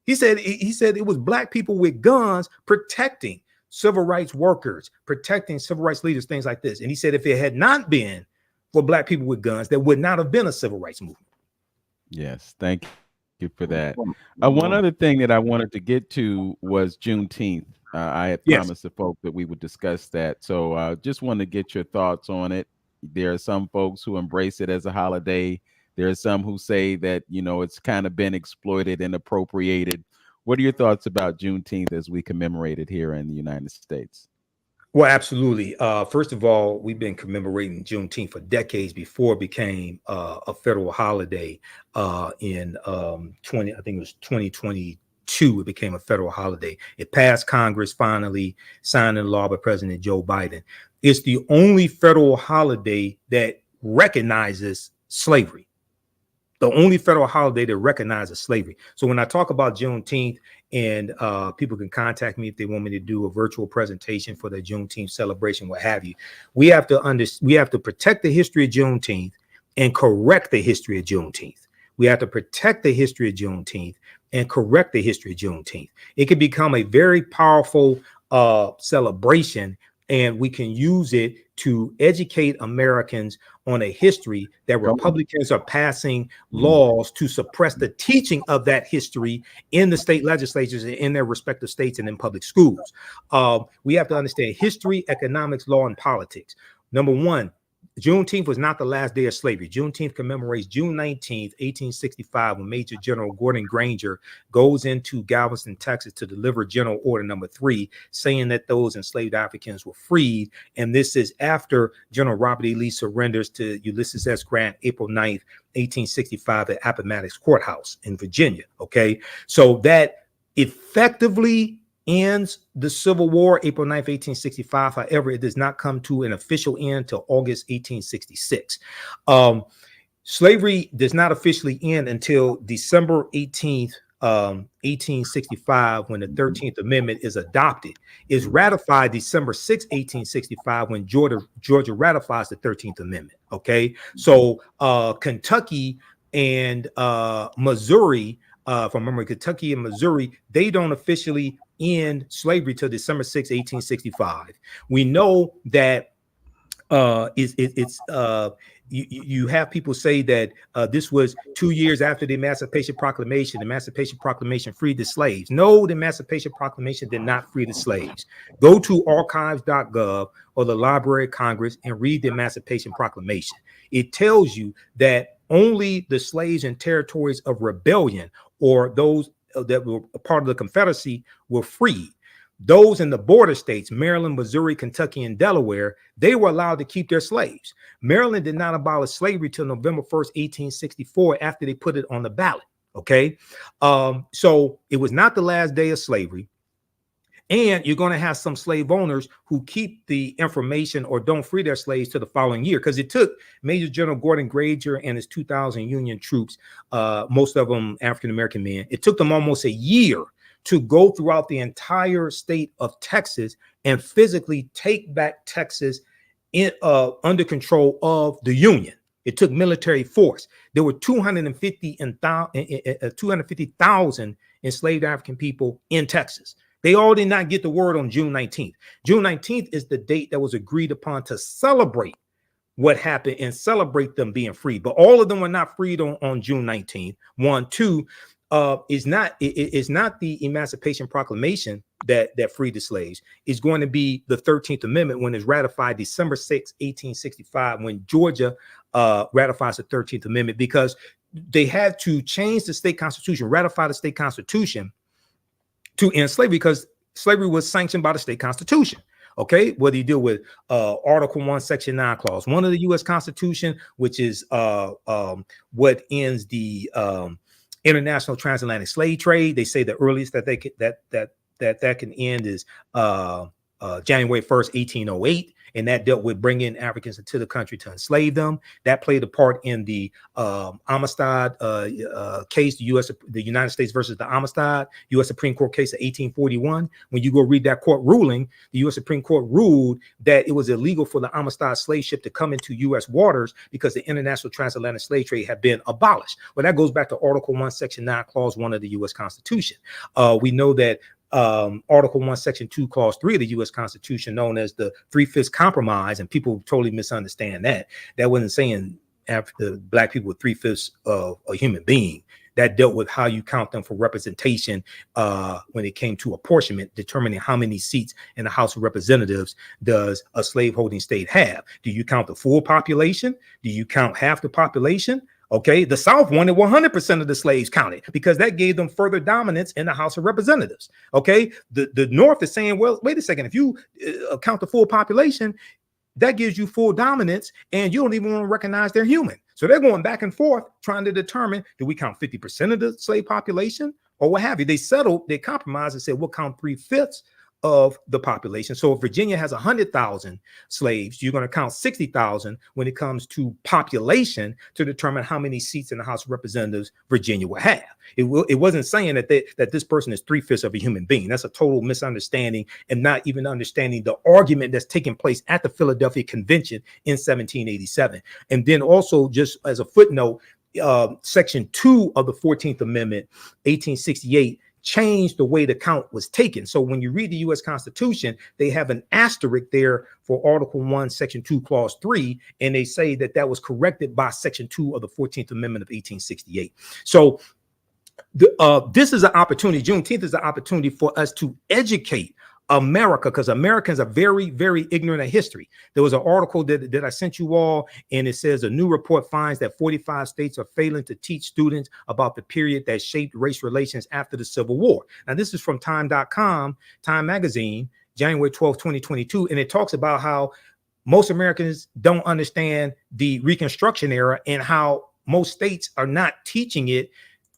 He said it was black people with guns protecting civil rights workers, protecting civil rights leaders, things like this. And he said if it had not been for black people with guns, there would not have been a civil rights movement. Yes, thank you for that. One other thing that I wanted to get to was Juneteenth. I had promised the folks that we would discuss that. So just wanted to get your thoughts on it. There are some folks who embrace it as a holiday. There are some who say that, you know, it's kind of been exploited and appropriated. What are your thoughts about Juneteenth as we commemorate it here in the United States? Well, absolutely. First of all, we've been commemorating Juneteenth for decades before it became a federal holiday. In 2022, it became a federal holiday. It passed Congress, finally signed into law by President Joe Biden. It's the only federal holiday that recognizes slavery. The only federal holiday that recognizes slavery. So when I talk about Juneteenth, and people can contact me if they want me to do a virtual presentation for the Juneteenth celebration, what have you, we have to protect the history of Juneteenth and correct the history of Juneteenth. We have to protect the history of Juneteenth and correct the history of Juneteenth. It can become a very powerful celebration and we can use it to educate Americans on a history that Republicans are passing laws to suppress the teaching of that history in the state legislatures and in their respective states and in public schools. We have to understand history, economics, law, and politics. Number one, Juneteenth was not the last day of slavery. Juneteenth commemorates June 19th, 1865, when Major General Gordon Granger goes into Galveston, Texas to deliver General Order Number 3, saying that those enslaved Africans were freed. And this is after General Robert E. Lee surrenders to Ulysses S. Grant, April 9th, 1865 at Appomattox Courthouse in Virginia. Okay, so that effectively ends the Civil War, April 9th, 1865. However, it does not come to an official end till August 1866. Slavery does not officially end until December 18th, 1865, when the 13th Amendment is adopted. Is ratified December 6, 1865, when Georgia ratifies the 13th Amendment. Okay, so Kentucky and Missouri, from memory, Kentucky and Missouri, they don't officially end slavery till December 6, 1865. We know that you have people say that this was 2 years after the Emancipation Proclamation. The Emancipation Proclamation freed the slaves. No, the Emancipation Proclamation did not free the slaves. Go to archives.gov or the Library of Congress and read the Emancipation Proclamation. It tells you that only the slaves in territories of rebellion, or those that were a part of the Confederacy, were freed. Those in the border states, Maryland, Missouri, Kentucky, and Delaware, they were allowed to keep their slaves. Maryland did not abolish slavery till November 1st, 1864, after they put it on the ballot. Okay, so it was not the last day of slavery. And you're going to have some slave owners who keep the information or don't free their slaves to the following year, because it took Major General Gordon Granger and his 2,000 Union troops, most of them African-American men. It took them almost a year to go throughout the entire state of Texas and physically take back Texas in, under control of the Union. It took military force. There were 250,000 enslaved African people in Texas. They all did not get the word on June 19th. June 19th is the date that was agreed upon to celebrate what happened and celebrate them being free. But all of them were not freed on June 19th. One, two, is not the Emancipation Proclamation that freed the slaves. It's going to be the 13th Amendment, when it's ratified December 6, 1865, when Georgia ratifies the 13th Amendment, because they had to change the state constitution, ratify the state constitution to end slavery, because slavery was sanctioned by the state constitution. Okay, whether you deal with Article 1, Section 9, Clause 1 of the U.S. Constitution, which is what ends the international transatlantic slave trade. They say the earliest that they could, that can end is January 1st, 1808. And that dealt with bringing Africans into the country to enslave them. That played a part in the Amistad case, the United States versus the Amistad, U.S. Supreme Court case of 1841. When you go read that court ruling, the U.S. Supreme Court ruled that it was illegal for the Amistad slave ship to come into U.S. waters because the international transatlantic slave trade had been abolished. Well, that goes back to Article 1, Section 9, Clause 1 of the U.S. Constitution. We know that Article 1, Section 2, Clause 3 of the U.S. Constitution, known as the Three-Fifths Compromise, and people totally misunderstand that. That wasn't saying after Black people were 3/5 of a human being. That dealt with how you count them for representation when it came to apportionment, determining how many seats in the House of Representatives does a slaveholding state have. Do you count the full population? Do you count half the population? Okay, the South wanted 100% of the slaves counted because that gave them further dominance in the House of Representatives. Okay, the North is saying, well, wait a second, if you count the full population, that gives you full dominance and you don't even want to recognize they're human. So they're going back and forth trying to determine, do we count 50% of the slave population or what have you? They settled, they compromised and said, we'll count 3/5 of the population. So if Virginia has 100,000 slaves, you're going to count 60,000 when it comes to population to determine how many seats in the House of Representatives Virginia will have. It wasn't saying that this person is 3/5 of a human being. That's a total misunderstanding and not even understanding the argument that's taking place at the Philadelphia Convention in 1787. And then also, just as a footnote, Section 2 of the 14th Amendment, 1868, changed the way the count was taken. So when you read the U.S. Constitution, they have an asterisk there for Article 1, Section 2, Clause 3, and they say that that was corrected by Section 2 of the 14th Amendment of 1868. So this is an opportunity. Juneteenth is an opportunity for us to educate America, because Americans are very, very ignorant of history. There was an article that I sent you all, and it says a new report finds that 45 states are failing to teach students about the period that shaped race relations after the Civil War. Now, this is from time.com, Time Magazine, January 12, 2022, and it talks about how most Americans don't understand the Reconstruction era and how most states are not teaching it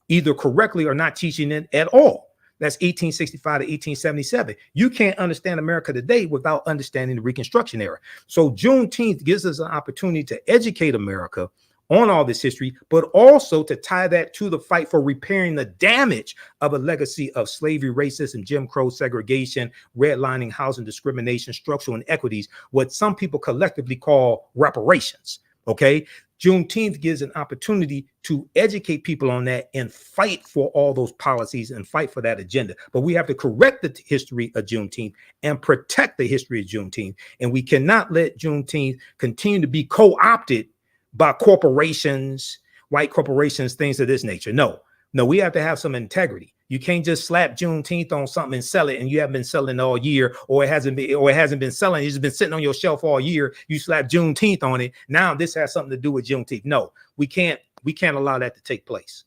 either correctly or not teaching it at all. That's 1865 to 1877. You can't understand America today without understanding the Reconstruction era. So Juneteenth gives us an opportunity to educate America on all this history, but also to tie that to the fight for repairing the damage of a legacy of slavery, racism, Jim Crow, segregation, redlining, housing discrimination, structural inequities, what some people collectively call reparations. Okay. Juneteenth gives an opportunity to educate people on that and fight for all those policies and fight for that agenda. But we have to correct the history of Juneteenth and protect the history of Juneteenth. And we cannot let Juneteenth continue to be co-opted by corporations, white corporations, things of this nature. No, we have to have some integrity. You can't just slap Juneteenth on something and sell it, and you haven't been selling all year, or it hasn't been selling. It's been sitting on your shelf all year. You slap Juneteenth on it. Now this has something to do with Juneteenth. No, we can't allow that to take place.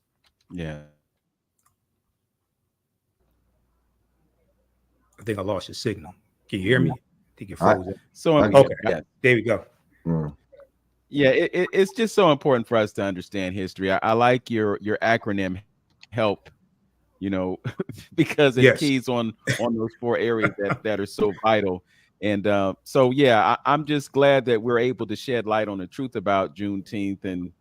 Yeah. I think I lost your signal. Can you hear me? I think you froze it. So okay, yeah. There we go. Yeah, it's just so important for us to understand history. I like your acronym HELP, you know, because it keys on those 4 areas that are so vital. And so, yeah, I'm just glad that we're able to shed light on the truth about Juneteenth. And,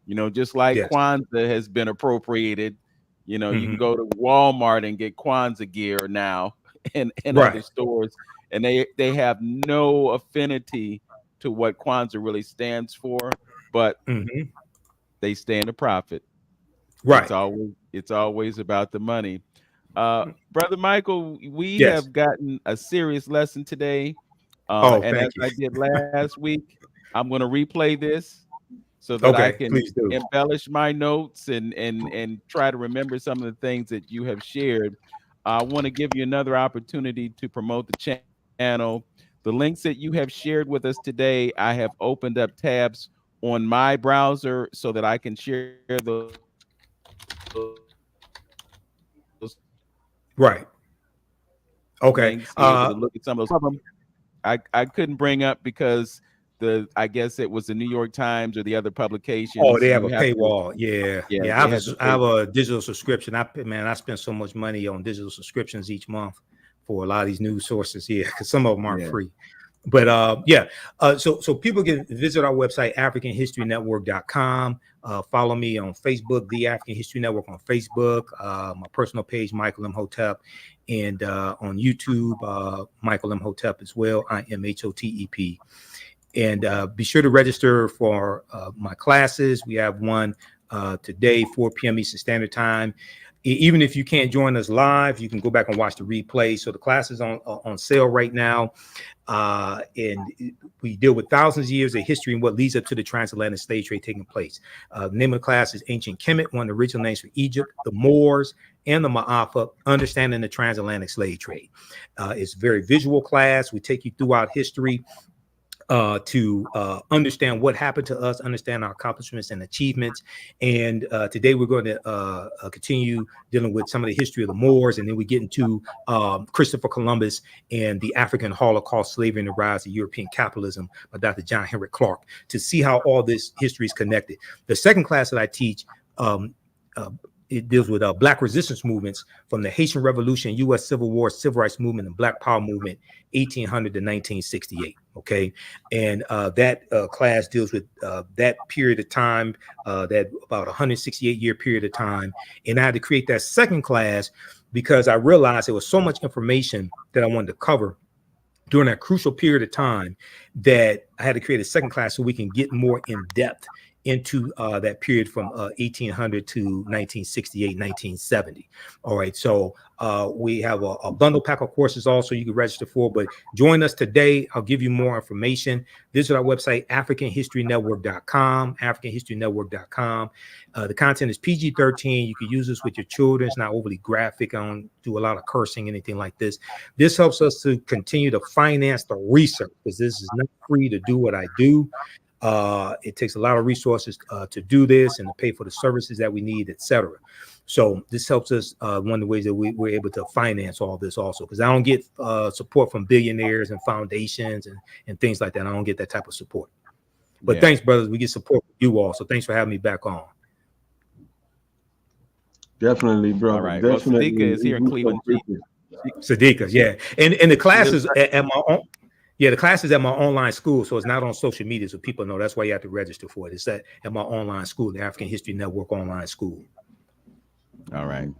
you know, just like Kwanzaa has been appropriated, you know, you can go to Walmart and get Kwanzaa gear now and other stores, and they have no affinity to what Kwanzaa really stands for, but they stand a profit. Right. It's always about the money. Brother Michael, we have gotten a serious lesson today. And as I did last week, I'm going to replay this so that I can embellish my notes and try to remember some of the things that you have shared. I want to give you another opportunity to promote the channel. The links that you have shared with us today, I have opened up tabs on my browser so that I can share those. Right. Okay. Links, to look at some of them. I couldn't bring up because I guess it was the New York Times or the other publications. Oh, they have a paywall. I have a digital subscription. I spend so much money on digital subscriptions each month for a lot of these news sources here, because some of them aren't free. But so people can visit our website, AfricanHistoryNetwork.com. Follow me on Facebook, The African History Network on Facebook, my personal page, Michael Imhotep, and on YouTube, Michael Imhotep as well, IMHOTEP. And be sure to register for my classes. We have one today, 4 p.m. Eastern Standard Time. Even if you can't join us live, you can go back and watch the replay. So the class is on sale right now. And we deal with thousands of years of history and what leads up to the transatlantic slave trade taking place. The name of the class is Ancient Kemet, one of the original names for Egypt, the Moors, and the Ma'afa, Understanding the Transatlantic Slave Trade. It's a very visual class. We take you throughout history to understand what happened to us, understand our accomplishments and achievements. And today we're going to continue dealing with some of the history of the Moors, and then we get into Christopher Columbus and the African Holocaust, slavery, and the rise of European capitalism by Dr. John Henrik Clarke, to see how all this history is connected. The second class that I teach, it deals with Black resistance movements from the Haitian Revolution, U.S. Civil War, Civil Rights Movement, and Black Power Movement, 1800 to 1968. Okay, and that class deals with that period of time, that about 168-year period of time. And I had to create that second class because I realized there was so much information that I wanted to cover during that crucial period of time that I had to create a second class so we can get more in depth into that period from 1800 to 1968, 1970. All right, so we have a bundle pack of courses also you can register for, but join us today. I'll give you more information. Visit our website, africanhistorynetwork.com, africanhistorynetwork.com. The content is PG-13. You can use this with your children. It's not overly graphic. I don't do a lot of cursing, anything like this. This helps us to continue to finance the research, because this is not free to do what I do. It takes a lot of resources to do this and to pay for the services that we need, etc. So this helps us. One of the ways that we're able to finance all this also, because I don't get support from billionaires and foundations and things like that. I don't get that type of support. But thanks, brothers. We get support from you all. So thanks for having me back on. Definitely, brother. All right. Definitely. Well, Sadiqa is here in Cleveland. Sadiqa, yeah. And the classes at my own. Yeah, the class is at my online school, so it's not on social media, so people know. That's why you have to register for it. It's at my online school, the African History Network online school. All right.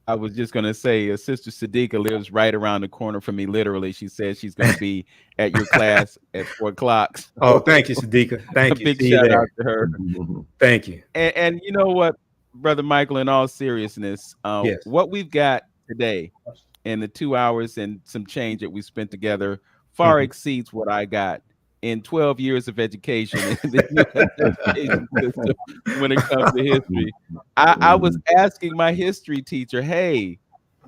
I was just going to say, Sister Sadiqa lives right around the corner from me, literally. She said she's going to be at your class at 4 o'clock. So oh, thank you, Sadiqa. Thank you. Big shout out to her. Thank you. And you know what, Brother Michael, in all seriousness, yes. What we've got today in the 2 hours and some change that we spent together far exceeds what I got in 12 years of education in the US education system when it comes to history. I was asking my history teacher, hey,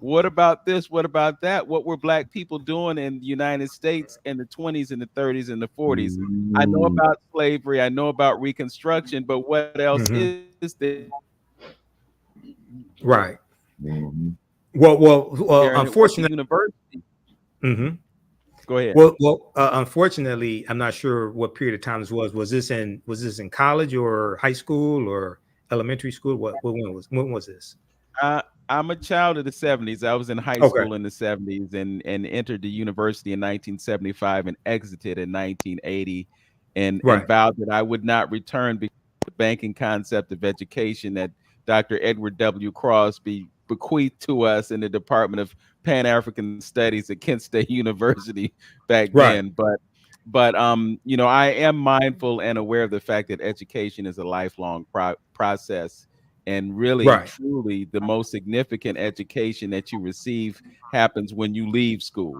what about this? What about that? What were Black people doing in the United States in the 20s and the 30s and the 40s? I know about slavery. I know about Reconstruction, but what else is there? Right. Well, unfortunately, university. Go ahead. Well, unfortunately, I'm not sure what period of time this was. Was this in college or high school or elementary school? When was this? I'm a child of the 70s. I was in high school in the 70s and entered the university in 1975 and exited in 1980, and vowed that I would not return because the banking concept of education that Dr. Edward W. Crosby bequeathed to us in the Department of Pan-African Studies at Kent State University back then. But you know, I am mindful and aware of the fact that education is a lifelong process, and really, truly, the most significant education that you receive happens when you leave school.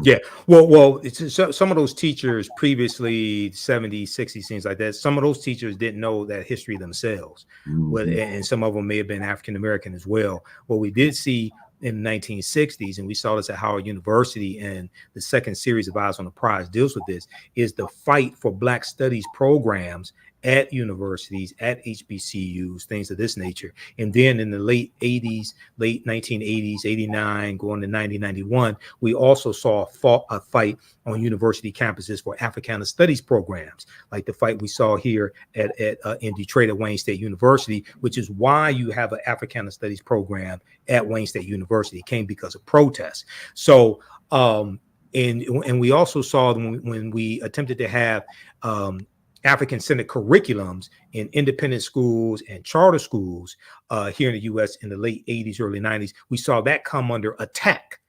Yeah, well, some of those teachers previously, 70s, 60s, things like that, some of those teachers didn't know that history themselves. And some of them may have been African American as well. What we did see in the 1960s, and we saw this at Howard University, and the second series of Eyes on the Prize deals with this, is the fight for Black studies programs at universities, at HBCUs, things of this nature. And then in the late 1980s, 89, going to 90, 91, we also saw a fight on university campuses for Africana studies programs, like the fight we saw here in Detroit at Wayne State University, which is why you have an Africana studies program at Wayne State University. It came because of protests. So, and we also saw when we attempted to have African-centered curriculums in independent schools and charter schools here in the U.S. in the late 80s, early 90s, we saw that come under attack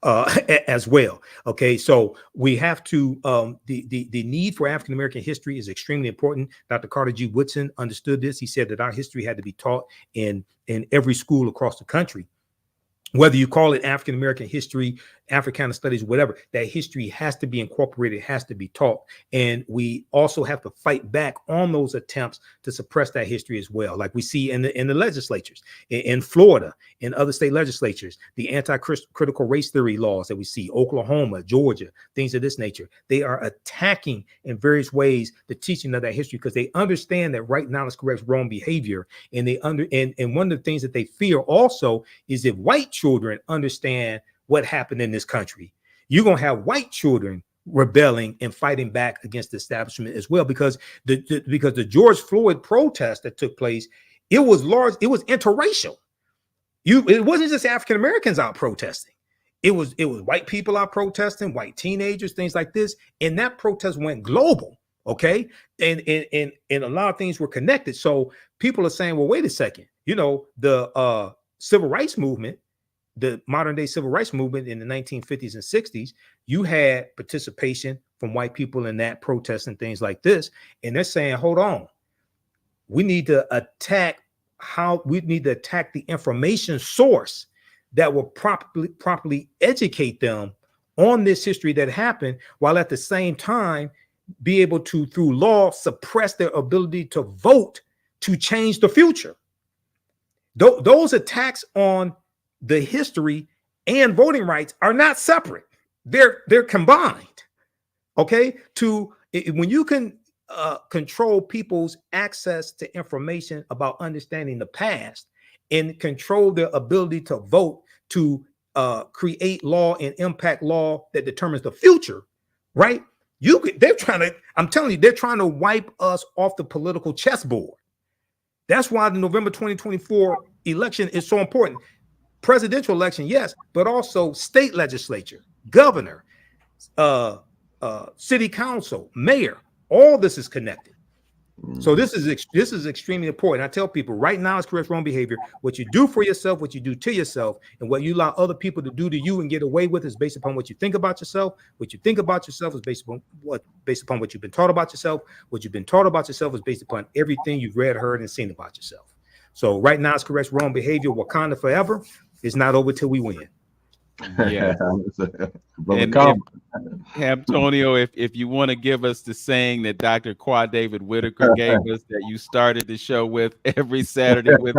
as well. Okay, so we have to, the need for African-American history is extremely important. Dr. Carter G. Woodson understood this. He said that our history had to be taught in every school across the country. Whether you call it African-American history, Africana studies, whatever, that history has to be incorporated, has to be taught. And we also have to fight back on those attempts to suppress that history as well. Like we see in the legislatures, in Florida, in other state legislatures, the anti-critical race theory laws that we see, Oklahoma, Georgia, things of this nature, they are attacking in various ways the teaching of that history because they understand that right knowledge corrects wrong behavior. And and one of the things that they fear also is if white children understand what happened in this country, you're going to have white children rebelling and fighting back against the establishment as well, because the George Floyd protest that took place, it was interracial. It wasn't just African Americans out protesting. It was white people out protesting, white teenagers, things like this. And that protest went global. Okay. And a lot of things were connected. So people are saying, well, wait a second, the civil rights movement, the modern day civil rights movement in the 1950s and 60s, you had participation from white people in that protest and things like this. And they're saying, hold on, we need to attack the information source that will properly educate them on this history that happened, while at the same time be able to, through law, suppress their ability to vote to change the future. Those attacks on the history and voting rights are not separate. They're combined. Okay, when you can control people's access to information about understanding the past and control their ability to vote to create law and impact law that determines the future, right? I'm telling you, they're trying to wipe us off the political chessboard. That's why the November 2024 election is so important. Presidential election, yes, but also state legislature, governor, city council, mayor, all this is connected. So this is extremely important. I tell people right now, it's correct wrong behavior. What you do for yourself, what you do to yourself, and what you allow other people to do to you and get away with is based upon what you think about yourself. What you think about yourself is based upon what you've been taught about yourself. What you've been taught about yourself is based upon everything you've read, heard, and seen about yourself. So right now, it's correct wrong behavior. Wakanda forever. It's not over till we win. Yeah. And Antonio, if you want to give us the saying that Dr. Qua David Whitaker gave us that you started the show with every Saturday with,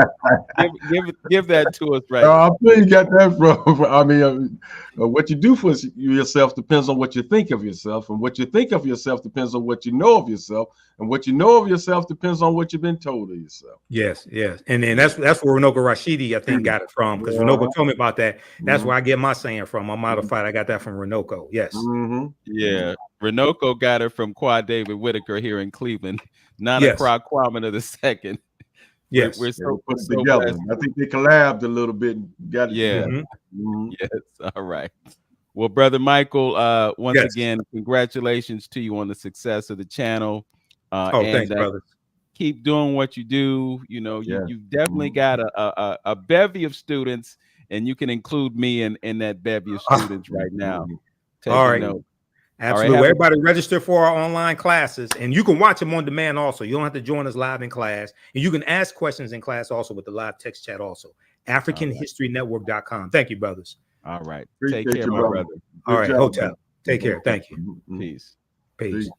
give that to us right now. I think you got that from. I mean, what you do for yourself depends on what you think of yourself, and what you think of yourself depends on what you know of yourself, and what you know of yourself depends on what you've been told of yourself. Yes, and then that's where Runoko Rashidi, I think, got it from, because Runoko told me about that. That's where I get my saying from. I'm modified. I got that from Runoko. Yes. Yeah. Runoko got it from Qua David Whitaker here in Cleveland. Nana Kwame of the second. Yes. We're so put it together. I think they collabed a little bit and got it together. Yes. All right. Well, Brother Michael, once again, congratulations to you on the success of the channel. Thanks, brother. Keep doing what you do. You know, you've definitely got a bevy of students, and you can include me in that bevy of students right now. All right. Absolutely. Right, everybody register for our online classes, and you can watch them on demand also. You don't have to join us live in class, and you can ask questions in class also with the live text chat also. AfricanHistoryNetwork.com. Thank you, brothers. All right. Take care, my brother. All right, Hotep. Take care. Thank you. Peace. Peace.